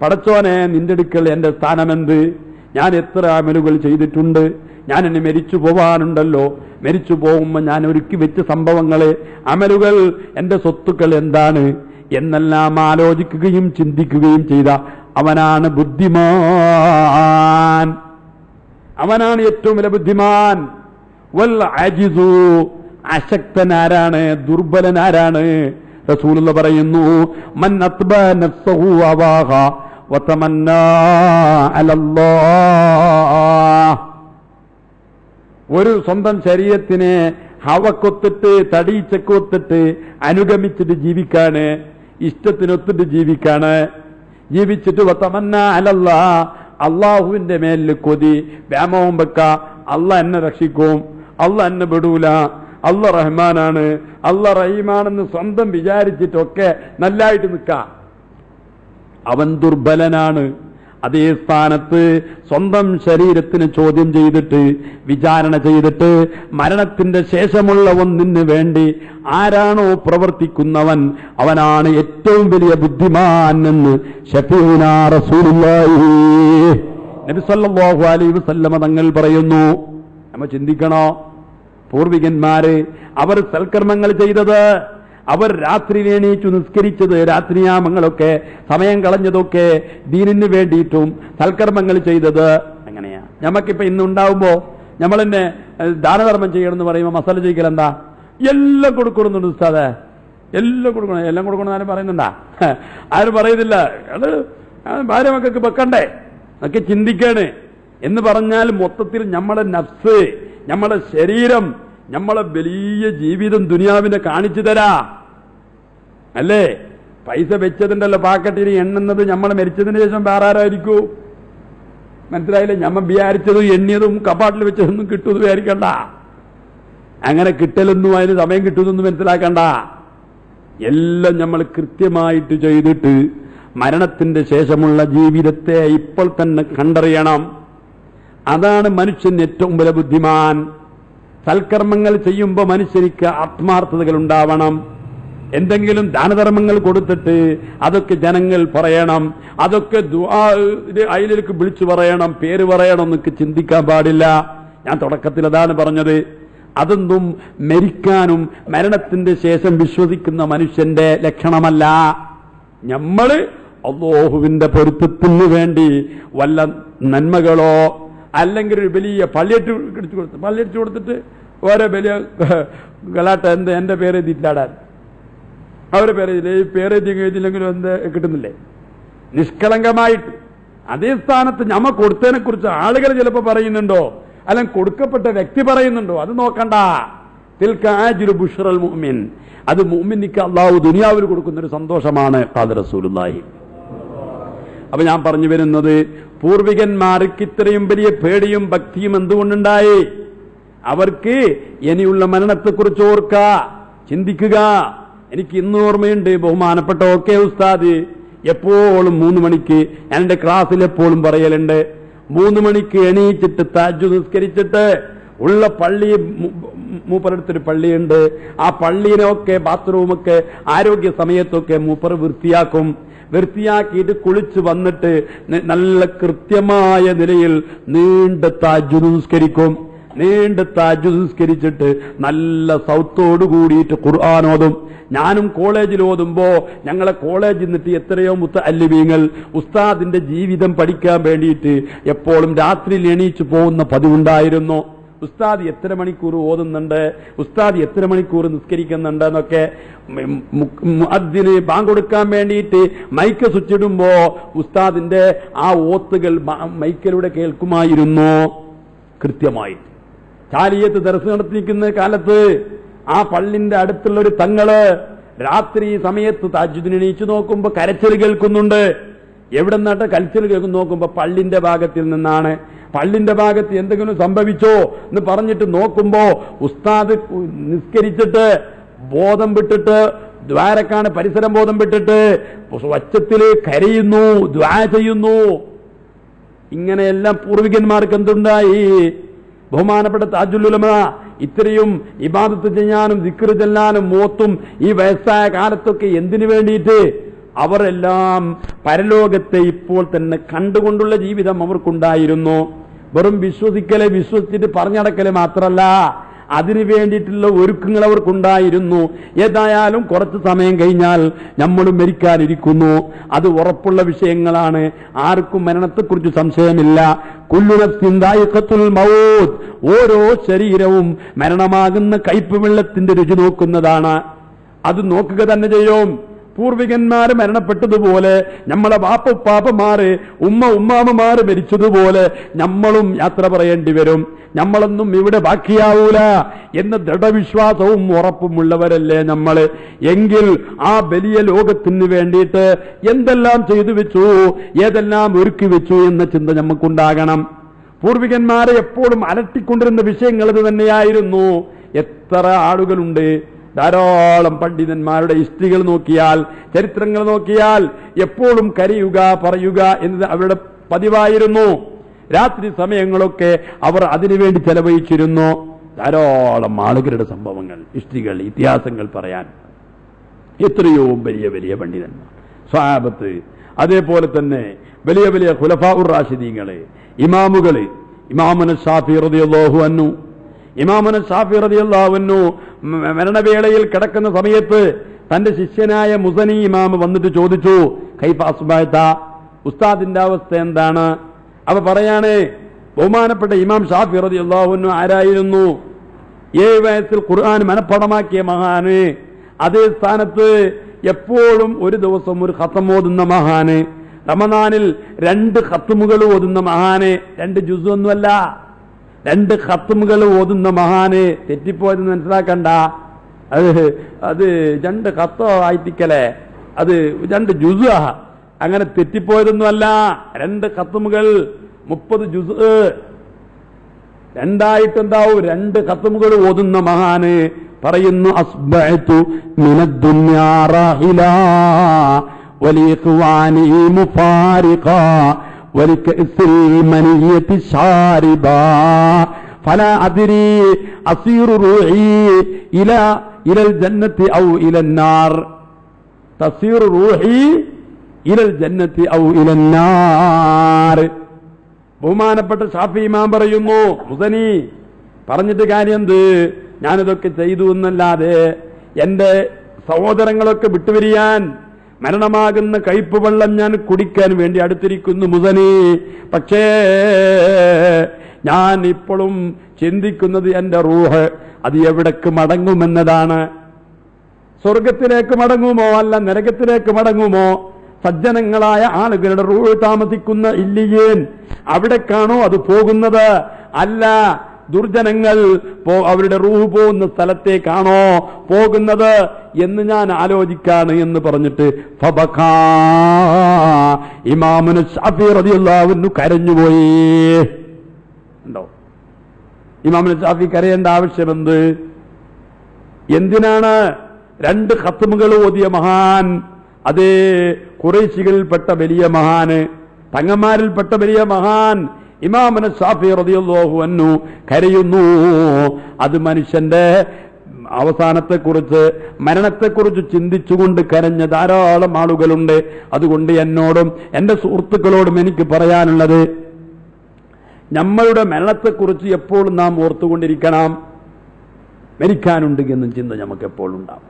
[SPEAKER 1] പടച്ചോനെ നിന്റെ അടുക്കൽ എന്റെ സ്ഥാനമെന്ത്? ഞാൻ എത്ര അമലുകൾ ചെയ്തിട്ടുണ്ട്? ഞാൻ എന്നെ മരിച്ചു പോവാനുണ്ടല്ലോ, മരിച്ചു പോകുമ്പോൾ ഞാൻ ഒരുക്കി വെച്ച സംഭവങ്ങള്, അമലുകൾ, എന്റെ സ്വത്തുക്കൾ എന്താണ് എന്നെല്ലാം ആലോചിക്കുകയും ചിന്തിക്കുകയും ചെയ്ത അവനാണ് ബുദ്ധിമാൻ. അവനാണ് ഏറ്റവും വലിയ ബുദ്ധിമാൻ. വൽ അജിസു, അശക്തനാരാണ്, ദുർബലനാരാണ്? റസൂലുള്ള പറയുന്നു, മൻ അത്ബഅ നഫ്സഹു ഹവാഹ വതമന്നാ അലല്ലാഹ്. ഒരു സ്വന്തം ശരീരത്തിനെ ഹവക്കൊത്തിട്ട് തടീച്ചക്കൊത്തിട്ട് അനുഗമിച്ചിട്ട് ജീവിക്കാണ്, ഇഷ്ടത്തിനൊത്തിട്ട് ജീവിക്കാണ്. ജീവിച്ചിട്ട് വതമന്നാ അലല്ലാഹ്, അള്ളാഹുവിന്റെ മേലിൽ കൊതി വ്യാമോഹം വെക്ക, അള്ളാഹ് എന്നെ രക്ഷിക്കും, അള്ളാഹ് എന്നെ വിടൂല, അള്ളാഹ് റഹ്മാനാണ്, അള്ളാഹ് റഹീമാണെന്ന് സ്വന്തം വിചാരിച്ചിട്ടൊക്കെ നല്ലായിട്ട് നിൽക്കാം. അവൻ ദുർബലനാണ്. അതേ സ്ഥാനത്ത് സ്വന്തം ശരീരത്തിന് ചോദ്യം ചെയ്തിട്ട്, വിചാരണ ചെയ്തിട്ട്, മരണത്തിന്റെ ശേഷമുള്ള ഒന്നിന് വേണ്ടി ആരാണോ പ്രവർത്തിക്കുന്നവൻ അവനാണ് ഏറ്റവും വലിയ ബുദ്ധിമാൻ എന്ന് ശഫീഉനാ റസൂലുള്ളാഹി നബി സല്ലല്ലാഹു അലൈഹി വസല്ലം തങ്ങൾ പറയുന്നു. നമ്മൾ ചിന്തിക്കണോ? പൂർവികന്മാര് അവർ സൽക്കർമ്മങ്ങൾ ചെയ്തത്, അവർ രാത്രി എണീച്ചു നിസ്കരിച്ചത്, രാത്രിയാമങ്ങളൊക്കെ സമയം കളഞ്ഞതൊക്കെ ദീനിന് വേണ്ടിയിട്ടും സൽക്കർമ്മങ്ങൾ ചെയ്തത് അങ്ങനെയാ. ഞമ്മക്കിപ്പോ ഇന്നുണ്ടാവുമ്പോ നമ്മൾ തന്നെ ദാനധർമ്മം ചെയ്യണമെന്ന് പറയുമ്പോൾ മസാല ചെയ്യിക്കൽ എന്താ? എല്ലാം കൊടുക്കണമെന്നുണ്ട് ഉസ്താദേ, എല്ലാം കൊടുക്കണം. എല്ലാം കൊടുക്കണം ആരും പറയുന്നുണ്ടാ? ആരും പറയുന്നില്ല. അത്
[SPEAKER 2] ഭാര്യ മക്കൾക്ക് വെക്കണ്ടേ ഒക്കെ ചിന്തിക്കണേ എന്ന് പറഞ്ഞാൽ മൊത്തത്തിൽ നമ്മളെ നഫ്സ്, നമ്മളെ ശരീരം, നമ്മളെ വലിയ ജീവിതം ദുനിയാവിനെ കാണിച്ചു തരാ അല്ലേ? പൈസ വെച്ചതുണ്ടല്ലോ പാക്കറ്റിന് എണ്ണുന്നത് നമ്മളെ മരിച്ചതിന് ശേഷം വേറെ ആരായിരിക്കൂ? മനസ്സിലായില്ലേ? ഞമ്മ വിചാരിച്ചതും എണ്ണിയതും കപ്പാട്ടിൽ വെച്ചതൊന്നും കിട്ടുമെന്ന് വിചാരിക്കണ്ട. അങ്ങനെ കിട്ടലൊന്നും അതിന് സമയം കിട്ടുമെന്നൊന്നും മനസ്സിലാക്കണ്ട. എല്ലാം നമ്മൾ കൃത്യമായിട്ട് ചെയ്തിട്ട് മരണത്തിന്റെ ശേഷമുള്ള ജീവിതത്തെ ഇപ്പോൾ തന്നെ കണ്ടറിയണം. അതാണ് മനുഷ്യൻ ഏറ്റവും വലിയ ബുദ്ധിമാൻ. സൽക്കർമ്മങ്ങൾ ചെയ്യുമ്പോൾ മനുഷ്യനിക്ക് ആത്മാർത്ഥതകൾ ഉണ്ടാവണം. എന്തെങ്കിലും ദാനധർമ്മങ്ങൾ കൊടുത്തിട്ട് അതൊക്കെ ജനങ്ങൾ പറയണം, അതൊക്കെ അതിലേക്ക് വിളിച്ചു പറയണം, പേര് പറയണം എന്നൊക്കെ ചിന്തിക്കാൻ പാടില്ല. ഞാൻ തുടക്കത്തിൽ അതാണ് പറഞ്ഞത്. അതൊന്നും മരിക്കാനും മരണത്തിന്റെ ശേഷം വിശ്വസിക്കുന്ന മനുഷ്യന്റെ ലക്ഷണമല്ല. നമ്മള് അല്ലാഹുവിന്റെ പൊരുത്തത്തിന് വേണ്ടി വല്ല നന്മകളോ അല്ലെങ്കിൽ ഒരു വലിയ പള്ളിയടിച്ചു കൊടുത്തിട്ട് ഓരോ വലിയ ഗലാട്ട എന്റെ പേര് എഴുതിയിട്ടാടാൻ അവരെ പേരെഴുതിയില്ലെങ്കിലും എന്ത് കിട്ടുന്നില്ലേ? നിഷ്കളങ്കമായിട്ട് അതേ സ്ഥാനത്ത് ഞമ്മ കൊടുത്തതിനെ കുറിച്ച് ആളുകൾ ചിലപ്പോൾ പറയുന്നുണ്ടോ, അല്ലെങ്കിൽ കൊടുക്കപ്പെട്ട വ്യക്തി പറയുന്നുണ്ടോ, അത് നോക്കണ്ട. തിൽക്കാജിരു ബുഷ്റൽ മുഅ്മിൻ, അത് മുഅ്മിനിക്ക് അല്ലാഹു ദുനിയാവിൽ കൊടുക്കുന്നൊരു സന്തോഷമാണ്. ഖാദ റസൂലുള്ളാഹി. അപ്പൊ ഞാൻ പറഞ്ഞു വരുന്നത്, പൂർവികന്മാർക്ക് ഇത്രയും വലിയ പേടിയും ഭക്തിയും എന്തുകൊണ്ടുണ്ടായി? അവർക്ക് ഇനിയുള്ള മരണത്തെക്കുറിച്ച് ഓർക്ക, ചിന്തിക്കുക. എനിക്ക് ഇന്ന് ഓർമ്മയുണ്ട്, ബഹുമാനപ്പെട്ട ഉസ്താദ് എപ്പോഴും 3 മണിക്ക്, ഞാൻ എന്റെ ക്ലാസ്സിൽ എപ്പോഴും പറയലുണ്ട്, 3 മണിക്ക് എണീച്ചിട്ട് തഹജ്ജുദ് നിസ്കരിച്ചിട്ട് ഉള്ള പള്ളി, മൂപ്പറടുത്തൊരു പള്ളിയുണ്ട്, ആ പള്ളിയിലൊക്കെ ബാത്റൂമൊക്കെ ആരോഗ്യ സമയത്തൊക്കെ മൂപ്പർ വൃത്തിയാക്കും. വൃത്തിയാക്കിയിട്ട് കുളിച്ച് വന്നിട്ട് നല്ല കൃത്യമായ നിലയിൽ നീണ്ട തഹജ്ജുദ് നിസ്കരിക്കും. നീണ്ട തഹജ്ജുദ് നിസ്കരിച്ചിട്ട് നല്ല സൗത്തോട് കൂടിയിട്ട് ഖുർആൻ ഓതും. ഞാനും കോളേജിൽ ഓതുമ്പോ ഞങ്ങളെ കോളേജിൽ നിന്നിട്ട് എത്രയോ മുത്തഅല്ലിമീങ്ങൾ ഉസ്താദിന്റെ ജീവിതം പഠിക്കാൻ വേണ്ടിയിട്ട് എപ്പോഴും രാത്രിയിൽ എണീച്ചു പോകുന്ന പതിവുണ്ടായിരുന്നു. ഉസ്താദ് എത്ര മണിക്കൂർ ഓതുന്നുണ്ട്, ഉസ്താദ് എത്ര മണിക്കൂർ നിസ്കരിക്കുന്നുണ്ട് എന്നൊക്കെ മുഅദ്ദിന് ബാങ്ക് കൊടുക്കാൻ വേണ്ടിയിട്ട് മൈക്ക് സ്വിച്ചിടുമ്പോ ഉസ്താദിന്റെ ആ ഓത്തുകൾ മൈക്കിലൂടെ കേൾക്കുമായിരുന്നു കൃത്യമായി. ചാലിയത്ത് ദർസ് നടത്തിക്കുന്ന കാലത്ത് ആ പള്ളിന്റെ അടുത്തുള്ള ഒരു തങ്ങള് രാത്രി സമയത്ത് തഹജ്ജുദിന് എണീച്ചു നോക്കുമ്പോ കരച്ചിൽ കേൾക്കുന്നുണ്ട്. എവിടെ നിന്നാട്ട് കരച്ചിൽ കേൾക്കുന്നു നോക്കുമ്പോ പള്ളിന്റെ ഭാഗത്തിൽ നിന്നാണ്. പള്ളിന്റെ ഭാഗത്ത് എന്തെങ്കിലും സംഭവിച്ചോ എന്ന് പറഞ്ഞിട്ട് നോക്കുമ്പോ ഉസ്താദ് നിസ്കരിച്ചിട്ട് ബോധം വിട്ടിട്ട് ദ്വാരക്കാണ് പരിസരം ബോധം വിട്ടിട്ട് വച്ചത്തില് കരയുന്നു, ദ്വാ ചെയ്യുന്നു. ഇങ്ങനെയെല്ലാം പൂർവികന്മാർക്ക് എന്തുണ്ടായി? ബഹുമാനപ്പെട്ട താജുൽ ഉലമ ഇത്രയും ഇബാദത്ത് ചെയ്യാനും ദിക്ർ ചെല്ലാനും മോത്തും ഈ വയസ്സായ കാലത്തൊക്കെ എന്തിനു വേണ്ടിയിട്ട്? അവരെല്ലാം പരലോകത്തെ ഇപ്പോൾ തന്നെ കണ്ടുകൊണ്ടുള്ള ജീവിതം അവർക്കുണ്ടായിരുന്നു. വെറും വിശ്വസിച്ചിട്ട് പറഞ്ഞടക്കല് മാത്രമല്ല, അതിനു വേണ്ടിയിട്ടുള്ള ഒരുക്കങ്ങൾ അവർക്കുണ്ടായിരുന്നു. ഏതായാലും കുറച്ച് സമയം കഴിഞ്ഞാൽ നമ്മളും മരിക്കാനിരിക്കുന്നു, അത് ഉറപ്പുള്ള വിഷയങ്ങളാണ്. ആർക്കും മരണത്തെക്കുറിച്ച് സംശയമില്ല. കുല്ലു നഫ്സിൻ ദായിഖത്തുൽ മൗത്ത്, ഓരോ ശരീരവും മരണമാകുന്ന കയ്പ് വെള്ളത്തിന്റെ രുചി നോക്കുന്നതാണ്. അത് നോക്കുക തന്നെ ചെയ്യും. പൂർവികന്മാര് മരണപ്പെട്ടതുപോലെ, നമ്മളെ പാപ്പമാര് ഉമ്മാമമാര് മരിച്ചതുപോലെ നമ്മളും യാത്ര പറയേണ്ടി വരും. നമ്മളൊന്നും ഇവിടെ ബാക്കിയാവൂല എന്ന ദൃഢവിശ്വാസവും ഉറപ്പുമുള്ളവരല്ലേ നമ്മള്. എങ്കിൽ ആ വലിയ ലോകത്തിന് വേണ്ടിയിട്ട് എന്തെല്ലാം ചെയ്തു വെച്ചു, ഏതെല്ലാം ഒരുക്കി വെച്ചു എന്ന ചിന്ത നമുക്കുണ്ടാകണം. പൂർവികന്മാരെ എപ്പോഴും അലട്ടിക്കൊണ്ടിരുന്ന വിഷയങ്ങൾ ഇത് തന്നെയായിരുന്നു. എത്ര ആളുകളുണ്ട്, ധാരാളം പണ്ഡിതന്മാരുടെ ഹിസ്റ്ററികൾ നോക്കിയാൽ, ചരിത്രങ്ങൾ നോക്കിയാൽ എപ്പോഴും കരയുക, പറയുക എന്നത് അവരുടെ പതിവായിരുന്നു. രാത്രി സമയങ്ങളൊക്കെ അവർ അതിനുവേണ്ടി ചെലവഴിച്ചിരുന്നു. ധാരാളം ആളുകളുടെ സംഭവങ്ങൾ, ഹിസ്റ്ററികൾ, ഇതിഹാസങ്ങൾ പറയാൻ എത്രയോ വലിയ വലിയ പണ്ഡിതന്മാർ, സ്വഹാബത്ത്, അതേപോലെ തന്നെ വലിയ വലിയ ഖുലഫാഉർ റാഷിദീങ്ങള്, ഇമാമുകള്. ഇമാമുന ശാഫി റളിയല്ലാഹു അൻഹു, ഇമാമുന ശാഫി റളിയല്ലാഹു അൻഹു മരണവേളയിൽ കിടക്കുന്ന സമയത്ത് തന്റെ ശിഷ്യനായ മുസനി ഇമാമ് വന്നിട്ട് ചോദിച്ചു, കൈഫ അസ്ബഹത, ഉസ്താദിന്റെ അവസ്ഥ എന്താണ്? അവ പറയാണ്, ബഹുമാനപ്പെട്ട ഇമാം ഷാഫി റളിയല്ലാഹു അൻഹു ആരായിരുന്നു? 7 വയസ്സിൽ ഖുർആൻ മനഃപ്പാഠമാക്കിയ മഹാന്. അതേ സ്ഥാനത്ത് എപ്പോഴും ഒരു ദിവസം ഒരു ഖതം ഓതുന്ന മഹാന്. റമദാനിൽ 2 ഖത്മുകൾ ഓതുന്ന മഹാന്, 2 ജുസൊന്നുമല്ല, 2 ഖത്മുകൾ ഓതുന്ന മഹാന് തെറ്റിപ്പോയത് മനസ്സിലാക്കണ്ട. അത് 2 ഖത്തോ ആയിട്ടിക്കലേ, അത് 2 ജുസ്, അങ്ങനെ തെറ്റിപ്പോയതൊന്നുമല്ല. 2 ഖത്മുകൾ 30 ജുസ് രണ്ടായിട്ടുണ്ടാവും. 2 ഖത്മുകൾ ഓതുന്ന മഹാന് പറയുന്നു, അസ്ബഅതു മിനദ്ദുന്യാ റാഹിലാ വലിഖ്വാനി മുഫാരിഖാ വലികഅസിൽ മനിയതി ശാരിബാ ഫലാ അദ്രി അസീറു റൂഹി ഇലൽ ജന്നതി ഔ ഇലൻ നാർ തസീറു റൂഹി ഇലൽ ജന്നതി ഔ ഇലൻ നാർ. ബഹുമാനപ്പെട്ട ഷാഫി ഇമാം പറയുന്നു, മുസനി പറഞ്ഞിട്ട് കാര്യം എന്ത്? ഞാനിതൊക്കെ ചെയ്തു എന്നല്ലാതെ എന്റെ സഹോദരങ്ങളൊക്കെ വിട്ടുപിരിയാൻ മരണമാകുന്ന കയ്പ് വെള്ളം ഞാൻ കുടിക്കാൻ വേണ്ടി അടുത്തിരിക്കുന്നു മുസനി. പക്ഷേ ഞാൻ ഇപ്പോഴും ചിന്തിക്കുന്നത് എന്റെ റൂഹ് അത് എവിടേക്ക് മടങ്ങുമെന്നതാണ്. സ്വർഗത്തിലേക്ക് മടങ്ങുമോ അല്ല നരകത്തിലേക്ക് മടങ്ങുമോ? സജ്ജനങ്ങളായ ആളുകളുടെ റൂഹ് താമസിക്കുന്ന ഇല്ലിയേൻ അവിടേക്കാണോ അത് പോകുന്നത്? അല്ല, ദുർജനങ്ങൾ അവരുടെ റൂഹ് പോകുന്ന സ്ഥലത്തേക്കാണോ പോകുന്നത് എന്ന് ഞാൻ ആലോചിക്കാണ് എന്ന് പറഞ്ഞിട്ട് ഫബകാ ഇമാമുന ശാഫി റളിയല്ലാഹു അൻഹു കരഞ്ഞുപോയി. ഉണ്ടോ? ഇമാമുന ഷാഫി കരയേണ്ട ആവശ്യമെന്ത്? എന്തിനാണ്? 2 ഖത്മുകൾ ഓതിയ മഹാൻ, അതേ ഖുറൈശികളിൽപ്പെട്ട വലിയ മഹാന്, തങ്ങന്മാരിൽപ്പെട്ട വലിയ മഹാൻ ഇമാമുന ഷാഫി റളിയല്ലാഹു അൻഹു കരയുന്നു. അത് മനുഷ്യന്റെ അവസാനത്തെക്കുറിച്ച്, മരണത്തെക്കുറിച്ച് ചിന്തിച്ചുകൊണ്ട് കരഞ്ഞ ധാരാളം ആളുകളുണ്ട്. അതുകൊണ്ട് എന്നോടും എന്റെ സുഹൃത്തുക്കളോടും എനിക്ക് പറയാനുള്ളത്, നമ്മളുടെ മരണത്തെക്കുറിച്ച് എപ്പോഴും നാം ഓർത്തുകൊണ്ടിരിക്കണം. മരിക്കാനുണ്ട് എന്നും ചിന്ത നമുക്ക് എപ്പോഴും ഉണ്ടാവും.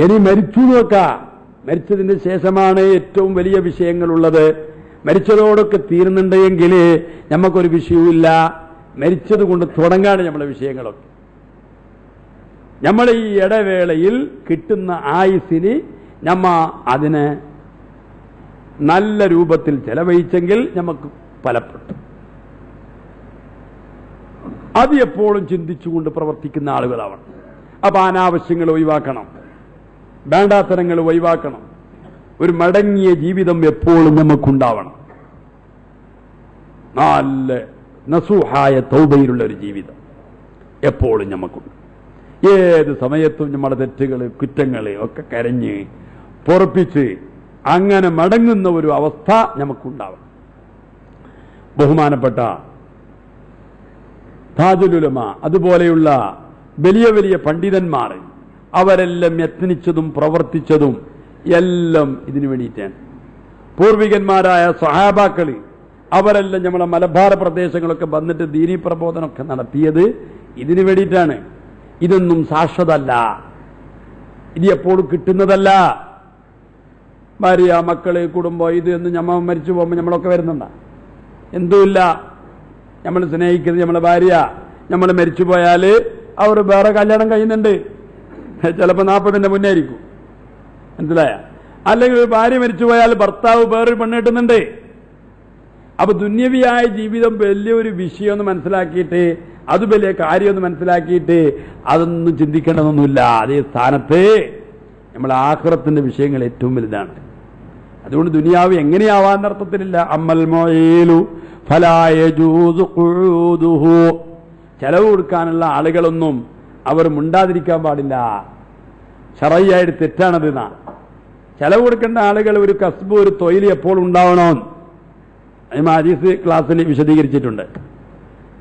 [SPEAKER 2] ഇനി മരിച്ചു നോക്കാം. മരിച്ചതിന് ശേഷമാണ് ഏറ്റവും വലിയ വിഷയങ്ങളുള്ളത്. മരിച്ചതോടൊക്കെ തീരുന്നുണ്ടെങ്കിൽ നമുക്കൊരു വിഷയവുമില്ല. മരിച്ചത് കൊണ്ട് തുടങ്ങാണ് നമ്മളെ വിഷയങ്ങളൊക്കെ. നമ്മൾ ഈ ഇടവേളയിൽ കിട്ടുന്ന ആയുസ്സിന് നമ്മ അതിനെ നല്ല രൂപത്തിൽ ചെലവഴിച്ചെങ്കിൽ നമുക്ക് ഫലപ്പെട്ടു. അത് എപ്പോഴും ചിന്തിച്ചുകൊണ്ട് പ്രവർത്തിക്കുന്ന ആളുകളാവണം. അപ്പൊ അനാവശ്യങ്ങൾ ഒഴിവാക്കണം, വേണ്ടാത്തരങ്ങൾ ഒഴിവാക്കണം. ഒരു മടങ്ങിയ ജീവിതം എപ്പോഴും നമുക്കുണ്ടാവണം. നല്ല നസൂഹായ തൗബയിലുള്ള ഒരു ജീവിതം എപ്പോഴും നമുക്കുണ്ട്. ഏത് സമയത്തും നമ്മുടെ തെറ്റുകൾ, കുറ്റങ്ങൾ ഒക്കെ കരഞ്ഞ് പൊറപ്പിച്ച് അങ്ങനെ മടങ്ങുന്ന ഒരു അവസ്ഥ നമുക്കുണ്ടാവണം. ബഹുമാനപ്പെട്ട താജുൽ ഉലമ അതുപോലെയുള്ള വലിയ വലിയ പണ്ഡിതന്മാർ അവരെല്ലാം യത്നിച്ചതും പ്രവർത്തിച്ചതും എല്ലാം ഇതിനു വേണ്ടിയിട്ടാണ്. പൂർവികന്മാരായ സഹാബാക്കൾ അവരെല്ലാം നമ്മളെ മലബാർ പ്രദേശങ്ങളൊക്കെ വന്നിട്ട് ദീനീ പ്രബോധനമൊക്കെ നടത്തിയത് ഇതിനു വേണ്ടിയിട്ടാണ്. ഇതൊന്നും ശാശ്വതമല്ല, ഇത് എപ്പോഴും കിട്ടുന്നതല്ല. ഭാര്യ, മക്കള്, കുടുംബം, ഇത് എന്ന് നമ്മൾ മരിച്ചു പോകുമ്പോൾ നമ്മളൊക്കെ വരുന്നുണ്ട? എന്തുമില്ല. നമ്മൾ സ്നേഹിക്കുന്നത് നമ്മളെ ഭാര്യ, നമ്മൾ മരിച്ചു പോയാൽ അവർ വേറെ കല്യാണം കഴിയുന്നുണ്ട്. ചിലപ്പോൾ 40ന്റെ മുന്നേ ആയിരിക്കും, മനസ്സിലായ? അല്ലെങ്കിൽ ഭാര്യ മരിച്ചു പോയാൽ ഭർത്താവ് വേറൊരു പെണ്ണ് കിട്ടുന്നുണ്ട്. അപ്പൊ ദുന്യവിയായ ജീവിതം വലിയൊരു വിഷയമൊന്നും മനസ്സിലാക്കിയിട്ട്, അത് വലിയ കാര്യമൊന്നും മനസ്സിലാക്കിയിട്ട് അതൊന്നും ചിന്തിക്കേണ്ടതൊന്നുമില്ല. അതേ സ്ഥാനത്ത് നമ്മൾ ആഖിറത്തിന്റെ വിഷയങ്ങൾ ഏറ്റവും വലുതാണ്. അതുകൊണ്ട് ദുനിയാവ് എങ്ങനെയാവാൻ അർത്ഥത്തിലില്ല. അമ്മൽ മൊയിലു ഫലാ യജൂസു ഖുഊദുഹു. ചെലവ് കൊടുക്കാനുള്ള ആളുകളൊന്നും അവർ മുണ്ടാതിരിക്കാൻ പാടില്ല. ശറയ്യായിട്ട് തെറ്റാണത്. ചെലവ് കൊടുക്കേണ്ട ആളുകൾ ഒരു കസ്ബ്, ഒരു തൊഴിൽ എപ്പോഴും ഉണ്ടാവണം. ഹദീസ് ക്ലാസ്സിൽ വിശദീകരിച്ചിട്ടുണ്ട്.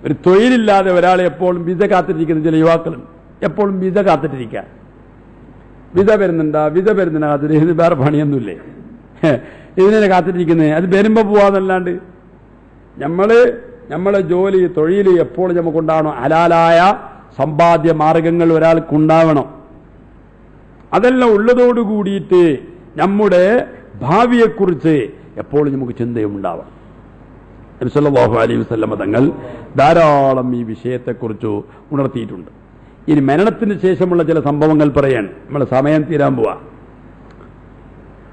[SPEAKER 2] ഒരു തൊഴിലില്ലാതെ ഒരാൾ എപ്പോഴും വിസ കാത്തിട്ടിരിക്കുന്ന ചില യുവാക്കളും എപ്പോഴും വിസ കാത്തിട്ടിരിക്കുക. വിസ വരുന്നുണ്ടാ, വിസ വരുന്നുണ്ടാ കാത്തിട്ട് ഇത് വേറെ പണിയൊന്നുമില്ലേ, ഇതിനെ കാത്തിട്ടിരിക്കുന്നത്? അത് വരുമ്പോ പോവാന്നല്ലാണ്ട് നമ്മളെ ജോലി, തൊഴിൽ എപ്പോഴും നമുക്കുണ്ടാവണം. ഹലാലായ സമ്പാദ്യ മാർഗങ്ങൾ ഒരാൾക്കുണ്ടാവണം. അതെല്ലാം ഉള്ളതോടുകൂടിയിട്ട് നമ്മുടെ ഭാവിയെക്കുറിച്ച് എപ്പോഴും നമുക്ക് ചിന്തയുണ്ടാവാം. നബി സല്ലല്ലാഹു അലൈഹി വസല്ലം തങ്ങൾ ധാരാളം ഈ വിഷയത്തെക്കുറിച്ച് ഉണർത്തിയിട്ടുണ്ട്. ഇനി മരണത്തിന് ശേഷമുള്ള ചില സംഭവങ്ങൾ പറയാണ്. നമ്മളെ സമയം തീരാൻ പോവാ.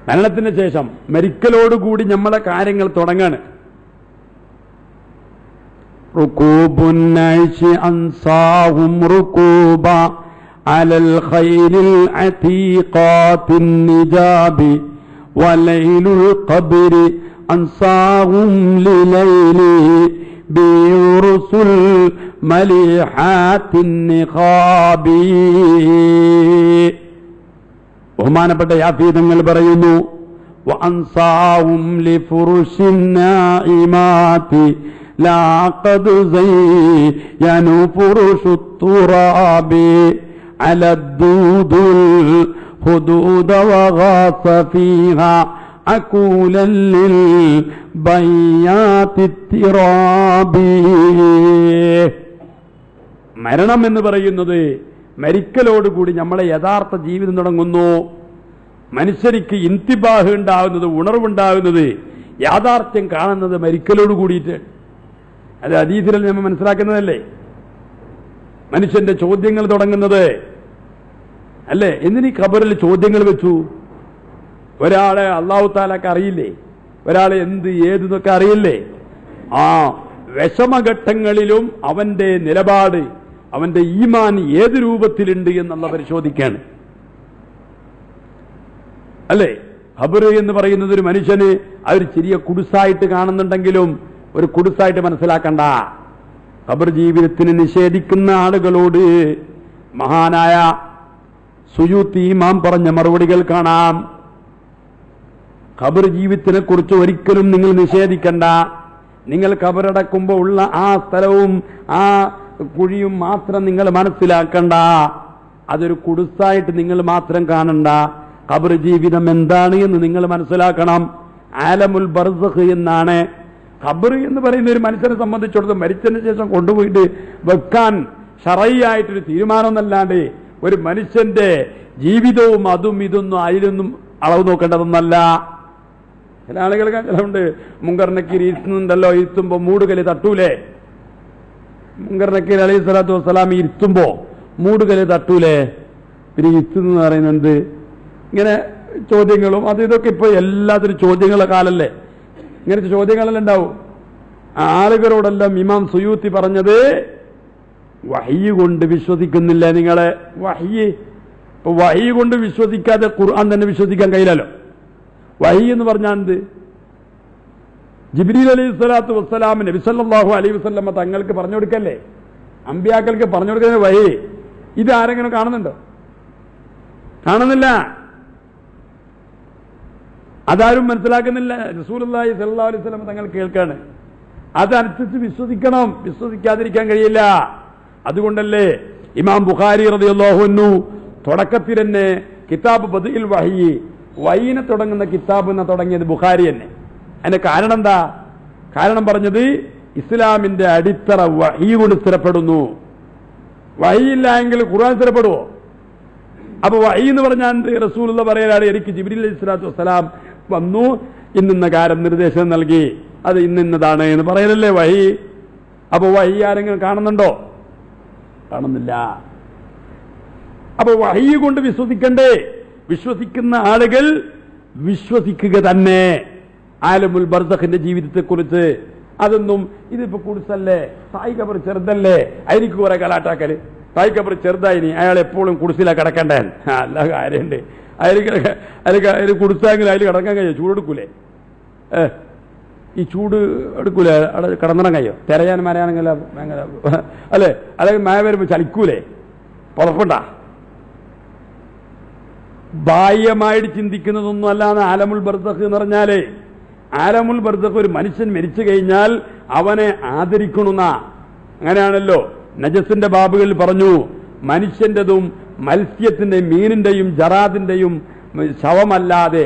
[SPEAKER 2] മരണത്തിന് ശേഷം മരിക്കലോടുകൂടി നമ്മളെ കാര്യങ്ങൾ തുടങ്ങാണ്. റുകൂബുൻ നൈശി അൻസാഹും റുകൂബ അലൽ ഖൈലിൽ അതീഖാത്തിൻ നിജാബി വലൈലുൽ ഖബ്രി അൻസാഹും ലിലൈലി ബിറുസുൽ മലിഹാത്തിൻ നിഖാബി. ബഹുമാനപ്പെട്ട യാഫീദങ്ങൾ പറയുന്നു, വഅൻസാഹും ലിഫുറുശിൻ നാഇമാതി ലാ ഖദ് സയ്യനു ഫുറുശുത് തുറാബി അലദ്ദൂദുൽ ഹുദൂദ വഗാസ ഫീഹാ അകൂലൻ ലിൽ ബയ്യാതി തിറാബി. മരണം എന്ന് പറയുന്നത് മരിക്കലോടുകൂടി നമ്മളെ യഥാർത്ഥ ജീവിതം തുടങ്ങുന്നു. മനുഷ്യർക്ക് ഇന്തിബാഹ് ഉണ്ടാകുന്നത്, ഉണർവുണ്ടാകുന്നത്, യാഥാർത്ഥ്യം കാണുന്നത് മരിക്കലോട് കൂടിയിട്ട്. അത് ഹദീസിൽ നമ്മൾ മനസ്സിലാക്കുന്നതല്ലേ. മനുഷ്യന്റെ ചോദ്യങ്ങൾ തുടങ്ങുന്നത് അല്ലേ? എന്തിനീ ഖബറിൽ ചോദ്യങ്ങൾ വെച്ചു? ഒരാളെ അല്ലാഹു തആലക്ക് അറിയില്ലേ? ഒരാളെ എന്ത് ഏതെന്നൊക്കെ അറിയില്ലേ? ആ വിഷമഘട്ടങ്ങളിലും അവന്റെ നിലപാട്, അവന്റെ ഈമാൻ ഏത് രൂപത്തിലുണ്ട് എന്നുള്ള പരിശോധിക്കാണ് അല്ലേ? ഖബർ എന്ന് പറയുന്നത് ഒരു മനുഷ്യന് അതൊരു ചെറിയ കുടുസായിട്ട് കാണുന്നുണ്ടെങ്കിലും ഒരു കുടുസായിട്ട് മനസ്സിലാക്കണ്ട. ഖബർ ജീവിതത്തിന് നിഷേധിക്കുന്ന ആളുകളോട് മഹാനായ സുയൂത്തി ഇമാം പറഞ്ഞ മറുപടികൾ കാണാം. ഖബർ ജീവിതത്തിനെ കുറിച്ച് ഒരിക്കലും നിങ്ങൾ നിഷേധിക്കണ്ട. നിങ്ങൾ ഖബറടക്കുമ്പോൾ ഉള്ള ആ സ്ഥലവും ആ കുഴിയും മാത്രം നിങ്ങൾ മനസ്സിലാക്കണ്ട. അതൊരു കുടുസായിട്ട് നിങ്ങൾ മാത്രം കാണണ്ട. ഖബർ ജീവിതം എന്താണ് എന്ന് നിങ്ങൾ മനസ്സിലാക്കണം. ആലമുൽ ബർസഖ് എന്നാണ് ഖബർ എന്ന് പറയുന്ന ഒരു മനുഷ്യനെ സംബന്ധിച്ചിടത്തോളം മരിച്ചതിന് ശേഷം കൊണ്ടുപോയിട്ട് വെക്കാൻ ശറഈയായിട്ടൊരു തീരുമാനമൊന്നല്ലാണ്ട് ഒരു മനുഷ്യന്റെ ജീവിതവും അതും ഇതൊന്നും അതിലൊന്നും അളവ് നോക്കേണ്ടതൊന്നല്ല. ചില ആളുകൾക്ക് ചിലവുണ്ട്, മുങ്കർ നക്കീർ ഇരുത്തുന്നുണ്ടല്ലോ, ഇരുത്തുമ്പോ മൂടുകല് തട്ടൂലേ? മുങ്കർ നക്കീർ അലൈഹി സ്വലാത്തു വസ്സലാം ഇരുത്തുമ്പോ മൂടുകല് തട്ടൂലേ? പിന്നെ ഇരുത്തുന്ന് പറയുന്നത് ഇങ്ങനെ ചോദ്യങ്ങളും അത് ഇതൊക്കെ ഇപ്പൊ എല്ലാത്തിനും ചോദ്യങ്ങളുടെ കാലല്ലേ. ഇങ്ങനത്തെ ചോദ്യങ്ങളെല്ലാം ഉണ്ടാവും. ആളുകളോടെല്ലാം ഇമാം സുയൂത്തി പറഞ്ഞത്, വഹ്യ് കൊണ്ട് വിശ്വസിക്കുന്നില്ല നിങ്ങളെ. ഇപ്പൊ വഹ്യ് കൊണ്ട് വിശ്വസിക്കാതെ ഖുർആൻ തന്നെ വിശ്വസിക്കാൻ കഴിയില്ലല്ലോ. വഹ്യ് എന്ന് പറഞ്ഞാൽ എന്ത്? ജിബ്രീൽ അലൈഹി സ്വലാത്തു വസ്സലാം നബി സല്ലല്ലാഹു അലൈഹി വസല്ലമ തങ്ങൾക്ക് പറഞ്ഞു കൊടുക്കല്ലേ, അമ്പിയാക്കൾക്ക് പറഞ്ഞു കൊടുക്കുന്ന വഹ്യ്. ഇത് ആരെങ്കിലും കാണുന്നുണ്ടോ? കാണുന്നില്ല. അതാരും മനസ്സിലാക്കുന്നില്ല. റസൂലുള്ളാഹി സ്വല്ലല്ലാഹു അലൈഹി വസല്ലം തങ്ങൾ കേൾക്കാണ്. അതനുസരിച്ച് വിശ്വസിക്കണം, വിശ്വസിക്കാതിരിക്കാൻ കഴിയില്ല. അതുകൊണ്ടല്ലേ ഇമാം ബുഖാരി റളിയല്ലാഹു അൻഹു തുടക്കത്തിൽ തന്നെ കിതാബ് ബദീൽ വഹ്യ്, വഹ്യിനെ തുടങ്ങുന്ന കിതാബ് എന്ന് തുടങ്ങിയത് ബുഖാരി തന്നെ. അതിന്റെ കാരണം എന്താ? കാരണം പറഞ്ഞത് ഇസ്ലാമിന്റെ അടിത്തറ വഹ്യ് കൊണ്ട് സ്ഥിരപ്പെടുന്നു. വഹ്യ് ഇല്ല എങ്കിൽ ഖുർആൻ സ്ഥിരപ്പെടുവോ? അപ്പൊ വഹ്യ് എന്ന് പറഞ്ഞാൽ റസൂലുള്ള പറയലാണ്, എനിക്ക് ജിബ്രീൽ അലൈഹി സ്വലാത്തു വസ്സലാം വന്നു, ഇന്ന കാര്യം നിർദ്ദേശം നൽകി, അത് ഇന്നതാണ് എന്ന് പറയലല്ലേ വഹ്യ്. അപ്പൊ വഹ്യ് ആരെങ്കിലും കാണുന്നുണ്ടോ? കാണുന്നില്ല. അപ്പൊ വഹ്യ് കൊണ്ട് വിശ്വസിക്കണ്ടേ? വിശ്വസിക്കുന്ന ആളുകൾ വിശ്വസിക്കുക തന്നെ. ആലമുൽ ബർസഖിന്റെ ജീവിതത്തെക്കുറിച്ച് അതൊന്നും ഇതിപ്പോ കുടിസല്ലേ, തായ് ഖബർ ചെറുതല്ലേ, അതിനിക്ക് കുറെ കലാട്ടാക്കല്. തായ് ഖബർ ചെറുതായിനി, അയാൾ എപ്പോഴും കുടിസില കിടക്കണ്ടേ? അല്ല കാര്യമുണ്ട്. അതിൽ കുടിസെങ്കിൽ അതിൽ കിടക്കാൻ കഴിയോ? ചൂടെടുക്കൂലേ? ഈ ചൂട് എടുക്കൂലേ? അവിടെ കിടന്നിടാൻ കഴിയോ? തിരയാൻ മരയാണെങ്കിൽ ഭയങ്കര അല്ലേ? അല്ലെങ്കിൽ മഴ വരുമ്പോ ചലിക്കൂലേ? പുറപ്പുണ്ടാ? ബാഹ്യമായിട്ട് ചിന്തിക്കുന്നതൊന്നും അല്ലാന്ന് ആലമുൽ ബർസഖ് എന്ന് പറഞ്ഞാലേ. ആലമുൽ ബർസഖ് ഒരു മനുഷ്യൻ മരിച്ചു കഴിഞ്ഞാൽ അവനെ ആദരിക്കണമെന്ന. അങ്ങനെയാണല്ലോ നജസിന്റെ ബാബുകളിൽ പറഞ്ഞു, മനുഷ്യന്റെതും മത്സ്യത്തിന്റെയും മീനിന്റെയും ജറാദിന്റെയും ശവമല്ലാതെ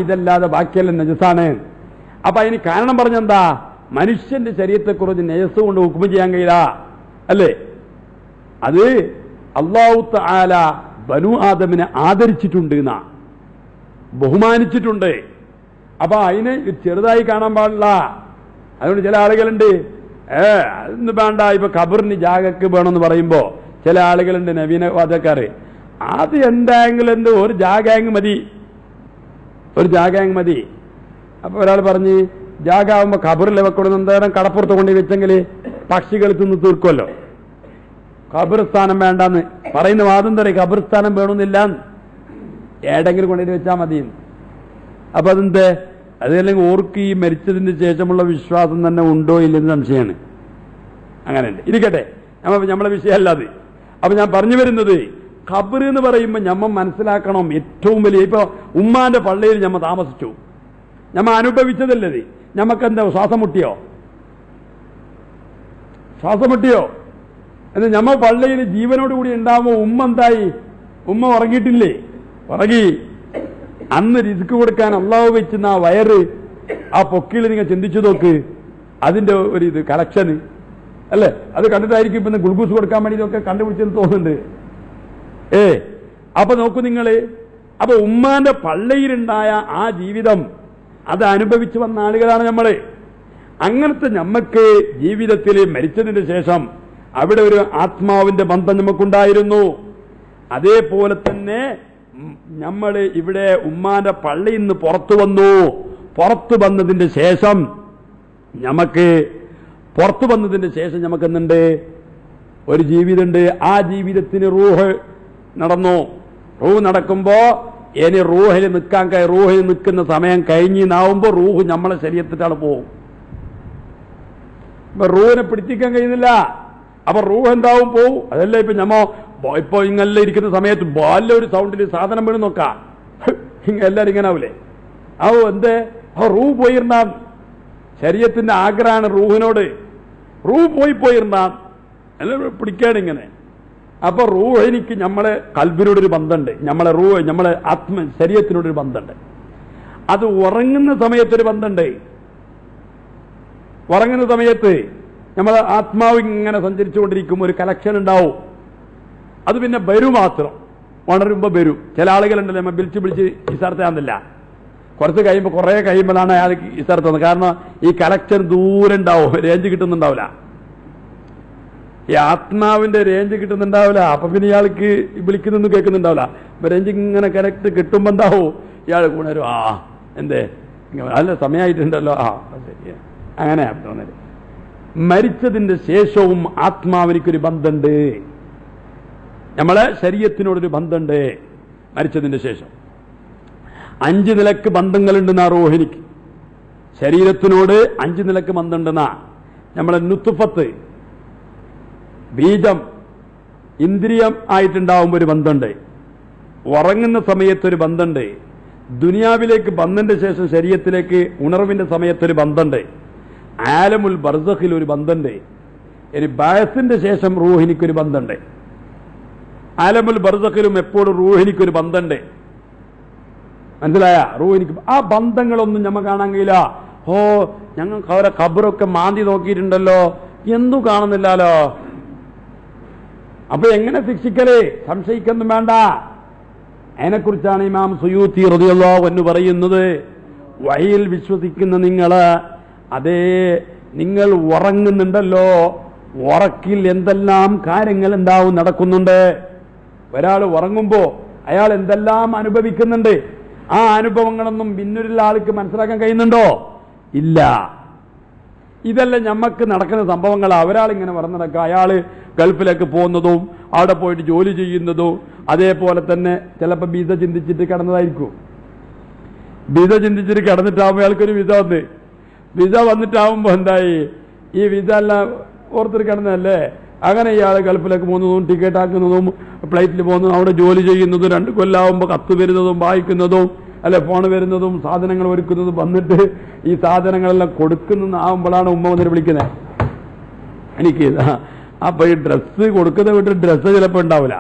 [SPEAKER 2] ഇതല്ലാതെ ബാക്കിയെല്ലാം നജസാണ്. അപ്പൊ അതിന് കാരണം പറഞ്ഞെന്താ? മനുഷ്യന്റെ ശരീരത്തെക്കുറിച്ച് നജസ് കൊണ്ട് ഹുക്മ ചെയ്യാൻ കഴിയില്ല അല്ലേ? അത് അല്ലാഹു തആല ബനു ആദമിനെ ആദരിച്ചിട്ടുണ്ട് എന്നാ, ബഹുമാനിച്ചിട്ടുണ്ട്. അപ്പൊ അതിനെ ചെറുതായി കാണാൻ പാടില്ല. അതുകൊണ്ട് ചില ആളുകളുണ്ട്, അതൊന്നും വേണ്ട, ഇപ്പൊ ഖബറിന് ജാഗക്ക് വേണമെന്ന് പറയുമ്പോ ചില ആളുകളുണ്ട് നവീനവാദക്കാര്, അത് എന്തായെങ്കിലും ഒരു ജാഗാങ് മതി. ഒരു ജാഗ മതി. അപ്പൊ ഒരാൾ പറഞ്ഞ് ജാഗാവുമ്പോ ഖബറിലെ വെക്കണം, എന്തേരം കടപ്പുറത്ത് കൊണ്ട് വെച്ചെങ്കിൽ പക്ഷികൾ തിന്ന് തീർക്കുമല്ലോ, ഖബർസ്ഥാനം വേണ്ടെന്ന് പറയുന്ന വാദം തരേ, ഖബർസ്ഥാനം വേണമെന്നില്ല, ഏടെങ്കിലും കൊണ്ടുപോയി വെച്ചാൽ മതി. അപ്പൊ അതെന്തേ, അതല്ലെങ്കിൽ ഓർക്ക് ഈ മരിച്ചതിന് ശേഷമുള്ള വിശ്വാസം തന്നെ ഉണ്ടോ ഇല്ലെന്ന് സംശയമാണ്. അങ്ങനെയുണ്ട്, ഇരിക്കട്ടെ, നമ്മളെ വിഷയമല്ല അത്. അപ്പൊ ഞാൻ പറഞ്ഞു വരുന്നത്, ഖബർ എന്ന് പറയുമ്പോൾ ഞമ്മ മനസ്സിലാക്കണം ഏറ്റവും വലിയ, ഇപ്പൊ ഉമ്മാന്റെ പള്ളിയിൽ ഞമ്മ താമസിച്ചു, ഞമ്മ അനുഭവിച്ചതല്ലത്. ഞമ്മക്കെന്താ ശ്വാസം മുട്ടിയോ എന്ന് ഞമ്മ പള്ളിയിൽ ജീവനോട് കൂടി ഉണ്ടാവുമ്പോ ഉമ്മ എന്തായി? ഉമ്മ ഉറങ്ങിയിട്ടില്ലേ? ഉറങ്ങി. അന്ന് റിസ്ക് കൊടുക്കാൻ അള്ളാഹു വെച്ചുന്ന ആ വയറ്, ആ പൊക്കിയിൽ നിങ്ങൾ ചിന്തിച്ചു നോക്ക്, അതിന്റെ ഒരു ഇത് കലക്ഷന് അല്ലേ? അത് കണ്ടിട്ടായിരിക്കും ഇപ്പൊ ഗ്ലൂക്കോസ് കൊടുക്കാൻ വേണ്ടി ഇതൊക്കെ കണ്ടുപിടിച്ചെന്ന് തോന്നുന്നുണ്ട്. അപ്പൊ നോക്കൂ നിങ്ങള്, അപ്പൊ ഉമ്മാന്റെ പള്ളിയിലുണ്ടായ ആ ജീവിതം അത് അനുഭവിച്ചു വന്ന ആളുകളാണ് നമ്മള്. അങ്ങനത്തെ നമ്മക്ക് ജീവിതത്തിൽ മരിച്ചതിന് ശേഷം അവിടെ ഒരു ആത്മാവിന്റെ ബന്ധം നമുക്കുണ്ടായിരുന്നു. അതേപോലെ തന്നെ നമ്മൾ ഇവിടെ ഉമ്മാന്റെ പള്ളിയിൽ നിന്ന് പുറത്തു വന്നു. പുറത്തു വന്നതിന്റെ ശേഷം നമുക്ക് എന്തുണ്ട്? ഒരു ജീവിതമുണ്ട്. ആ ജീവിതത്തിന് റൂഹ് നടന്നു. റൂഹ് നടക്കുമ്പോ ഇനി റൂഹിൽ നിൽക്കുന്ന സമയം കഴിഞ്ഞാവുമ്പോ റൂഹ് നമ്മളെ ശരീരത്തിലാണ് പോകും. ഇപ്പൊ റൂഹിനെ പിടിച്ചിക്കാൻ കഴിയുന്നില്ല. അപ്പൊ റൂഹ് എന്താവും? പോവും. അതല്ല ഇപ്പൊ ഇപ്പൊ ഇങ്ങെല്ലാം ഇരിക്കുന്ന സമയത്ത് ബാല്യ ഒരു സൗണ്ടിൽ സാധനം വീണ് നോക്കാം, എല്ലാരും ഇങ്ങനെ ആവൂലേ? എന്തേ? റൂഹ് പോയിരുന്നാം. ശരീരത്തിന്റെ ആഗ്രഹമാണ് റൂഹിനോട്. റൂഹ് പോയിരുന്നാം, എല്ലാം പിടിക്കാണ് ഇങ്ങനെ. അപ്പൊ റൂഹിനിക്ക് നമ്മളെ കൽബിനോടൊരു ബന്ധമുണ്ട്, നമ്മളെ ശരീരത്തിനോടൊരു ബന്ധമുണ്ട്. അത് ഉറങ്ങുന്ന സമയത്തൊരു ബന്ധമുണ്ട്. ഉറങ്ങുന്ന സമയത്ത് നമ്മളെ ആത്മാവ് ഇങ്ങനെ സഞ്ചരിച്ചുകൊണ്ടിരിക്കും, ഒരു കലക്ഷൻ ഉണ്ടാവും. അത് പിന്നെ വരും, മാത്രം ഉണരുമ്പോ വരും. ചില ആളുകളുണ്ടല്ലോ നമ്മൾ വിളിച്ച് ഇസർത്താന്നില്ല, കുറച്ച് കഴിയുമ്പോൾ കുറെ കഴിയുമ്പോഴാണ് അയാൾ ഇസർത്തുന്നത്. കാരണം ഈ കലക്ഷൻ ദൂരം ഉണ്ടാവും, റേഞ്ച് കിട്ടുന്നുണ്ടാവില്ല. ഈ ആത്മാവിന്റെ റേഞ്ച് കിട്ടുന്നുണ്ടാവില്ല. അപ്പൊ പിന്നെ ഇയാൾക്ക് വിളിക്കുന്നൊന്നും കേൾക്കുന്നുണ്ടാവില്ല. അപ്പൊ റേഞ്ച് ഇങ്ങനെ കറക്റ്റ് കിട്ടുമ്പോ എന്താവും? ഇയാൾ ഉണരും. എന്തേ നല്ല സമയമായിട്ടുണ്ടല്ലോ, ശരി, അങ്ങനെ തോന്നല്. മരിച്ചതിന്റെ ശേഷവും ആത്മാവിനിക്കൊരു ബന്ധമുണ്ട്, നമ്മളെ ശരീരത്തിനോടൊരു ബന്ധമുണ്ട്. മരിച്ചതിന്റെ ശേഷം 5 നിലക്ക് ബന്ധങ്ങളുണ്ടെന്നാ റൂഹിനിക്ക്. ശരീരത്തിനോട് 5 നിലക്ക് ബന്ധമുണ്ടെന്നാ. നമ്മളെ നുത്ഫത്ത് ബീജം ഇന്ദ്രിയം ആയിട്ടുണ്ടാവുമ്പോൾ ഒരു ബന്ധമുണ്ട്. ഉറങ്ങുന്ന സമയത്തൊരു ബന്ധമുണ്ട്. ദുനിയാവിലേക്ക് വന്നതിന്റെ ശേഷം ശരീരത്തിലേക്ക് ഉണർവിന്റെ സമയത്തൊരു ബന്ധമുണ്ട്. ആലമുൽ ബർസഖിൽ ഒരു ബന്ധമുണ്ട്. ഇനി ബഅസിന്റെ ശേഷം റൂഹിനിക്കൊരു ബന്ധമുണ്ട്. ആലമുൽ ബർസഖിലും എപ്പോഴും റൂഹിനിക്കൊരു ബന്ധമുണ്ട്. മനസ്സിലായ? റൂഹിനിക്ക് ആ ബന്ധങ്ങളൊന്നും ഞമ്മ കാണാൻ കഴിയില്ല. ഞങ്ങൾക്ക് അവരെ ഖബറൊക്കെ മാന്തി നോക്കിയിട്ടുണ്ടല്ലോ, എന്തു കാണുന്നില്ലാലോ. അപ്പൊ എങ്ങനെ ശിക്ഷിക്കലേ? സംശയിക്കൊന്നും വേണ്ട. അതിനെക്കുറിച്ചാണ് ഇമാം സുയൂത്തി റളിയല്ലാഹു അൻഹു പറയുന്നത്, വഹിയിൽ വിശ്വസിക്കുന്ന നിങ്ങള്, നിങ്ങൾ ഉറങ്ങുന്നുണ്ടല്ലോ, ഉറക്കിൽ എന്തെല്ലാം കാര്യങ്ങൾ നടക്കുന്നുണ്ട്. ഒരാൾ ഉറങ്ങുമ്പോ അയാൾ എന്തെല്ലാം അനുഭവിക്കുന്നുണ്ട്. ആ അനുഭവങ്ങളൊന്നും പിന്നൊരുള്ള ആൾക്ക് മനസ്സിലാക്കാൻ കഴിയുന്നുണ്ടോ? ഇല്ല. ഇതെല്ലാം ഞമ്മക്ക് നടക്കുന്ന സംഭവങ്ങളാണ്. ഒരാളിങ്ങനെ പറഞ്ഞു നടക്കുക, അയാള് ഗൾഫിലേക്ക് പോകുന്നതും അവിടെ പോയിട്ട് ജോലി ചെയ്യുന്നതും, അതേപോലെ തന്നെ ചിലപ്പോൾ വിസ ചിന്തിച്ചിട്ട് കിടന്നതായിരിക്കും. വിസ ചിന്തിച്ചിട്ട് കിടന്നിട്ടാവുമ്പോൾ അയാൾക്കൊരു വിസ വന്നിട്ടാവുമ്പോ എന്തായി? ഈ വിസ എല്ലാം ഓർത്തിട്ട് കിടന്നതല്ലേ. അങ്ങനെ ഇയാൾ ഗൾഫിലേക്ക് പോകുന്നതും ടിക്കറ്റ് ആക്കുന്നതും ഫ്ലൈറ്റിൽ പോകുന്നതും അവിടെ ജോലി ചെയ്യുന്നതും 2 കൊല്ലാവുമ്പോൾ കത്ത് വരുന്നതും വായിക്കുന്നതും അല്ലെ ഫോൺ വരുന്നതും സാധനങ്ങൾ ഒരുക്കുന്നതും വന്നിട്ട് ഈ സാധനങ്ങളെല്ലാം കൊടുക്കുന്നതാവുമ്പോഴാണ് ഉമ്മ വന്നിട്ട് വിളിക്കുന്നത്. എനിക്ക് അപ്പൊ ഈ ഡ്രസ്സ് കൊടുക്കുന്ന വീട്ടിൽ ഡ്രസ്സ് ചിലപ്പോൾ ഉണ്ടാവില്ല.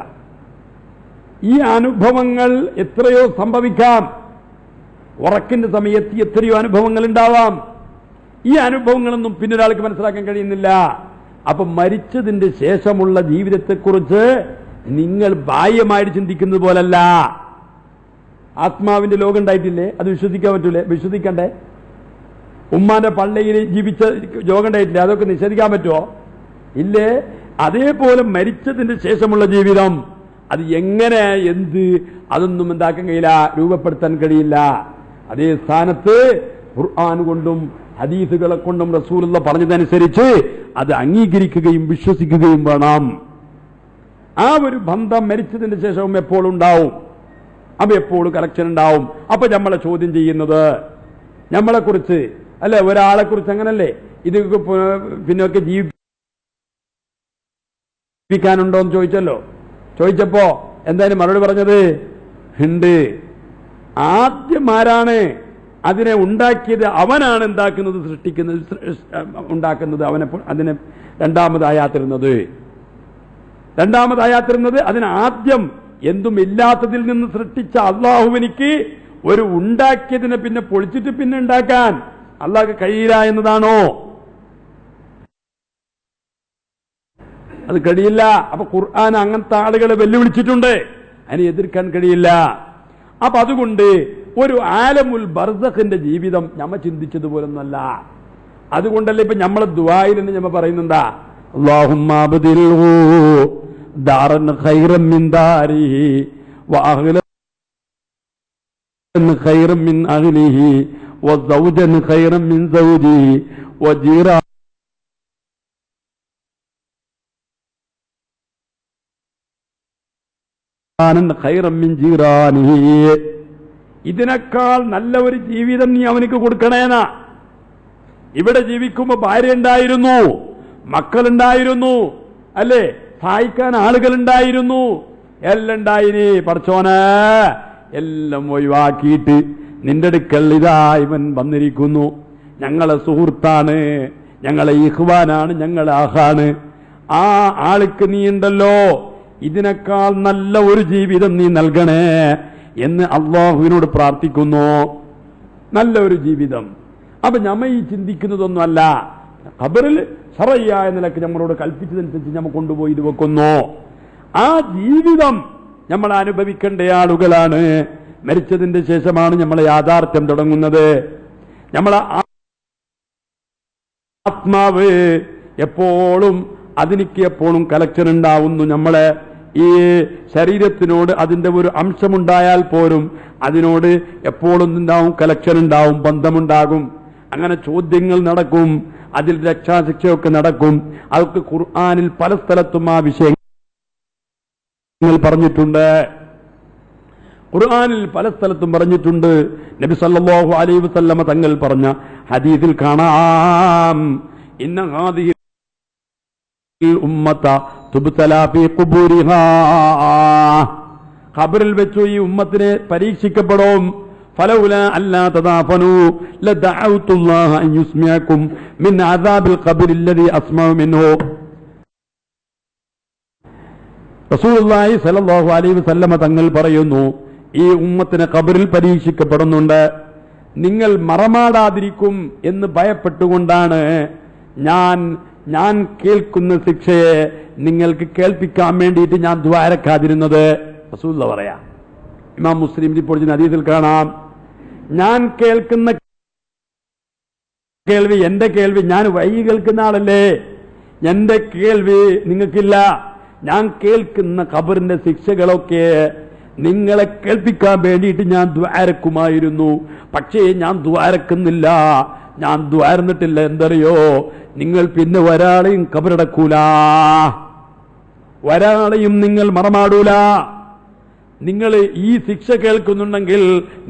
[SPEAKER 2] ഈ അനുഭവങ്ങൾ എത്രയോ സംഭവിക്കാം. ഉറക്കിന്റെ സമയത്ത് എത്രയോ അനുഭവങ്ങൾ ഉണ്ടാവാം. ഈ അനുഭവങ്ങളൊന്നും പിന്നൊരാൾക്ക് മനസ്സിലാക്കാൻ കഴിയുന്നില്ല. അപ്പൊ മരിച്ചതിന്റെ ശേഷമുള്ള ജീവിതത്തെക്കുറിച്ച് നിങ്ങൾ ബാഹ്യമായിട്ട് ചിന്തിക്കുന്നത് പോലല്ല. ആത്മാവിന്റെ ലോകം ഉണ്ടായിട്ടില്ലേ? അത് വിശ്വസിക്കാൻ പറ്റൂലേ? വിശ്വസിക്കണ്ടേ? ഉമ്മാന്റെ പള്ളിയിൽ ജീവിച്ച ലോകം ഉണ്ടായിട്ടില്ലേ? അതൊക്കെ നിഷേധിക്കാൻ പറ്റുമോ? ഇല്ലേ? അതേപോലെ മരിച്ചതിന്റെ ശേഷമുള്ള ജീവിതം അത് എങ്ങനെ, അതൊന്നും എന്താക്കാൻ കഴിയില്ല, രൂപപ്പെടുത്താൻ കഴിയില്ല. അതേ സ്ഥാനത്ത് ഖുർആൻ കൊണ്ടും ഹദീസുകളെ കൊണ്ടും റസൂലുള്ള പറഞ്ഞതനുസരിച്ച് അത് അംഗീകരിക്കുകയും വിശ്വസിക്കുകയും വേണം. ആ ഒരു ബന്ധം മരിച്ചതിന് ശേഷവും എപ്പോഴും ഉണ്ടാവും. അപ്പൊ എപ്പോഴും കലക്ഷൻ ഉണ്ടാവും. അപ്പൊ നമ്മളെ ചോദ്യം ചെയ്യുന്നത് നമ്മളെ കുറിച്ച് അല്ലെ, ഒരാളെ കുറിച്ച് അങ്ങനല്ലേ, ഇത് പിന്നൊക്കെ ജീവിക്കാനുണ്ടോ എന്ന് ചോദിച്ചപ്പോ എന്തായാലും മറുപടി പറഞ്ഞത് ഉണ്ട്. ആദ്യം ആരാണ് അതിനെ ഉണ്ടാക്കിയത്? അവനാണ് ഉണ്ടാക്കുന്നത്, സൃഷ്ടിക്കുന്നത്, ഉണ്ടാക്കുന്നത് അവനെ. അതിനെ രണ്ടാമതായാത്തിരുന്നത് അതിന് ആദ്യം എന്തും ഇല്ലാത്തതിൽ നിന്ന് സൃഷ്ടിച്ച അള്ളാഹുവിനിക്ക് ഒരു ഉണ്ടാക്കിയതിനെ പിന്നെ പൊളിച്ചിട്ട് പിന്നെ ഉണ്ടാക്കാൻ അള്ളാഹ്ക്ക് കഴിയില്ല എന്നതാണോ? അത് കഴിയില്ല. അപ്പൊ ഖുർആൻ അങ്ങനത്തെ ആളുകളെ വെല്ലുവിളിച്ചിട്ടുണ്ട്, അതിനെ എതിർക്കാൻ കഴിയില്ല. അപ്പൊ അതുകൊണ്ട് ഒരു ആലമുൽ ബർസഖിന്റെ ജീവിതം നമ്മ ചിന്തിച്ചതുപോലൊന്നല്ല. അതുകൊണ്ടല്ലേ ഇപ്പൊ നമ്മളെ ദുആയിൽ നമ്മ പറയുന്നെന്താ, അല്ലാഹുമ്മ അബ്ദിൽഹു ദാറൻ ഖൈറൻ മിൻ ദാരിഹി വഅഹ്ലൻ ഖൈറൻ മിൻ അഹ്ലിഹി വസൗജൻ ഖൈറൻ മിൻ സൗജിഹി വജീറാനൻ ഖൈറൻ മിൻ ജീറാനിഹി. ഇതിനേക്കാൾ നല്ല ഒരു ജീവിതം നീ അവനിക്ക് കൊടുക്കണേനാ. ഇവിടെ ജീവിക്കുമ്പോ ഭാര്യ ഉണ്ടായിരുന്നു, മക്കളുണ്ടായിരുന്നു, അല്ലേ, സഹായിക്കാൻ ആളുകളുണ്ടായിരുന്നു, എല്ലാം ഉണ്ടായിനി. പടച്ചോനെ എല്ലാം ഒഴിവാക്കിയിട്ട് നിന്റെ അടുക്കൽ ഇതാ ഇവൻ വന്നിരിക്കുന്നു, ഞങ്ങളെ സുഹൃത്താണ്, ഞങ്ങളെ ഇഖ്വാനാണ്, ഞങ്ങളെ ആഹാണ്. ആ ആൾക്ക് നീ ഉണ്ടല്ലോ, ഇതിനേക്കാൾ നല്ല ഒരു ജീവിതം നീ നൽകണേ എന്ന് അള്ളാഹുവിനോട് പ്രാർത്ഥിക്കുന്നു. നല്ല ഒരു ജീവിതം. അപ്പൊ നമ്മ ഈ ചിന്തിക്കുന്നതൊന്നുമല്ല. ഖബറിൽ ശറയ്യായ നിലക്ക് നമ്മളോട് കൽപ്പിച്ചതനുസരിച്ച് നമ്മൾ കൊണ്ടുപോയി ഇത് വെക്കുന്നു. ആ ജീവിതം നമ്മൾ അനുഭവിക്കേണ്ട ആളുകളാണ്. മരിച്ചതിന്റെ ശേഷമാണ് നമ്മളെ യാഥാർത്ഥ്യം തുടങ്ങുന്നത്. നമ്മളെ ആത്മാവ് എപ്പോഴും അതിനിക്ക് എപ്പോഴും കലക്ഷൻ ഉണ്ടാവുന്നു. നമ്മളെ ഈ ശരീരത്തിനോട് അതിന്റെ ഒരു അംശമുണ്ടായാൽ പോലും അതിനോട് എപ്പോഴും ഉണ്ടാവും, കലക്ഷൻ ഉണ്ടാവും, ബന്ധമുണ്ടാകും. അങ്ങനെ ചോദ്യങ്ങൾ നടക്കും, അതിൽ രക്ഷാശിക്ഷയൊക്കെ നടക്കും. അതൊക്കെ ഖുർആനിൽ പല സ്ഥലത്തും ആ വിഷയങ്ങൾ പറഞ്ഞിട്ടുണ്ട്. ഖുർആനിൽ പല സ്ഥലത്തും പറഞ്ഞിട്ടുണ്ട്. നബി സല്ലല്ലാഹു അലൈഹി വസല്ലമ തങ്ങൾ പറഞ്ഞ ഹദീസിൽ കാണാം, ഇന്ന ഹാദിഹി ഉമ്മത തുബ്തലാ ഫീ ഖുബൂരിഹാ. ഖബറിൽ വെച്ച് ഈ ഉമ്മത്തിനെ പരീക്ഷിക്കപ്പെടും. ഫലൗലാ അല്ലാ തദാഫനു ലദഅഉതുല്ലാഹ അൻ യുസ്മിഅകും മിൻ അദാബിൽ ഖബരി അല്ലദീ അസ്മഉ മിൻഹു. റസൂലുള്ളാഹി സ്വല്ലല്ലാഹു അലൈഹി വസല്ലമ തങ്ങൾ പറയുന്നു, ഈ ഉമ്മത്തിനെ ഖബറിൽ പരീക്ഷിക്കപ്പെടുന്നുണ്ട്. നിങ്ങൾ മറമാടാതിരിക്കും എന്ന് ഭയപ്പെട്ടുകൊണ്ടാണ് ഞാൻ കേൾക്കുന്ന ശിക്ഷയെ നിങ്ങൾക്ക് കേൾപ്പിക്കാൻ വേണ്ടിയിട്ട് ഞാൻ ദ്വാരക്കാതിരുന്നത്. റസൂലുള്ള പറയാ. ഇമാം മുസ്ലിം റിപ്പോർട്ട് ചെയ്യുന്ന ഹദീസിൽ കാണാം, ഞാൻ കേൾക്കുന്ന കേൾവി, എന്റെ കേൾവി, ഞാൻ വഴി കേൾക്കുന്ന ആളല്ലേ, എന്റെ കേൾവി നിങ്ങൾക്കില്ല. ഞാൻ കേൾക്കുന്ന ഖബറിന്റെ ശിക്ഷകളൊക്കെ നിങ്ങളെ കേൾപ്പിക്കാൻ വേണ്ടിയിട്ട് ഞാൻ ദ്വാരക്കുമായിരുന്നു. പക്ഷേ ഞാൻ ദ്വാരക്കുന്നില്ല, ഞാൻ ദ്വാരന്നിട്ടില്ല. എന്തറിയോ, നിങ്ങൾ പിന്നെ ഒരാളെയും ഖബറടക്കൂല, ഒരാളെയും നിങ്ങൾ മറമാടൂല. നിങ്ങൾ ഈ ശിക്ഷ കേൾക്കുന്നുണ്ടെങ്കിൽ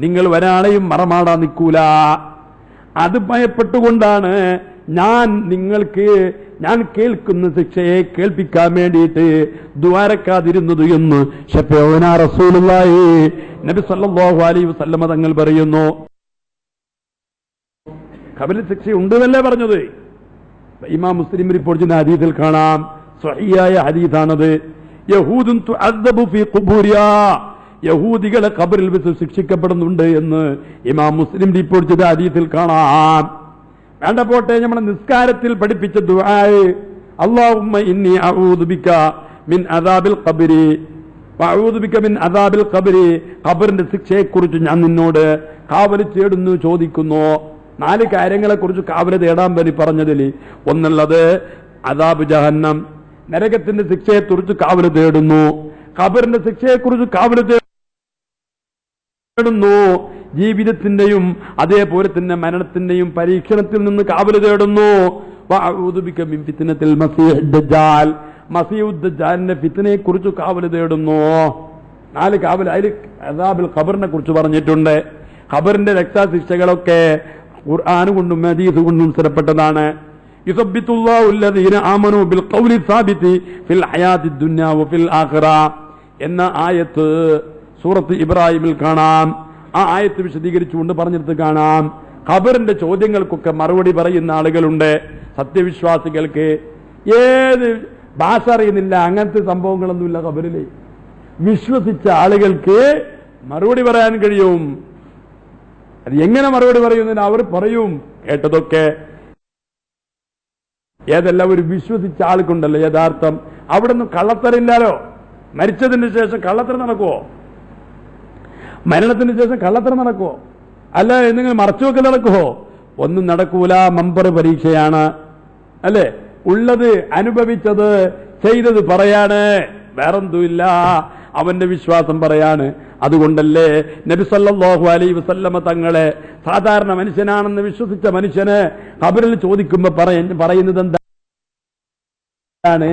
[SPEAKER 2] നിങ്ങൾ ഒരാളെയും മറമാടാൻ നിൽക്കൂല. അത് ഭയപ്പെട്ടുകൊണ്ടാണ് ഞാൻ കേൾക്കുന്ന ശിക്ഷയെ കേൾപ്പിക്കാൻ വേണ്ടിയിട്ട് ദ്വാരക്കാതിരുന്നത് എന്ന് ശഫീഉനാ റസൂലുള്ളാഹി നബി സല്ലല്ലാഹു അലൈഹി വസല്ലമ തങ്ങൾ പറയുന്നു. ഖബറിൽ ശിക്ഷ ഉണ്ടെന്നല്ലേ പറഞ്ഞത്. ഇമാം മുസ്ലിം റിപ്പോർട്ട് ചെയ്യുന്ന ഹദീസിൽ കാണാം, സ്വഹീഹായ ഹദീസാണത്. യഹൂദുൻ തുഅദ്ദബു ഫീ ഖുബൂരിഹാ, യഹൂദികളെ ഖബറിൽ വെച്ച് ശിക്ഷിക്കപ്പെടുന്നുണ്ട് എന്ന് ഇമാം മുസ്ലിം റിപ്പോർട്ട് ചെയ്ത ഹദീസിൽ കാണാം. വേണ്ട പോട്ടെ, നമ്മുടെ നിസ്കാരത്തിൽ പഠിപ്പിച്ച ദുആ, അല്ലാഹുമ്മ ഇന്നി അഊദു ബിക മിൻ അദാബിൽ ഖബരി വഅഊദു ബിക മിൻ അദാബിൽ ഖബരി. ഖബറിന്റെ ശിക്ഷയെക്കുറിച്ച് ഞാൻ നിന്നോട് കാവൽ തേടുന്നു, ചോദിക്കുന്നു. 4 കാര്യങ്ങളെക്കുറിച്ച് കാവൽ തേടാൻ വേണ്ടി പറഞ്ഞതിൽ ഒന്നുള്ളത് അദാബ് ജഹന്നം, നരകത്തിന്റെ ശിക്ഷയെക്കുറിച്ച് കാവൽ തേടുന്നു. ഖബറിന്റെ ശിക്ഷയെക്കുറിച്ച് കാവൽ തേടുന്നു. ജീവിതത്തിന്റെയും അതേപോലെ തന്നെ മരണത്തിന്റെയും പരീക്ഷണത്തിൽ നിന്ന് കാവല് തേടുന്നു. വഅഊദു ബിക മിൻ ഫിത്നത്തിൽ മസീഹ് ദജ്ജാൽ, മസീഹു ദജ്ജാലിന്റെ ഫിത്നയെ കുറിച്ച് കാവല് തേടുന്നു. 4 കാവൽ. അതിൽ അദാബുൽ ഖബറിനെ കുറിച്ച് പറഞ്ഞിട്ടുണ്ട്. ഖബറിന്റെ രക്ഷാശിക്ഷകളൊക്കെ ഖുർആൻ കൊണ്ടും ഹദീസ് കൊണ്ടും സ്ഥിരപ്പെട്ടതാണ്. യുസബ്ബിതുല്ലാഹു അല്ലദീന ആമനൂ ബിൽ ഖൗലി സാബിതി ഫിൽ ഹയാത്തിദ് ദുനിയ വഫിൽ ആഖിറ എന്ന ആയത്ത് സൂറത്ത് ഇബ്രാഹിമിൽ കാണാം. ആ ആയത്ത് വിശദീകരിച്ചുകൊണ്ട് പറഞ്ഞിടത്ത് കാണാം, ഖബറിന്റെ ചോദ്യങ്ങൾക്കൊക്കെ മറുപടി പറയുന്ന ആളുകളുണ്ട്. സത്യവിശ്വാസികൾക്ക് ഏത് ഭാഷ അറിയുന്നില്ല, അങ്ങനത്തെ സംഭവങ്ങളൊന്നുമില്ല. ഖബറിലെ വിശ്വസിച്ച ആളുകൾക്ക് മറുപടി പറയാൻ കഴിയും. അത് എങ്ങനെ മറുപടി പറയുന്നതിന് അവർ പറയും കേട്ടതൊക്കെ. ഏതെല്ലാം ഒരു വിശ്വസിച്ച ആൾക്കുണ്ടല്ലോ യഥാർത്ഥം. അവിടെ നിന്നും കള്ളത്തരമില്ലാലോ. മരിച്ചതിന് ശേഷം കള്ളത്തരം നടക്കുവോ? മരണത്തിന് ശേഷം കള്ളത്തരം നടക്കുവോ? അല്ല എന്തെങ്കിലും മറച്ചുവെക്കൽ നടക്കുവോ? ഒന്നും നടക്കൂല. മമ്പർ പരീക്ഷയാണ് അല്ലേ? ഉള്ളത് അനുഭവിച്ചത് ചെയ്തത് പറയാണ്, വേറെന്തുമില്ല. അവന്റെ വിശ്വാസം പറയാണ്. അതുകൊണ്ടല്ലേ നബി സല്ലല്ലാഹു അലൈഹി വസല്ലമ തങ്ങളെ സാധാരണ മനുഷ്യനാണെന്ന് വിശ്വസിച്ച മനുഷ്യന് ഖബറിൽ ചോദിക്കുമ്പോ പറയുന്നത് എന്താണ്?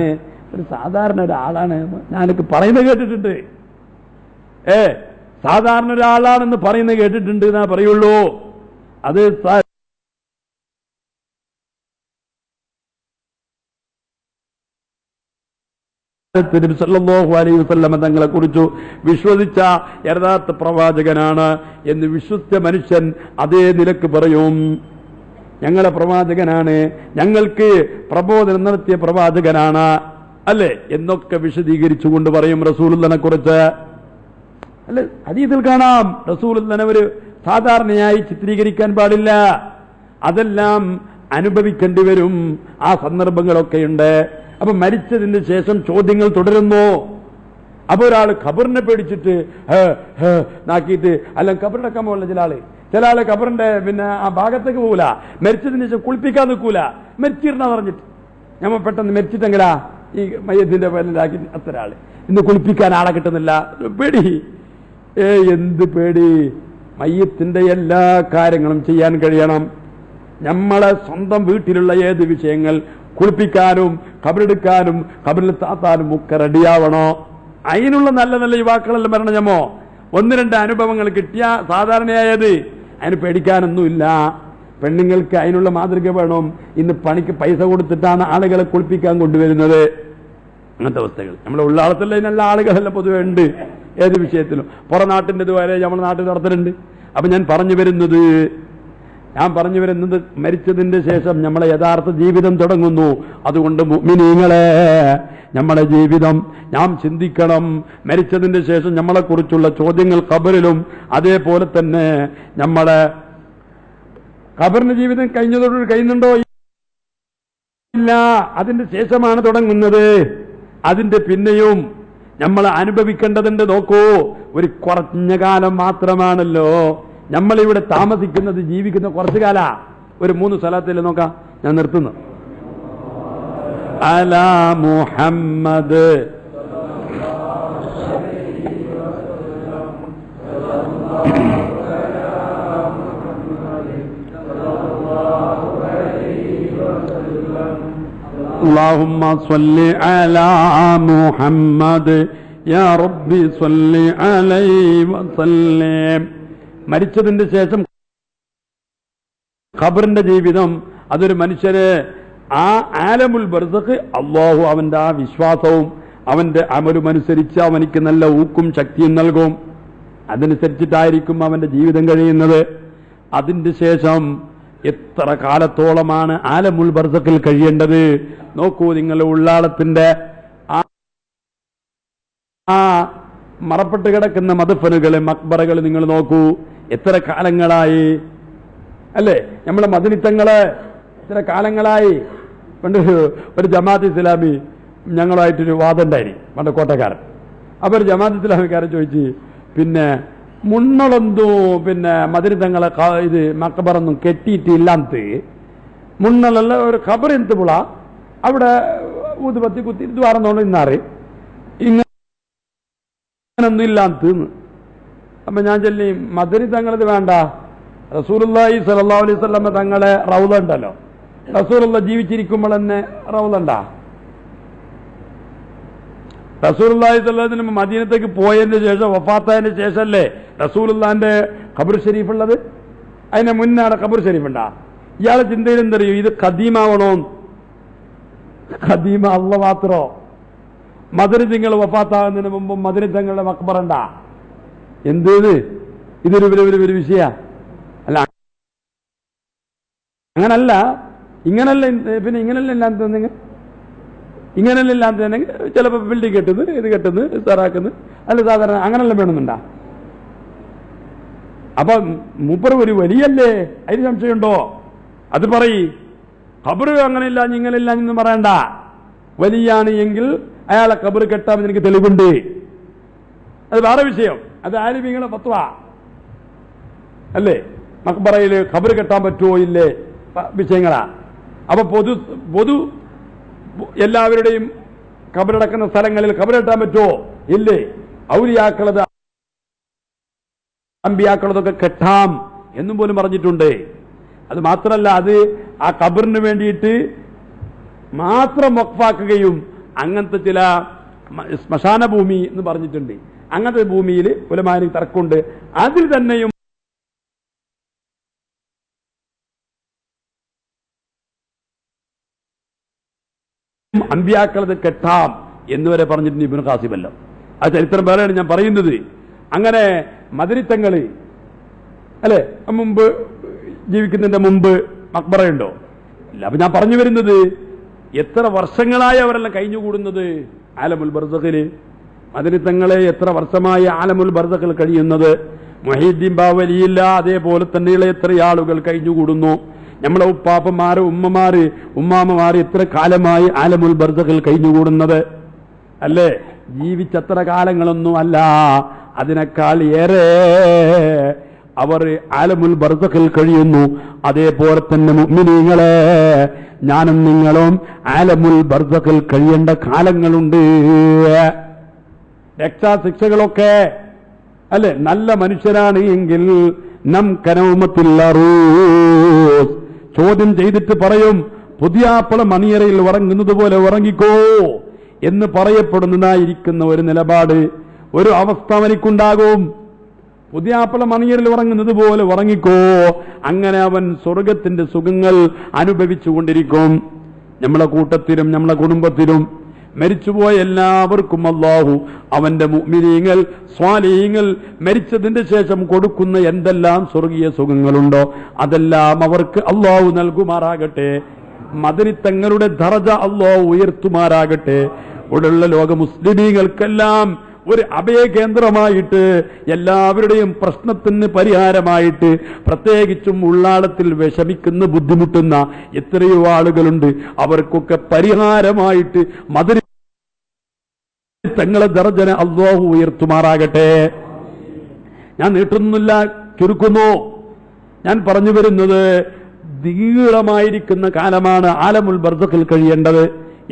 [SPEAKER 2] ഒരു സാധാരണ ഒരാളാണ്. ഞാനൊക്കെ പറയുന്നത് കേട്ടിട്ടുണ്ട്. സാധാരണ ഒരാളാണെന്ന് പറയുന്നത് കേട്ടിട്ടുണ്ട് എന്നാ പറയുള്ളൂ. അത് നബി സല്ലല്ലാഹു അലൈഹി വസല്ലമ തങ്ങളെ കുറിച്ചു വിശ്വസിച്ച യഥാർത്ഥ പ്രവാചകനാണ് എന്ന് വിശ്വസിച്ച മനുഷ്യൻ അതേ നിലക്ക് പറയും, ഞങ്ങളെ പ്രവാചകനാണ്, ഞങ്ങൾക്ക് പ്രബോധനം നടത്തിയ പ്രവാചകനാണ് അല്ലെ എന്നൊക്കെ വിശദീകരിച്ചുകൊണ്ട് പറയും റസൂലുള്ളാഹിനെ കുറിച്ച്. അല്ലെ, ഹദീസിൽ കാണാം റസൂലുള്ളാഹിനെ ഒരു സാധാരണയായി ചിത്രീകരിക്കാൻ പാടില്ല. അതെല്ലാം അനുഭവിക്കേണ്ടി വരും. ആ സന്ദർഭങ്ങളൊക്കെയുണ്ട്. അപ്പൊ മരിച്ചതിന് ശേഷം ചോദ്യങ്ങൾ തുടരുന്നു. അപ്പൊ ഒരാൾ ഖബറിനെ പേടിച്ചിട്ട് നാക്കിയിട്ട് അല്ലെങ്കിൽ ഖബറിടക്കാൻ പോകില്ല. ചില ആള് ഖബറിന്റെ പിന്നെ ആ ഭാഗത്തേക്ക് പോകൂല. മരിച്ചതിന് ശേഷം കുളിപ്പിക്കാൻ നിൽക്കൂല. മരിച്ചിരുന്ന പറഞ്ഞിട്ട് ഞമ്മ പെട്ടെന്ന് മരിച്ചിട്ടെങ്കിലാ ഈ മയ്യത്തിന്റെ പേരിലാക്കി അത്ര ആള് ഇന്ന് കുളിപ്പിക്കാൻ ആളെ കിട്ടുന്നില്ല. പേടി. എന്ത് പേടി? മയ്യത്തിന്റെ എല്ലാ കാര്യങ്ങളും ചെയ്യാൻ കഴിയണം. നമ്മളെ സ്വന്തം വീട്ടിലുള്ള ഏത് വിഷയങ്ങൾ കുളിപ്പിക്കാനും ഖബറെടുക്കാനും ഖബറിൽ താത്താനും ഒക്കെ റെഡിയാവണോ? അതിനുള്ള നല്ല നല്ല യുവാക്കളെല്ലാം വരണം. ഞമ്മോ 1-2 അനുഭവങ്ങൾ കിട്ടിയ സാധാരണയായത് അതിന് പേടിക്കാനൊന്നുമില്ല. പെണ്ണുങ്ങൾക്ക് അതിനുള്ള മാതൃക വേണം. ഇന്ന് പണിക്ക് പൈസ കൊടുത്തിട്ടാണ് ആളുകളെ കുളിപ്പിക്കാൻ കൊണ്ടുവരുന്നത്. അങ്ങനത്തെ അവസ്ഥകൾ നമ്മളെ ഉള്ളാളത്തുള്ള നല്ല ആളുകളെല്ലാം പൊതുവെ ഉണ്ട്. ഏത് വിഷയത്തിലും പുറം നാട്ടിൻ്റെ വരെ നമ്മുടെ നാട്ടിൽ നടത്തുന്നുണ്ട്. അപ്പൊ ഞാൻ പറഞ്ഞു വരുന്നത് മരിച്ചതിന്റെ ശേഷം നമ്മളെ യഥാർത്ഥ ജീവിതം തുടങ്ങുന്നു. അതുകൊണ്ട് മുഅ്മിനീങ്ങളെ, നമ്മളെ ജീവിതം നാം ചിന്തിക്കണം. മരിച്ചതിന്റെ ശേഷം നമ്മളെക്കുറിച്ചുള്ള ചോദ്യങ്ങൾ ഖബറിലും അതേപോലെ തന്നെ നമ്മളെ ഖബറിന്റെ ജീവിതം കഴിഞ്ഞതോടുകൂടി കഴിയുന്നുണ്ടോ? ഇല്ല, അതിന്റെ ശേഷമാണ് തുടങ്ങുന്നത്. അതിന്റെ പിന്നെയും നമ്മൾ അനുഭവിക്കേണ്ടതുണ്ട്. നോക്കൂ, ഒരു കുറഞ്ഞ കാലം മാത്രമാണല്ലോ നമ്മളിവിടെ താമസിക്കുന്നത്, ജീവിക്കുന്ന കുറച്ചു കാല. ഒരു 3 സ്വലാത്തിൽ നോക്കാം, ഞാൻ നിർത്തുന്നു. അലാ മുഹമ്മദ് اللهم صل على محمد يا ربي صل عليه وسلم. മരിച്ചതിന്റെ ശേഷം ഖബറിന്റെ ജീവിതം അതൊരു മനുഷ്യന് ആ ആലമുൽ ബർസഖ് അല്ലാഹു അവന്റെ ആ വിശ്വാസവും അവന്റെ അമലും അനുസരിച്ച് അവനിക്ക് നല്ല ഊക്കും ശക്തിയും നൽകും. അതനുസരിച്ചിട്ടായിരിക്കും അവന്റെ ജീവിതം കഴിയുന്നത്. അതിന്റെ ശേഷം എത്ര കാലത്തോളമാണ് ആലമുൽ ബർസഖിൽ കഴിയേണ്ടത്? നോക്കൂ, നിങ്ങൾ ഉള്ളാളത്തിന്റെ ആ മറപ്പെട്ട് കിടക്കുന്ന മദഫനുകള്, മക്ബറകൾ നിങ്ങൾ നോക്കൂ, എത്ര കാലങ്ങളായി അല്ലേ? നമ്മളെ മദനിത്തങ്ങള് എത്ര കാലങ്ങളായി. പണ്ട് ഒരു ജമാഅത്ത് ഇസ്ലാമി ഞങ്ങളുമായിട്ടൊരു വാദം ഉണ്ടായി, പണ്ട് കോട്ടക്കാരൻ. അപ്പൊ ഒരു ജമാഅത്ത് ഇസ്ലാമിക്കാരൻ ചോദിച്ചു, പിന്നെ മുന്നളൊന്തു പിന്നെ മദനിത്തങ്ങളെ ഇത് മക്ബറൊന്നും കെട്ടിയിട്ടില്ലാത്ത മുന്നലുള്ള ഒരു ഖബർ എന്ത് പുള അവിടെ ഊതുപത്തി കുത്തി ദ്വാരം തോന്നുന്നു ഇന്നാറ് ഇങ്ങനൊന്നും ഇല്ലാന്ന്. അപ്പൊ ഞാൻ ചൊല്ലി മദനി തങ്ങളത് വേണ്ട, റസൂലുള്ളാഹി സ്വല്ലല്ലാഹു അലൈഹി വസല്ലം തങ്ങളെ റൗള ഉണ്ടല്ലോ, റസൂലുള്ള ജീവിച്ചിരിക്കുമ്പോൾ തന്നെ റൗള ഉണ്ടാ? റസൂലുള്ളാഹി സ്വല്ലല്ലാഹു അലൈഹി വസല്ലം മദീനത്തേക്ക് പോയതിന് ശേഷം വഫാത്തായതിന് ശേഷമല്ലേ റസൂലുള്ളാഹിന്റെ ഖബർ ഷരീഫ് ഉള്ളത്? അതിന് മുന്നാണ് ഖബർ ഷരീഫ് ഉണ്ടാ? ഇയാളെ ചിന്തയിൽ എന്തറിയോ, ഇത് ഖദീമാവണോ? ഖദീമ അള്ള മാത്രോ? മദനി തങ്ങൾ വഫാത്താകുന്നതിന് മുമ്പ് മദനി തങ്ങളുടെ മക്ബറണ്ട? എന്ത് ഇതൊരു വിഷയ അല്ല, അങ്ങനല്ല, ഇങ്ങനല്ല. പിന്നെ ഇങ്ങനല്ല ഇല്ലാത്ത ഇങ്ങനല്ല ഇല്ലാത്ത ചിലപ്പോൾ ബിൽഡിംഗ് കെട്ടുന്നു, ഇത് കെട്ടുന്നു, സാറാക്കുന്നു, അല്ല സാധാരണ അങ്ങനെല്ലാം വേണമെന്നുണ്ടാ? അപ്പൊ മൂപ്പർ ഒരു വലിയല്ലേ, അതിന് സംശയമുണ്ടോ? അത് പറയ്. ഖബറ് അങ്ങനെയില്ല ഇങ്ങനെയില്ല എന്ന് പറയണ്ട. വലിയാണ് എങ്കിൽ അയാളെ ഖബറ് കെട്ടാമെന്ന് എനിക്ക് തെളിവുണ്ട്. അത് വേറെ വിഷയം. അത് ആലിമീങ്ങളെ ഫത്വ അല്ലേ? മക്ബറയിൽ ഖബറ് കെട്ടാൻ പറ്റുമോ ഇല്ലേ വിഷയങ്ങളാ. അപ്പൊ പൊതു എല്ലാവരുടെയും ഖബറടക്കുന്ന സ്ഥലങ്ങളിൽ ഖബറ് കെട്ടാൻ പറ്റുമോ ഇല്ലേ? ഔലിയാക്കളത് അമ്പിയാക്കളതൊക്കെ കെട്ടാം എന്നും പോലും പറഞ്ഞിട്ടുണ്ട്. അത് മാത്രമല്ല, അത് ആ ഖബറിന് വേണ്ടിയിട്ട് മാത്രം വഖഫാക്കുകയും അങ്ങനത്തെ ചില ശ്മശാന ഭൂമി എന്ന് പറഞ്ഞിട്ടുണ്ട്. അങ്ങനത്തെ ഭൂമിയിൽ ഉലമാന് തർക്കമുണ്ട്. അതിൽ തന്നെയും അമ്പിയാക്കളത് കെട്ടാം എന്നുവരെ പറഞ്ഞിട്ടുണ്ട് ഇബ്നു ഖാസിമല്ല. ആ ചരിത്രം വേറെയാണ് ഞാൻ പറയുന്നത്. അങ്ങനെ മദനിത്തങ്ങള് അല്ലെ മുമ്പ് ജീവിക്കുന്നതിന്റെ മുമ്പ് മക്ബറയുണ്ടോ ഇല്ല. അപ്പൊ ഞാൻ പറഞ്ഞു വരുന്നത്, എത്ര വർഷങ്ങളായി അവരെല്ലാം കഴിഞ്ഞുകൂടുന്നത് ആലമുൽ ബർസഖില്. മദനിത്തങ്ങളെ എത്ര വർഷമായി ആലമുൽ ബർസഖിൽ കഴിയുന്നത്. മുഹീദ്ദീൻ ബാവലിയില്ല, അതേപോലെ തന്നെയുള്ള എത്ര ആളുകൾ കഴിഞ്ഞുകൂടുന്നു. നമ്മളെ ഉപ്പാപ്പന്മാര്, ഉമ്മമാര്, ഉമ്മാമ്മമാര് എത്ര കാലമായി ആലമുൽ ബർസഖിൽ കഴിഞ്ഞുകൂടുന്നത് അല്ലേ? ജീവിച്ചത്ര കാലങ്ങളൊന്നും അല്ല, അതിനേക്കാൾ ഏറെ അവർ ആലമുൽ ബർസഖിൽ കഴിയുന്നു. അതേപോലെ തന്നെ മുഅ്മിനീങ്ങളെ, ഞാനും നിങ്ങളും ആലമുൽ ബർസഖിൽ കഴിയേണ്ട കാലങ്ങളുണ്ട്. രക്ഷാശിക്ഷകളൊക്കെ അല്ലെ നല്ല മനുഷ്യരാണ് എങ്കിൽ നം കനൗമത്തില്ലറൂസ് ചോദ്യം ചെയ്തിട്ട് പറയും, പുതിയാപ്പള മണിയറയിൽ ഉറങ്ങുന്നത് പോലെ ഉറങ്ങിക്കോ എന്ന് പറയപ്പെടുന്നതായിരിക്കുന്ന ഒരു നിലപാട്, ഒരു അവസ്ഥ അവനിക്കുണ്ടാകും. പുതിയാപ്പള മണിയറിൽ ഉറങ്ങുന്നത് പോലെ ഉറങ്ങിക്കോ. അങ്ങനെ അവൻ സ്വർഗത്തിന്റെ സുഖങ്ങൾ അനുഭവിച്ചുകൊണ്ടിരിക്കും. നമ്മളെ കൂട്ടത്തിലും നമ്മളെ കുടുംബത്തിലും മരിച്ചുപോയ എല്ലാവർക്കും അല്ലാഹു അവന്റെ മുഅ്മിനീങ്ങൾ സ്വാലിഹീങ്ങൾ മരിച്ചതിന്റെ ശേഷം കൊടുക്കുന്ന എന്തെല്ലാം സ്വർഗീയ സുഖങ്ങളുണ്ടോ അതെല്ലാം അവർക്ക് അല്ലാഹു നൽകുമാറാകട്ടെ. മദനിത്തങ്ങളുടെ ദറജ അല്ലാഹു ഉയർത്തുമാറാകട്ടെ. ഇവിടെയുള്ള ലോക മുസ്ലിമീങ്ങൾക്കെല്ലാം ഒരു അഭയകേന്ദ്രമായിട്ട്, എല്ലാവരുടെയും പ്രശ്നത്തിന് പരിഹാരമായിട്ട്, പ്രത്യേകിച്ചും ഉള്ളാളത്തിൽ വിഷമിക്കുന്ന ബുദ്ധിമുട്ടുന്ന എത്രയോ ആളുകളുണ്ട്, അവർക്കൊക്കെ പരിഹാരമായിട്ട് മദനി തങ്ങളെ ദർജന അല്ലാഹു ഉയർത്തുമാറാകട്ടെ. ഞാൻ നീട്ടുന്നില്ല, ചുരുക്കുന്നു. ഞാൻ പറഞ്ഞു വരുന്നത്, നീളമായിരിക്കുന്ന കാലമാണ് ആലമുൽ ബർസഖിൽ കഴിയേണ്ടത്.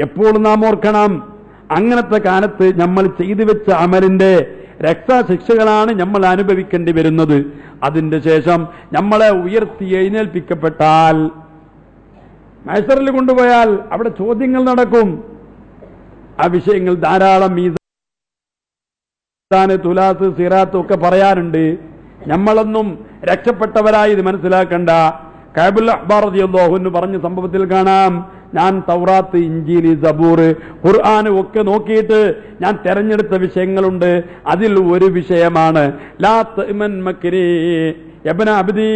[SPEAKER 2] എപ്പോഴും നാം ഓർക്കണം, അങ്ങനത്തെ കാലത്ത് നമ്മൾ ചെയ്തു വെച്ച അമലിന്റെ രക്തശിക്ഷകളാണ് നമ്മൾ അനുഭവിക്കേണ്ടി വരുന്നത്. അതിന്റെ ശേഷം നമ്മളെ ഉയർത്തി എഴുന്നേൽപ്പിക്കപ്പെട്ടാൽ, മഹ്ശറിൽ കൊണ്ടുപോയാൽ അവിടെ ചോദ്യങ്ങൾ നടക്കും. ആ വിഷയങ്ങൾ ധാരാളം മീസാന്, തുലാസ്, സിറാത്ത് ഒക്കെ പറയാനുണ്ട്. നമ്മളൊന്നും രക്ഷപ്പെട്ടവരായി ഇത് മനസ്സിലാക്കണ്ട. കഅബുൽ അഹ്ബാർ റളിയല്ലാഹു അൻഹു പറഞ്ഞ സംഭവത്തിൽ കാണാം, ഞാൻ തൗറാത്ത്, ഇഞ്ചീൽ, സബൂർ, ഖുർആൻ ഒക്കെ നോക്കിയിട്ട് ഞാൻ തെരഞ്ഞെടുത്ത വിഷയങ്ങളുണ്ട്. അതിൽ ഒരു വിഷയമാണ് ലാ തഅ്മൻ മക്രി യബ്ന അബ്ദി,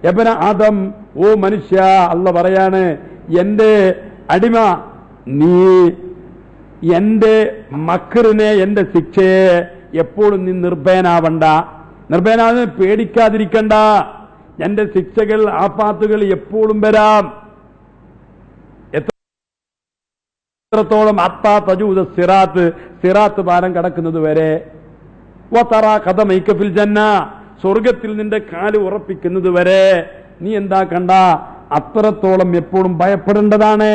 [SPEAKER 2] യബ്ന ആദം, ഓ മനുഷ്യ, അല്ലാഹ് പറയാണ്, എന്റെ അടിമ, നീ എന്റെ മക്റിനെ, എന്റെ ശിക്ഷയെ എപ്പോഴും നീ നിർഭയനാവണ്ട, നിർഭയനാവ പേടിക്കാതിരിക്കണ്ട. എന്റെ ശിക്ഷകൾ, ആഫാത്തുകൾ എപ്പോഴും വരാം. എത്രത്തോളം അത്താ തജൂദ സിറാത്ത്, സിറാത്ത് പാലം കടക്കുന്നത് വരെ, വതറാ ഖദമൈക ഫിൽ ജന്ന, സ്വർഗത്തിൽ നിന്റെ കാല് ഉറപ്പിക്കുന്നത് വരെ നീ എന്താക്കണ്ട, അത്രത്തോളം എപ്പോഴും ഭയപ്പെടേണ്ടതാണ്.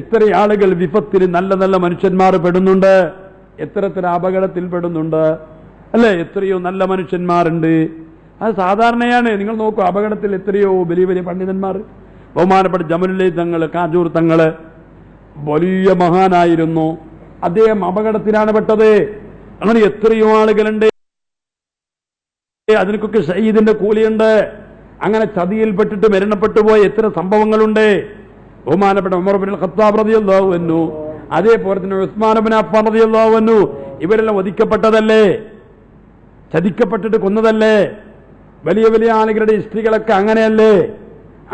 [SPEAKER 2] എത്ര ആളുകൾ വിപത്തിൽ, നല്ല നല്ല മനുഷ്യന്മാർ പെടുന്നുണ്ട്, എത്ര അപകടത്തിൽ പെടുന്നുണ്ട്. അല്ലേ? എത്രയോ നല്ല മനുഷ്യന്മാരുണ്ട്. അത് സാധാരണയാണ്. നിങ്ങൾ നോക്കൂ, അപകടത്തിൽ എത്രയോ വലിയ വലിയ പണ്ഡിതന്മാർ. ബഹുമാനപ്പെട്ട ജമലുല്ലൈ തങ്ങള്, കാജൂർ തങ്ങള് വലിയ മഹാനായിരുന്നു. അദ്ദേഹം അപകടത്തിലാണ് പെട്ടത്. അങ്ങനെ എത്രയോ ആളുകളുണ്ട്, അതിനൊക്കെ ഷഹീദിന്റെ കൂലിയുണ്ട്. അങ്ങനെ ചതിയിൽപ്പെട്ടിട്ട് മരണപ്പെട്ടു പോയ എത്ര സംഭവങ്ങളുണ്ട്. ബഹുമാനപ്പെട്ട ഉമർ ഇബ്നുൽ ഖത്താബ് റളിയല്ലാഹു അൻഹു, അതേപോലെ തന്നെ ഉസ്മാൻ ഇബ്നു അഫ്ഫാൻ റളിയല്ലാഹു അൻഹു, ഇവരെല്ലാം വധിക്കപ്പെട്ടതല്ലേ, ചതിക്കപ്പെട്ടിട്ട് കൊന്നതല്ലേ? വലിയ വലിയ ആളുകളുടെ ഹിസ്റ്ററികളൊക്കെ അങ്ങനെയല്ലേ?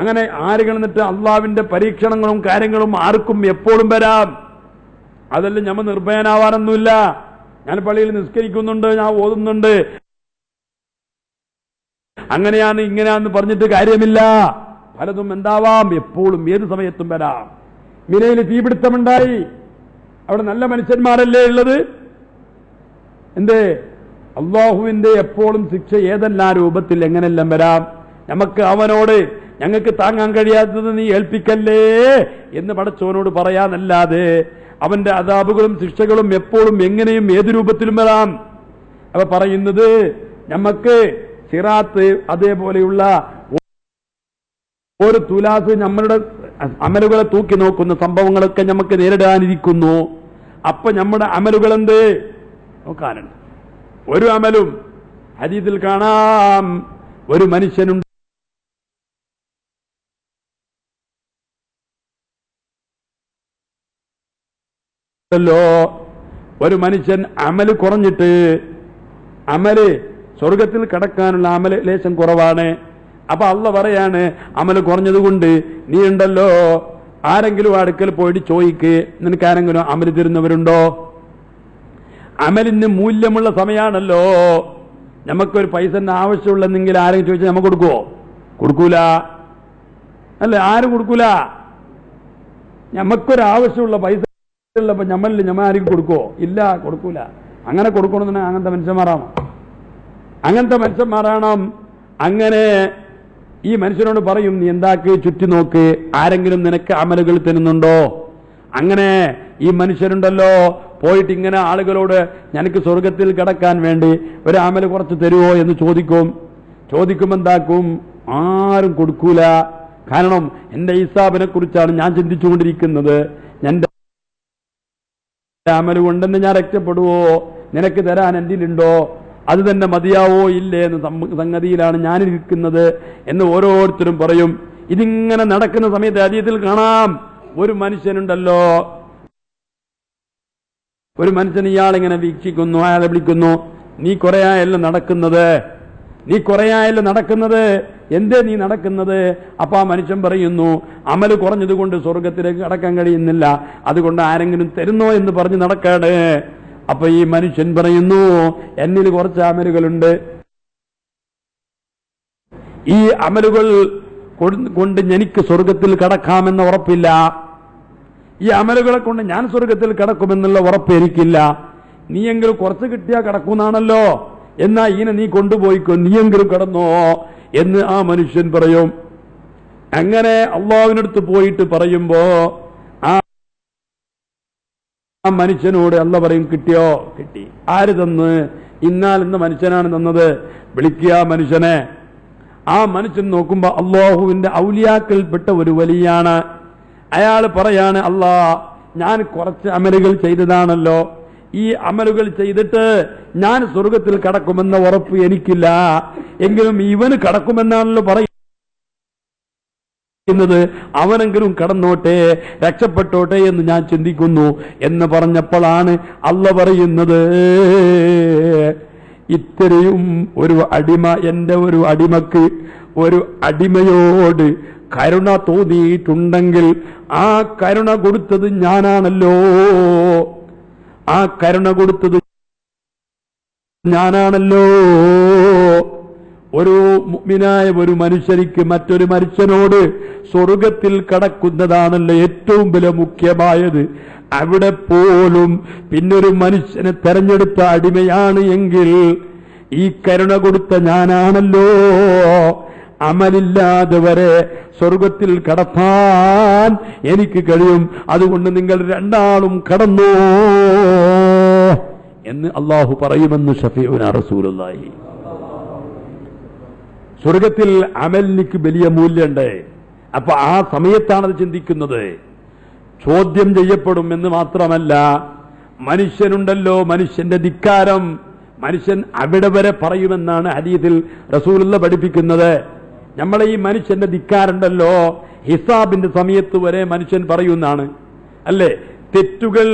[SPEAKER 2] അങ്ങനെ ആരുകൾ എന്നിട്ട് അള്ളാഹുവിന്റെ പരീക്ഷണങ്ങളും കാര്യങ്ങളും ആർക്കും എപ്പോഴും വരാം. അതെല്ലാം ഞമ്മ നിർഭയനാവാനൊന്നുമില്ല. ഞാൻ പള്ളിയിൽ നിസ്കരിക്കുന്നുണ്ട്, ഞാൻ ഓതുന്നുണ്ട്, അങ്ങനെയാണ് ഇങ്ങനെയാന്ന് പറഞ്ഞിട്ട് കാര്യമില്ല. പലതും എന്താവാം, എപ്പോഴും ഏത് സമയത്തും വരാം. മിനയിൽ തീപിടുത്തമുണ്ടായി, അവിടെ നല്ല മനുഷ്യന്മാരല്ലേ ഉള്ളത്? എന്തേ? അള്ളാഹുവിന്റെ എപ്പോഴും ശിക്ഷ ഏതെല്ലാം രൂപത്തിൽ എങ്ങനെല്ലാം വരാം. നമുക്ക് അവനോട് ഞങ്ങൾക്ക് താങ്ങാൻ കഴിയാത്തത് നീ ഏൽപ്പിക്കല്ലേ എന്ന് പടച്ചവനോട് പറയാനല്ലാതെ അവന്റെ അദാബുകളും ശിക്ഷകളും എപ്പോഴും എങ്ങനെയും ഏത് രൂപത്തിലും വരാം. അവ പറയുന്നത് നമുക്ക് സിറാത്ത് അതേപോലെയുള്ള ഒരു തുലാസ് നമ്മളുടെ അമലുകളെ തൂക്കി നോക്കുന്ന സംഭവങ്ങളൊക്കെ നമുക്ക് നേരിടാനിരിക്കുന്നു. അപ്പൊ നമ്മുടെ അമലുകൾ എന്ത് നോക്കാനുണ്ട്? ഒരു അമലും ഹദീസിൽ കാണാം, ഒരു മനുഷ്യനുണ്ട് ഒരു മനുഷ്യൻ അമല് കുറഞ്ഞിട്ട്, അമല് സ്വർഗത്തിൽ കടക്കാനുള്ള അമല് ലേശം കുറവാണ്. അപ്പൊ അള്ളാഹ് പറയാണ്, അമല് കുറഞ്ഞതുകൊണ്ട് നീ ഉണ്ടല്ലോ ആരെങ്കിലും അടുക്കൽ പോയിട്ട് ചോദിക്ക്, നിനക്ക് ആരെങ്കിലും അമല് തരുന്നവരുണ്ടോ? അമലിന് മൂല്യമുള്ള സമയമാണല്ലോ. നമുക്കൊരു പൈസന്റെ ആവശ്യമുള്ളെങ്കിൽ ആരെങ്കിലും ചോദിച്ചാൽ നമുക്ക് കൊടുക്കുവോ? കൊടുക്കൂല, അല്ലെ? ആരും കൊടുക്കൂല. നമുക്കൊരാവശ്യമുള്ള പൈസ ഉള്ളപ്പോ ഞമ്മ ആരും കൊടുക്കുവോ? ഇല്ല, കൊടുക്കൂല. അങ്ങനെ കൊടുക്കണമെന്ന് അങ്ങനത്തെ മനുഷ്യന്മാരാണോ? അങ്ങനത്തെ മനുഷ്യന്മാരാണോ? അങ്ങനെ ഈ മനുഷ്യനോട് പറയും, നീ എന്താക്ക് ചുറ്റി നോക്ക്, ആരെങ്കിലും നിനക്ക് അമലുകൾ തരുന്നുണ്ടോ? അങ്ങനെ ഈ മനുഷ്യരുണ്ടല്ലോ പോയിട്ട് ഇങ്ങനെ ആളുകളോട് ഞനക്ക് സ്വർഗത്തിൽ കിടക്കാൻ വേണ്ടി ഒരു അമല് കുറച്ച് തരുമോ എന്ന് ചോദിക്കും. ചോദിക്കുമ്പോൾ എന്താക്കും? ആരും കൊടുക്കൂല. കാരണം എന്റെ ഹിസാബിനെ കുറിച്ചാണ് ഞാൻ ചിന്തിച്ചുകൊണ്ടിരിക്കുന്നത്. എന്റെ അമല് കൊണ്ടെന്ന് ഞാൻ രക്ഷപ്പെടുവോ? നിനക്ക് തരാൻ എന്തിലുണ്ടോ? അത് തന്നെ മതിയാവോ ഇല്ലേ എന്ന സംഗതിയിലാണ് ഞാനിരിക്കുന്നത് എന്ന് ഓരോരുത്തരും പറയും. ഇതിങ്ങനെ നടക്കുന്ന സമയത്ത് ഹദീസിൽ കാണാം, ഒരു മനുഷ്യനുണ്ടല്ലോ, ഒരു മനുഷ്യൻ ഇയാളിങ്ങനെ വീക്ഷിക്കുന്നു, അയാളെ വിളിക്കുന്നു, നീ കുറേയായല്ലോ നടക്കുന്നത്, എന്തേ നീ നടക്കുന്നത്? അപ്പൊ ആ മനുഷ്യൻ പറയുന്നു, അമല് കുറഞ്ഞതുകൊണ്ട് സ്വർഗത്തിലേക്ക് കടക്കാൻ കഴിയുന്നില്ല, അതുകൊണ്ട് ആരെങ്കിലും തരുന്നോ എന്ന് പറഞ്ഞ് നടക്കാണ്. അപ്പൊ ഈ മനുഷ്യൻ പറയുന്നു, എന്നിൽ കുറച്ച് അമലുകളുണ്ട്, ഈ അമലുകൾ കൊണ്ട് എനിക്ക് സ്വർഗത്തിൽ കടക്കാമെന്ന ഉറപ്പില്ല, ഈ അമലുകളെ കൊണ്ട് ഞാൻ സ്വർഗത്തിൽ കടക്കുമെന്നുള്ള ഉറപ്പ് എനിക്കില്ല. നീയെങ്കിലും കുറച്ച് കിട്ടിയാൽ കടക്കുന്നാണല്ലോ, എന്നാ ഈനെ നീ കൊണ്ടുപോയിക്കോ, നീയെങ്കിലും കടന്നോ എന്ന് ആ മനുഷ്യൻ പറയും. അങ്ങനെ അള്ളാഹുവിനടുത്ത് പോയിട്ട് പറയുമ്പോ ആ മനുഷ്യനോട് അള്ളാഹ് പറയും, കിട്ടിയോ? കിട്ടി. ആര് തന്ന്? ഇന്നാലെന്ന മനുഷ്യനാണ് തന്നത്. വിളിക്കുക മനുഷ്യനെ. ആ മനുഷ്യൻ നോക്കുമ്പോ അള്ളാഹുവിന്റെ ഔലിയാക്കൽപ്പെട്ട ഒരു വലിയാണ്. അയാൾ പറയാണ്, അല്ലാ, ഞാൻ കുറച്ച് അമലുകൾ ചെയ്തതാണല്ലോ, ഈ അമലുകൾ ചെയ്തിട്ട് ഞാൻ സ്വർഗത്തിൽ കടക്കുമെന്ന ഉറപ്പ് എനിക്കില്ല, എങ്കിലും ഇവന് കടക്കുമെന്നാണല്ലോ പറയുന്നത്, അവനെങ്കിലും കടന്നോട്ടെ, രക്ഷപ്പെട്ടോട്ടെ എന്ന് ഞാൻ ചിന്തിക്കുന്നു എന്ന് പറഞ്ഞപ്പോഴാണ് അള്ളാഹ് പറയുന്നത്, ഇത്രയും ഒരു അടിമ, എന്റെ ഒരു അടിമക്ക്, ഒരു അടിമയോട് കരുണ തോന്നിയിട്ടുണ്ടെങ്കിൽ ആ കരുണ കൊടുത്തത് ഞാനാണല്ലോ, ആ കരുണ കൊടുത്തത് ഞാനാണല്ലോ. ഒരു മുഅ്മിനായ ഒരു മനുഷ്യനിക്ക് മറ്റൊരു മനുഷ്യനോട് സ്വർഗത്തിൽ കടക്കുന്നതാണല്ലോ ഏറ്റവും വലിയ മുഖ്യമായത്. അവിടെ പോലും പിന്നൊരു മനുഷ്യനെ തെരഞ്ഞെടുത്ത അടിമയാണ് എങ്കിൽ ഈ കരുണ കൊടുത്ത ഞാനാണല്ലോ. അമലില്ലാതെ വരെ സ്വർഗത്തിൽ കടത്താൻ എനിക്ക് കഴിയും. അതുകൊണ്ട് നിങ്ങൾ രണ്ടാളും കടന്നോ എന്ന് അള്ളാഹു പറയുമെന്ന് ഷഫീഉനാ റസൂലുള്ളാഹി. സ്വർഗത്തിൽ അമലിനിക്ക് വലിയ മൂല്യമുണ്ട്. അപ്പൊ ആ സമയത്താണത് ചിന്തിക്കുന്നത്. ചോദ്യം ചെയ്യപ്പെടും എന്ന് മാത്രമല്ല, മനുഷ്യനുണ്ടല്ലോ, മനുഷ്യന്റെ ധിക്കാരം മനുഷ്യൻ അവിടെ വരെ പറയുമെന്നാണ് ഹദീസിൽ റസൂലുള്ള പഠിപ്പിക്കുന്നത്. നമ്മളെ ഈ മനുഷ്യന്റെ ധിക്കാരുണ്ടല്ലോ, ഹിസാബിന്റെ സമയത്ത് വരെ മനുഷ്യൻ പറയുന്നതാണ്. അല്ലേ? തെറ്റുകൾ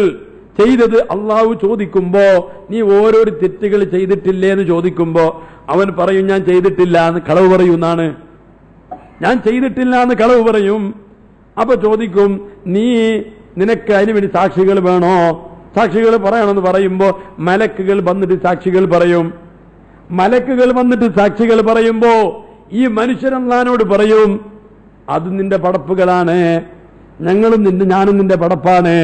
[SPEAKER 2] ചെയ്തത് അള്ളാഹു ചോദിക്കുമ്പോ, നീ ഓരോരോ തെറ്റുകൾ ചെയ്തിട്ടില്ലേ എന്ന് ചോദിക്കുമ്പോ അവൻ പറയും ഞാൻ ചെയ്തിട്ടില്ല എന്ന് കളവ് പറയുന്നാണ്. ഞാൻ ചെയ്തിട്ടില്ല എന്ന് കളവ് പറയും. അപ്പൊ ചോദിക്കും, നിനക്ക് അതിനു വേണ്ടി സാക്ഷികൾ വേണോ? സാക്ഷികൾ പറയണമെന്ന് പറയുമ്പോ മലക്കുകൾ വന്നിട്ട് സാക്ഷികൾ പറയും. മലക്കുകൾ വന്നിട്ട് സാക്ഷികൾ പറയുമ്പോ ഈ മനുഷ്യൻ അല്ലാഹുവിനോട് പറയും, അത് നിന്റെ പടപ്പുകളാണ്, ഞാനും നിന്റെ പടപ്പാണ്.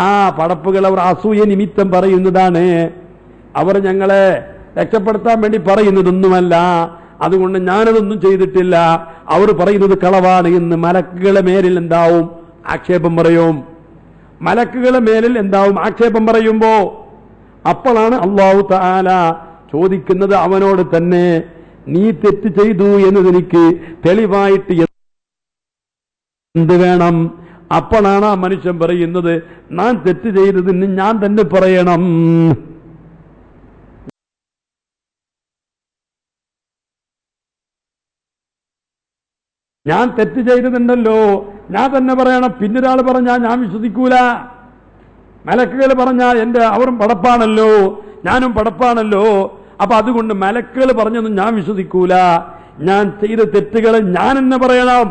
[SPEAKER 2] ആ പടപ്പുകൾ അവർ അസൂയ നിമിത്തം പറയുന്നതാണ്. അവർ ഞങ്ങളെ രക്ഷപ്പെടുത്താൻ വേണ്ടി പറയുന്നതൊന്നുമല്ല. അതുകൊണ്ട് ഞാനതൊന്നും ചെയ്തിട്ടില്ല, അവർ പറയുന്നത് കളവാണ് എന്ന് മലക്കുകളെ മേലിൽ എന്താവും? ആക്ഷേപം പറയും. മലക്കുകളെ മേലിൽ എന്താവും? ആക്ഷേപം പറയുമ്പോ അപ്പോഴാണ് അല്ലാഹു തആല ചോദിക്കുന്നത് അവനോട് തന്നെ, നീ തെറ്റ് ചെയ്തു എന്നതെനിക്ക് തെളിവായിട്ട് എന്ത് വേണം? അപ്പോഴാണ് ആ മനുഷ്യൻ പറയുന്നത്, ഞാൻ തെറ്റ് ചെയ്തതിന് ഞാൻ തന്നെ പറയണം. ഞാൻ തെറ്റ് ചെയ്തതുണ്ടല്ലോ, ഞാൻ തന്നെ പറയണം. പിന്നൊരാൾ പറഞ്ഞാൽ ഞാൻ വിശ്വസിക്കൂല. മലക്കുകൾ പറഞ്ഞാൽ അവരും പടപ്പാണല്ലോ, ഞാനും പടപ്പാണല്ലോ. അപ്പൊ അതുകൊണ്ട് മലക്കുകൾ പറഞ്ഞൊന്നും ഞാൻ വിശ്വസിക്കൂല. ഞാൻ ചെയ്ത തെറ്റുകളെ ഞാൻ തന്നെ പറയണം.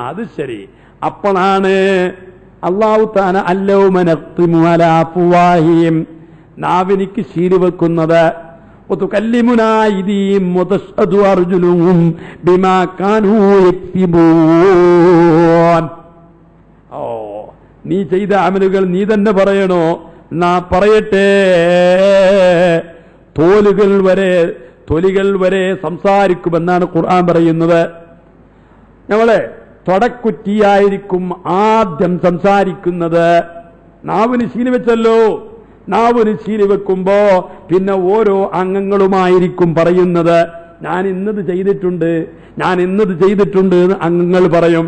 [SPEAKER 2] അത് ശരി. അപ്പോഴാണ് അല്ലാഹു തആല അല്ലൗമ നഖ്തിമു അലാ അഫ്വാഹിഹിം, നാവിനിക്ക് ശീലി വെക്കുന്നത്, وتكلمنا أيديهم وتشهد أرجلهم بما كانوا يكسبون. നീ ചെയ്ത അമലുകൾ നീ തന്നെ പറയണോ? പറയട്ടെ. തൊലികൾ വരെ സംസാരിക്കുമെന്നാണ് ഖുർആൻ പറയുന്നത്. ഞങ്ങളെ തൊടക്കുറ്റിയായിരിക്കും ആദ്യം സംസാരിക്കുന്നത്. നാവിന് ശീലി വെച്ചല്ലോ. നാവിന് ശീലി വെക്കുമ്പോ പിന്നെ ഓരോ അംഗങ്ങളുമായിരിക്കും പറയുന്നത്. ഞാൻ ഇന്നത് ചെയ്തിട്ടുണ്ട്, ഞാൻ ഇന്നത് ചെയ്തിട്ടുണ്ട് എന്ന് അംഗങ്ങൾ പറയും.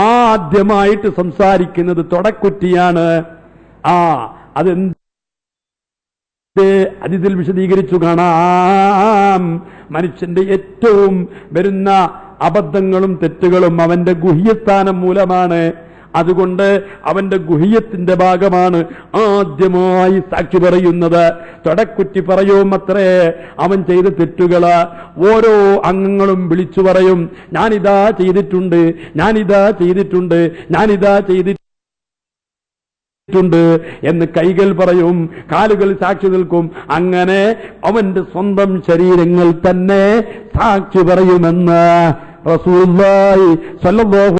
[SPEAKER 2] ആദ്യമായിട്ട് സംസാരിക്കുന്നത് തൊടക്കുറ്റിയാണ്. അതിൽ വിശദീകരിച്ചു കാണാം. മനുഷ്യന്റെ ഏറ്റവും വരുന്ന അബദ്ധങ്ങളും തെറ്റുകളും അവന്റെ ഗുഹ്യസ്ഥാനം മൂലമാണ്. അതുകൊണ്ട് അവന്റെ ഗുഹ്യത്തിന്റെ ഭാഗമാണ് ആദ്യമായി സാക്ഷി പറയുന്നത്. തൊടക്കുറ്റി പറയുമത്രേ അവൻ ചെയ്ത തെറ്റുകള്. ഓരോ അംഗങ്ങളും വിളിച്ചു പറയും, ഞാനിതാ ചെയ്തിട്ടുണ്ട്, ഞാനിതാ ചെയ്തിട്ടുണ്ട്, ഞാനിതാ ചെയ്തിട്ടുണ്ട് എന്ന് കൈകൾ പറയും, കാലുകൾ സാക്ഷി നിൽക്കും. അങ്ങനെ അവന്റെ സ്വന്തം ശരീരങ്ങൾ തന്നെ സാക്ഷി പറയുമെന്ന് റസൂലുള്ളാഹി സ്വല്ലല്ലാഹു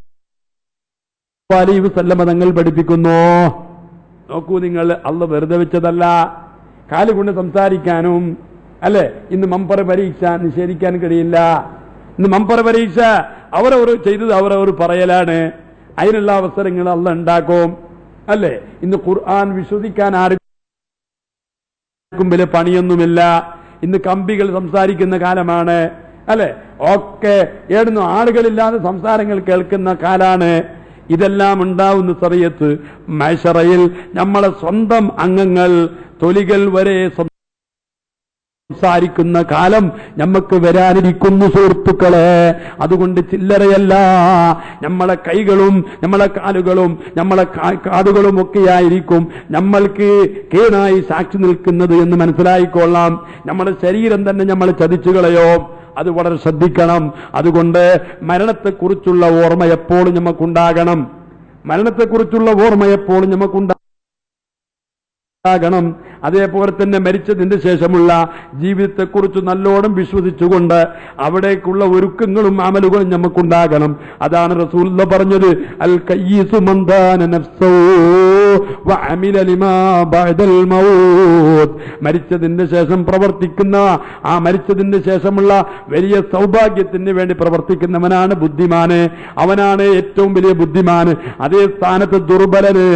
[SPEAKER 2] അലൈഹി വസല്ലം തങ്ങൾ പഠിപ്പിക്കുന്നു. നോക്കൂ നിങ്ങൾ, അള്ളാഹ് വെറുതെ വെച്ചതല്ല. കാലുകൊണ്ട് സംസാരിക്കാനും അല്ലെ, ഇന്ന് മമ്പർ പരീക്ഷ നിഷേധിക്കാൻ കഴിയില്ല. ഇന്ന് മമ്പർ പരീക്ഷ അവരവർ ചെയ്തത് അവരവർ പറയലാണ്. അതിനുള്ള അവസരങ്ങൾ അള്ളാഹ് ഉണ്ടാക്കും. അല്ലെ, ഇന്ന് ഖുർആൻ വിശ്വസിക്കാൻ ആർക്കും വലിയ പണിയൊന്നുമില്ല. ഇന്ന് കമ്പികൾ സംസാരിക്കുന്ന കാലമാണ്. അല്ലെ, ഒക്കെ ഏടുന്നു ആളുകളില്ലാതെ സംസാരങ്ങൾ കേൾക്കുന്ന കാലാണ്. ഇതെല്ലാം ഉണ്ടാവുന്ന സമയത്ത് മഹ്ശറയിൽ നമ്മളെ സ്വന്തം അംഗങ്ങൾ തൊലികൾ വരെ സംസാരിക്കുന്ന കാലം നമുക്ക് വരാനിരിക്കുന്നു സുഹൃത്തുക്കളെ. അതുകൊണ്ട് ചില്ലറയല്ല. നമ്മളെ കൈകളും നമ്മളെ കാലുകളും നമ്മളെ കാതുകളും ഒക്കെയായിരിക്കും നമ്മൾക്ക് കേടായി സാക്ഷി നിൽക്കുന്നത് എന്ന് മനസ്സിലായിക്കൊള്ളാം. നമ്മുടെ ശരീരം തന്നെ നമ്മളെ ചതിച്ചു കളയോ? അത് വളരെ ശ്രദ്ധിക്കണം. അതുകൊണ്ട് മരണത്തെക്കുറിച്ചുള്ള ഓർമ്മ എപ്പോഴും നമുക്കുണ്ടാകണം. മരണത്തെക്കുറിച്ചുള്ള ഓർമ്മ എപ്പോഴും നമുക്കുണ്ടാകണം. അതേപോലെ തന്നെ മരിച്ചതിന്റെ ശേഷമുള്ള ജീവിതത്തെക്കുറിച്ച് നല്ലോണം വിശ്വസിച്ചുകൊണ്ട് അവിടേക്കുള്ള ഒരുക്കങ്ങളും അമലുകളും നമുക്കുണ്ടാകണം. അതാണ് റസൂലുള്ളാഹി പറഞ്ഞത്, അൽ കയ്യിസു മൻ ദാന നഫ്സഹു വഅമില ലിമാ ബഅദൽ മൗത്ത്. മരിച്ചതിന്റെ ശേഷം പ്രവർത്തിക്കുന്ന, ആ മരിച്ചതിന്റെ ശേഷമുള്ള വലിയ സൗഭാഗ്യത്തിന് വേണ്ടി പ്രവർത്തിക്കുന്നവനാണ് ബുദ്ധിമാന്. അവനാണ് ഏറ്റവും വലിയ ബുദ്ധിമാന്. അതേ സ്ഥാനത്ത് ദുർബലന്,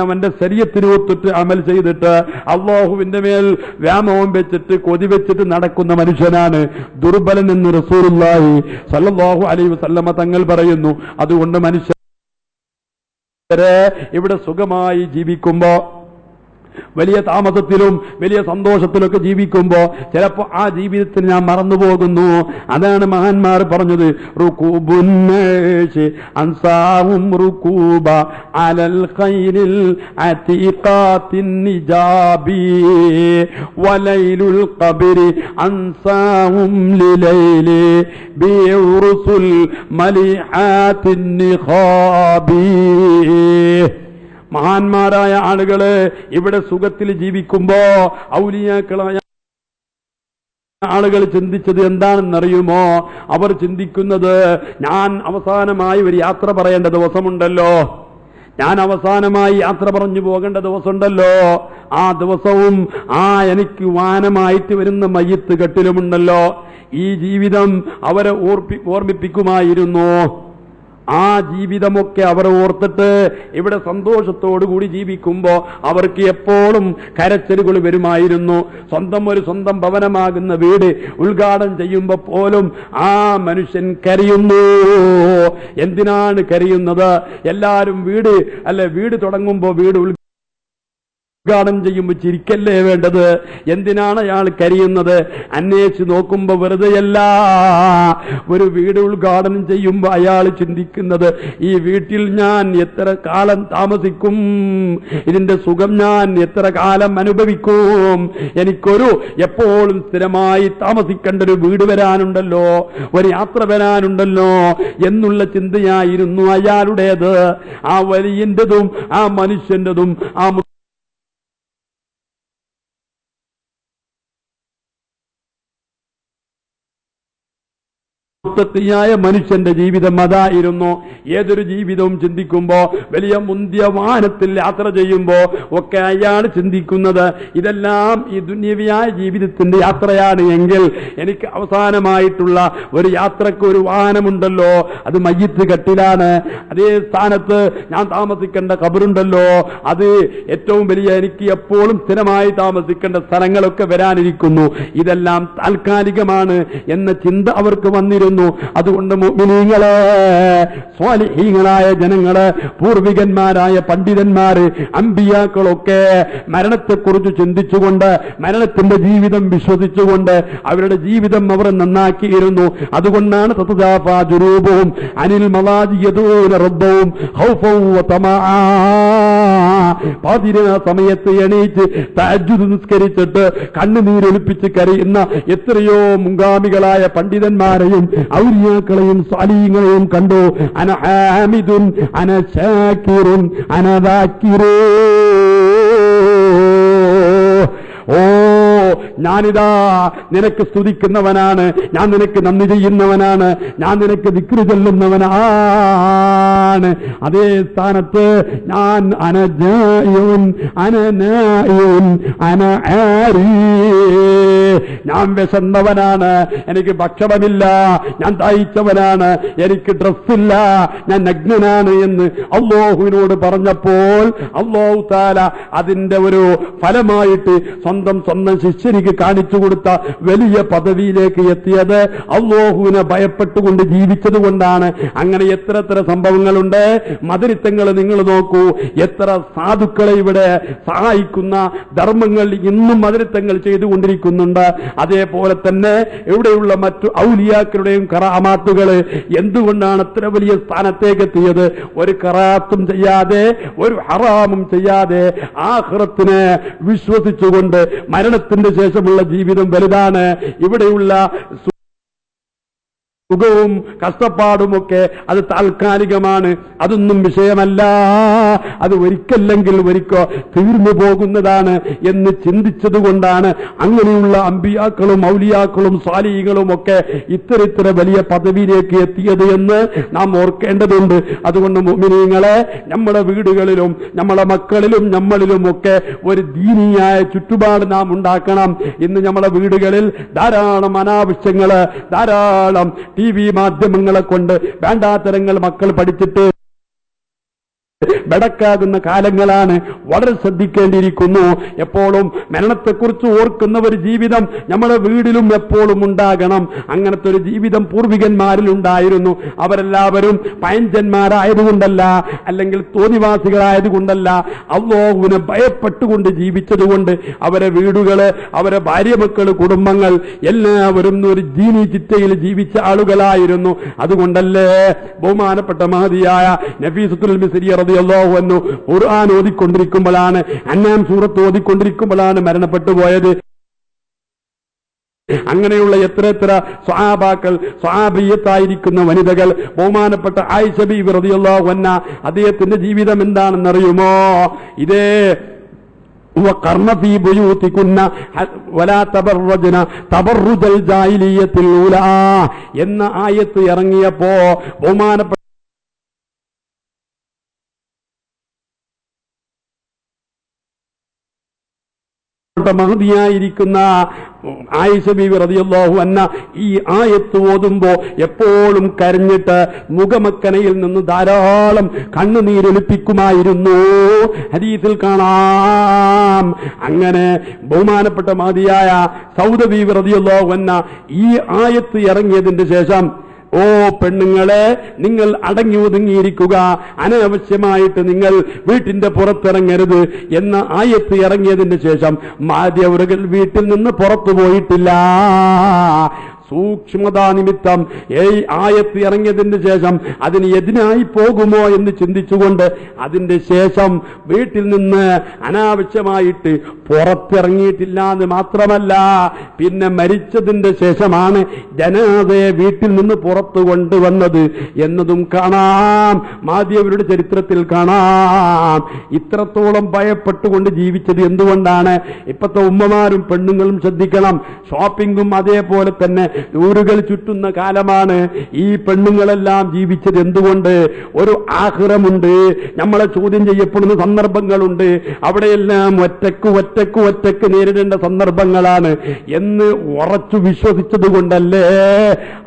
[SPEAKER 2] അവന്റെ ശരീരത്തിന് ഒത്തിട്ട് അമൽ ചെയ്തിട്ട് അല്ലാഹുവിന്റെ മേൽ വ്യാമോഹം വെച്ചിട്ട് കൊതി വെച്ചിട്ട് നടക്കുന്ന മനുഷ്യനാണ് ദുർബലൻ എന്ന് റസൂലുള്ളാഹി സ്വല്ലല്ലാഹു അലൈഹി വസല്ലമ തങ്ങൾ പറയുന്നു. അതുകൊണ്ട് മനുഷ്യരെ ഇവിടെ സുഖമായി ജീവിക്കുമ്പോ, വലിയ താമസത്തിലും വലിയ സന്തോഷത്തിലൊക്കെ ജീവിക്കുമ്പോ ചിലപ്പോ ആ ജീവിതത്തിന് ഞാൻ മറന്നുപോകുന്നു. അതാണ് മഹാന്മാർ പറഞ്ഞത്, റുകൂബുന്നേശി അൻസാഹും റുകൂബ അലൽ ഖൈരിൽ അതീഖാത്തിൻ നിജാബി വലൈലുൽ ഖബരി അൻസാഹും ലിലൈലി ബിഉർസുൽ മലിഹാത്തിൻ നിഖാബി. മഹാന്മാരായ ആളുകള് ഇവിടെ സുഖത്തിൽ ജീവിക്കുമ്പോ ഔലിയാക്കളായ ആളുകൾ ചിന്തിച്ചത് എന്താണെന്നറിയുമോ? അവർ ചിന്തിക്കുന്നത്, ഞാൻ അവസാനമായി ഒരു യാത്ര പറയേണ്ട ദിവസമുണ്ടല്ലോ, ഞാൻ അവസാനമായി യാത്ര പറഞ്ഞു പോകേണ്ട ദിവസമുണ്ടല്ലോ, ആ ദിവസവും എനിക്ക് വാനമായിട്ട് വരുന്ന മയ്യത്ത് കെട്ടിലുമുണ്ടല്ലോ. ഈ ജീവിതം അവരെ ഓർമ്മിപ്പിക്കുമായിരുന്നു. ആ ജീവിതമൊക്കെ അവർ ഓർത്തിട്ട് ഇവിടെ സന്തോഷത്തോടുകൂടി ജീവിക്കുമ്പോ അവർക്ക് എപ്പോഴും കരച്ചിലുകൾ വരുമായിരുന്നു. സ്വന്തം ഭവനമാകുന്ന വീട് ഉദ്ഘാടനം ചെയ്യുമ്പോ പോലും ആ മനുഷ്യൻ കരയുന്നു. എന്തിനാണ് കരയുന്നത്? എല്ലാവരും വീട് തുടങ്ങുമ്പോ വീട് ഉദ്ഘാടനം ചെയ്യുമ്പോൾ ചിരിക്കല്ലേ വേണ്ടത്? എന്തിനാണ് അയാൾ കരയുന്നത്? അന്വേഷിച്ച് നോക്കുമ്പോ വെറുതെയല്ല. ഒരു വീട് ഉദ്ഘാടനം ചെയ്യുമ്പോൾ അയാൾ ചിന്തിക്കുന്നത്, ഈ വീട്ടിൽ ഞാൻ എത്ര കാലം താമസിക്കും, ഇതിന്റെ സുഖം ഞാൻ എത്ര കാലം അനുഭവിക്കും, എനിക്കൊരു എപ്പോഴും സ്ഥിരമായി താമസിക്കേണ്ട ഒരു വീട് വരാനുണ്ടല്ലോ, ഒരു യാത്ര വരാനുണ്ടല്ലോ എന്നുള്ള ചിന്തയായിരുന്നു അയാളുടേത്. ആ വലിയന്റെതും ആ മനുഷ്യന്റെതും ആ ായ മനുഷ്യന്റെ ജീവിതം അതായിരുന്നു. ഏതൊരു ജീവിതവും ചിന്തിക്കുമ്പോ, വലിയ മുന്തിയ വാഹനത്തിൽ യാത്ര ചെയ്യുമ്പോ ഒക്കെ അയാൾ ചിന്തിക്കുന്നത്, ഇതെല്ലാം ഈ ദുന്യവിയായ ജീവിതത്തിന്റെ യാത്രയാണ് എങ്കിൽ എനിക്ക് അവസാനമായിട്ടുള്ള ഒരു യാത്രക്ക് ഒരു വാഹനമുണ്ടല്ലോ, അത് മയ്യിത്ത് കെട്ടിലാണ്. അതേ സ്ഥാനത്ത് ഞാൻ താമസിക്കേണ്ട ഖബറുണ്ടല്ലോ, അത് ഏറ്റവും വലിയ എനിക്ക് എപ്പോഴും സ്ഥിരമായി താമസിക്കേണ്ട സ്ഥലങ്ങളൊക്കെ വരാനിരിക്കുന്നു. ഇതെല്ലാം താൽക്കാലികമാണ് എന്ന ചിന്ത അവർക്ക് വന്നിരുന്നു. അതുകൊണ്ട് മുഅ്മിനീങ്ങളെ, സ്വാലിഹീങ്ങളായ ജനങ്ങള്, പൂർവികന്മാരായ പണ്ഡിതന്മാര്, അമ്പിയാക്കളൊക്കെ മരണത്തെക്കുറിച്ച് ചിന്തിച്ചുകൊണ്ട്, മരണത്തിന്റെ ജീവിതം വിശ്വസിച്ചുകൊണ്ട് അവരുടെ ജീവിതം അവർ നന്നാക്കിയിരുന്നു. അതുകൊണ്ടാണ് തതജാഫാ ജുനൂബുഹും അനിൽ മളാജി യദൂന റബ്ബഹും ഖൗഫൻ വതമആ. പാതിരാ സമയത്ത് എണീറ്റ് തഹജ്ജുദ് നിസ്കരിച്ചിട്ട് കണ്ണുനീരൊലിപ്പിച്ച് കരയുന്ന എത്രയോ മുൻഗാമികളായ പണ്ഡിതന്മാരെയും ഔലിയാക്കളെയും സാലിഹീങ്ങളെയും കണ്ടു. അന ഹാമിദുൻ അന ശാകിറുൻ അന ദാകിറൂ. ഓ, ഞാനിതാ നിനക്ക് സ്തുതിക്കുന്നവനാണ്, ഞാൻ നിനക്ക് നന്ദി ചെയ്യുന്നവനാണ്, ഞാൻ നിനക്ക് ദിക്റ് ചൊല്ലുന്നവനാണ്. അതേ സ്ഥാനത്ത് ഞാൻ അനജായുൻ അനനായുൻ അനആരി, ഞാൻ വിശന്നവനാണ്, എനിക്ക് ഭക്ഷണമില്ല, ഞാൻ ദാഹിച്ചവനാണ്, എനിക്ക് ഡ്രസ്സില്ല, ഞാൻ നഗ്നനാണ് എന്ന് അല്ലാഹുവിനോട് പറഞ്ഞപ്പോൾ അല്ലാഹു തആല അതിന്റെ ഒരു ഫലമായിട്ട് സ്വന്തം ശിഷ്യനിക്ക് കാണിച്ചു കൊടുത്ത വലിയ പദവിയിലേക്ക് എത്തിയത് അല്ലാഹുവിനെ ഭയപ്പെട്ടുകൊണ്ട് ജീവിച്ചത് കൊണ്ടാണ്. അങ്ങനെ എത്ര സംഭവങ്ങളുണ്ട്. മദരിത്തങ്ങൾ നിങ്ങൾ നോക്കൂ, എത്ര സാധുക്കളെ ഇവിടെ സഹായിക്കുന്ന ധർമ്മങ്ങൾ ഇന്നും മദരിത്തങ്ങൾ ചെയ്തുകൊണ്ടിരിക്കുന്നുണ്ട്. അതേപോലെ തന്നെ ഇവിടെയുള്ള മറ്റു ഔലിയാക്കളുടെയും കറാമാത്തുകൾ എന്തുകൊണ്ടാണ് അത്ര വലിയ സ്ഥാനത്തേക്ക് എത്തിയത്? ഒരു കറാത്തും ചെയ്യാതെ, ഒരു ഹറാമും ചെയ്യാതെ, ആഖിറത്തിനെ വിശ്വസിച്ചുകൊണ്ട് മരണത്തിന്റെ ശേഷമുള്ള ജീവിതം വലുതാണ്. ഇവിടെയുള്ള സുഖവും കഷ്ടപ്പാടുമൊക്കെ അത് താൽക്കാലികമാണ്, അതൊന്നും വിഷയമല്ല, അത് ഒരിക്കല്ലെങ്കിൽ ഒരിക്കോ തീർന്നു പോകുന്നതാണ് എന്ന് ചിന്തിച്ചതുകൊണ്ടാണ് അങ്ങനെയുള്ള അമ്പിയാക്കളും ഔലിയാക്കളും സാലിഹീങ്ങളും ഒക്കെ ഇത്ര വലിയ പദവിയിലേക്ക് എത്തിയത് എന്ന് നാം ഓർക്കേണ്ടതുണ്ട്. അതുകൊണ്ട് മുഅ്മിനീങ്ങളെ, നമ്മുടെ വീടുകളിലും നമ്മുടെ മക്കളിലും നമ്മളിലും ഒക്കെ ഒരു ദീനിയായ ചുറ്റുപാട് നാം ഉണ്ടാക്കണം. ഇന്ന് നമ്മുടെ വീടുകളിൽ ധാരാളം അനാവശ്യങ്ങള്, ധാരാളം TV മാധ്യമങ്ങളെ കൊണ്ട് വേണ്ടാത്തരങ്ങൾ മക്കൾ പഠിച്ചിട്ട് ബടക്കാകുന്ന കാലങ്ങളാണ്. വളരെ ശ്രദ്ധിക്കേണ്ടിയിരിക്കുന്നു. എപ്പോഴും മരണത്തെക്കുറിച്ച് ഓർക്കുന്ന ഒരു ജീവിതം നമ്മുടെ വീടിലും എപ്പോഴും ഉണ്ടാകണം. അങ്ങനത്തെ ഒരു ജീവിതം പൂർവികന്മാരിൽ ഉണ്ടായിരുന്നു. അവരെല്ലാവരും പയഞ്ചന്മാരായതുകൊണ്ടല്ല, അല്ലെങ്കിൽ തോന്നിവാസികളായതുകൊണ്ടല്ല, അല്ലാഹുവിനെ ഭയപ്പെട്ടുകൊണ്ട് ജീവിച്ചതുകൊണ്ട് അവരെ വീടുകള്, അവരെ ഭാര്യമക്കള്, കുടുംബങ്ങൾ എല്ലാവരും ഒരു ദീനി ചിട്ടയിൽ ജീവിച്ച ആളുകളായിരുന്നു. അതുകൊണ്ടല്ലേ ബഹുമാനപ്പെട്ട മഹദിയായ നഫീസത്തുൽ മിസ്രി റളിയല്ലാഹു അൻഹു ഖുർആൻ ഓതിക്കൊണ്ടിരിക്കുമ്പോഴാണ്, അന്നാം സൂറത്ത് ഓതിക്കൊണ്ടിരിക്കുമ്പോഴാണ് മരണപ്പെട്ടു പോയത്. അങ്ങനെയുള്ള എത്ര സ്വഹാബാക്കൾ, സ്വഹാബിയത്തായിരിക്കുന്ന വനിതകൾ, ബഹുമാനപ്പെട്ട ആയിഷ ബീവി റളിയല്ലാഹു അൻഹ, അദ്ദേഹത്തിന്റെ ജീവിതം എന്താണെന്നറിയുമോ? ഇതേ وقرن في بيوتكن ولا تبرجن تبرج الجاهلية الأولى എന്ന ആയത്ത് ഇറങ്ങിയപ്പോ ബഹുമാനപ്പെട്ട മഹദിയായിരിക്കുന്ന ആയിഷ ബീവി റളിയല്ലാഹു അൻഹ ഈ ആയത്ത് ഓതുമ്പോ എപ്പോഴും കരഞ്ഞിട്ട് മുഖമക്കനയിൽ നിന്ന് ധാരാളം കണ്ണുനീരൊലിപ്പിക്കുമായിരുന്നു. ഹദീസിൽ കാണാം. അങ്ങനെ ബഹുമാനപ്പെട്ട മഹദിയായ സൗദ ബീവി റളിയല്ലാഹു അൻഹ ഈ ആയത്ത് ഇറങ്ങിയതിന്റെ ശേഷം, ഓ പെണ്ണുങ്ങളെ, നിങ്ങൾ അടങ്ങി ഒതുങ്ങിയിരിക്കുക, അനാവശ്യമായിട്ട് നിങ്ങൾ വീട്ടിന്റെ പുറത്തിറങ്ങരുത് എന്ന ആയത്ത് ഇറങ്ങിയതിന് ശേഷം മാധ്യവറുകൾ വീട്ടിൽ നിന്ന് പുറത്തു പോയിട്ടില്ല. സൂക്ഷ്മതാ നിമിത്തം ഈ ആയത്ത് ഇറങ്ങിയതിന് ശേഷം അതിന് എതിനായി പോകുമോ എന്ന് ചിന്തിച്ചുകൊണ്ട് അതിന്റെ ശേഷം വീട്ടിൽ നിന്ന് അനാവശ്യമായിട്ട് പുറത്തിറങ്ങിയിട്ടില്ല എന്ന് മാത്രമല്ല, പിന്നെ മരിച്ചതിന്റെ ശേഷമാണ് ജനാസയെ വീട്ടിൽ നിന്ന് പുറത്തു കൊണ്ടുവന്നത് എന്നതും കാണാം. മാധ്യവരുടെ ചരിത്രത്തിൽ കാണാം. ഇത്രത്തോളം ഭയപ്പെട്ടുകൊണ്ട് ജീവിച്ചത് എന്തുകൊണ്ടാണ്? ഇപ്പോഴത്തെ ഉമ്മമാരും പെണ്ണുങ്ങളും ശ്രദ്ധിക്കണം. ഷോപ്പിംഗും അതേപോലെ തന്നെ ഊരുകൾ ചുറ്റുന്ന കാലമാണ്. ഈ പെണ്ണുങ്ങളെല്ലാം ജീവിച്ചത് എന്തുകൊണ്ട്? ഒരു ആഖിറമുണ്ട്. നമ്മളെ ചോദ്യം ചെയ്യപ്പെടുന്ന സന്ദർഭങ്ങളുണ്ട്. അവിടെയെല്ലാം ഒറ്റക്ക് നേരിടേണ്ട സന്ദർഭങ്ങളാണ് എന്ന് ഉറച്ചു വിശ്വസിച്ചത് കൊണ്ടല്ലേ?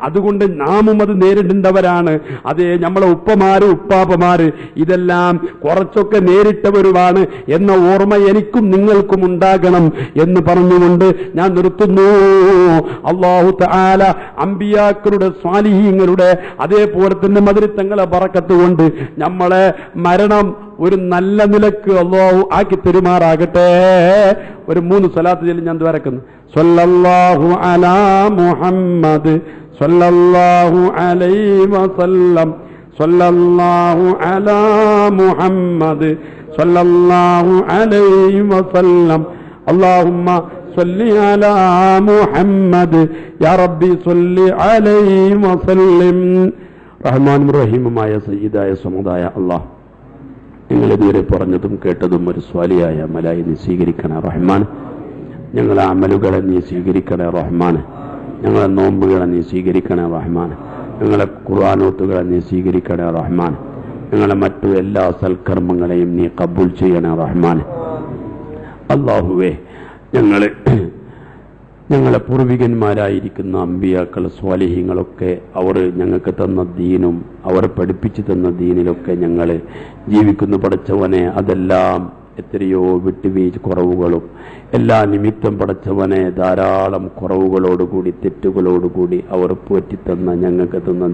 [SPEAKER 2] അതുകൊണ്ട് നാമും അത് നേരിടേണ്ടവരാണ്. അതേ, നമ്മളെ ഉപ്പമാര് ഉപ്പാപ്പമാര് ഇതെല്ലാം കുറച്ചൊക്കെ നേരിട്ടവരുമാണ് എന്ന ഓർമ്മ എനിക്കും നിങ്ങൾക്കും ഉണ്ടാകണം എന്ന് പറഞ്ഞുകൊണ്ട് ഞാൻ നിർത്തുന്നു. അല്ലാഹു തആല അമ്പിയാക്കളുടെ സ്വാലിഹീങ്ങളുടെ അതേപോലെ തന്നെ മദ്രിത്തങ്ങളെ ബറക്കത്ത് കൊണ്ട് നമ്മളെ മരണം ഒരു നല്ല നിലക്ക് അല്ലാഹു ആക്കി തെരുമാറാകട്ടെ. ഒരു 3 സ്വലാത്ത് ചൊല്ലി ഞാൻ ദ്വാരക്കുന്നു. സ്വല്ലല്ലാഹു അലാ മുഹമ്മദ് സ്വല്ലല്ലാഹു അലൈഹി വസല്ലം സ്വല്ലല്ലാഹു അലാ മുഹമ്മദ് സ്വല്ലല്ലാഹു അലൈഹി വസല്ലം അല്ലാഹുമ്മ സ്വല്ലി അലാ മുഹമ്മദ് യാ റബ്ബി സ്വല്ലി അലൈഹി വസല്ലം. റഹ്മാനും റഹീമുമായ സയ്യിദായ സമദായ അല്ലാഹ്, ഞങ്ങളിതുവരെ പറഞ്ഞതും കേട്ടതും ഒരു സ്വാലിയായ അമലായി നീ സ്വീകരിക്കണേ റഹ്മാൻ. ഞങ്ങളെ അമലുകളെ നീ സ്വീകരിക്കണേ റഹ്മാൻ. ഞങ്ങളെ നോമ്പുകളെ നീ സ്വീകരിക്കണേ റഹ്മാൻ. ഞങ്ങളെ ഖുർആനോത്തുകളെ നീ സ്വീകരിക്കണേ റഹ്മാൻ. ഞങ്ങളെ മറ്റു എല്ലാ സൽക്കർമ്മങ്ങളെയും നീ കബൂൽ ചെയ്യണേ റഹ്മാൻ. അല്ലാഹുവേ, ഞങ്ങളെ പൂർവികന്മാരായിരിക്കുന്ന അമ്പിയാക്കൾ സ്വാലിഹീങ്ങളൊക്കെ അവർ ഞങ്ങൾക്ക് തന്ന ദീനും അവർ പഠിപ്പിച്ചു തന്ന ദീനിലൊക്കെ ഞങ്ങൾ ജീവിക്കുന്നു. പടച്ചവനെ, അതെല്ലാം എത്രയോ വിട്ടുവീഴ്ച കുറവുകളും എല്ലാ നിമിത്തം പടച്ചവനെ ധാരാളം കുറവുകളോടുകൂടി തെറ്റുകളോടുകൂടി അവർ പോറ്റിത്തന്ന ഞങ്ങൾക്ക് തന്ന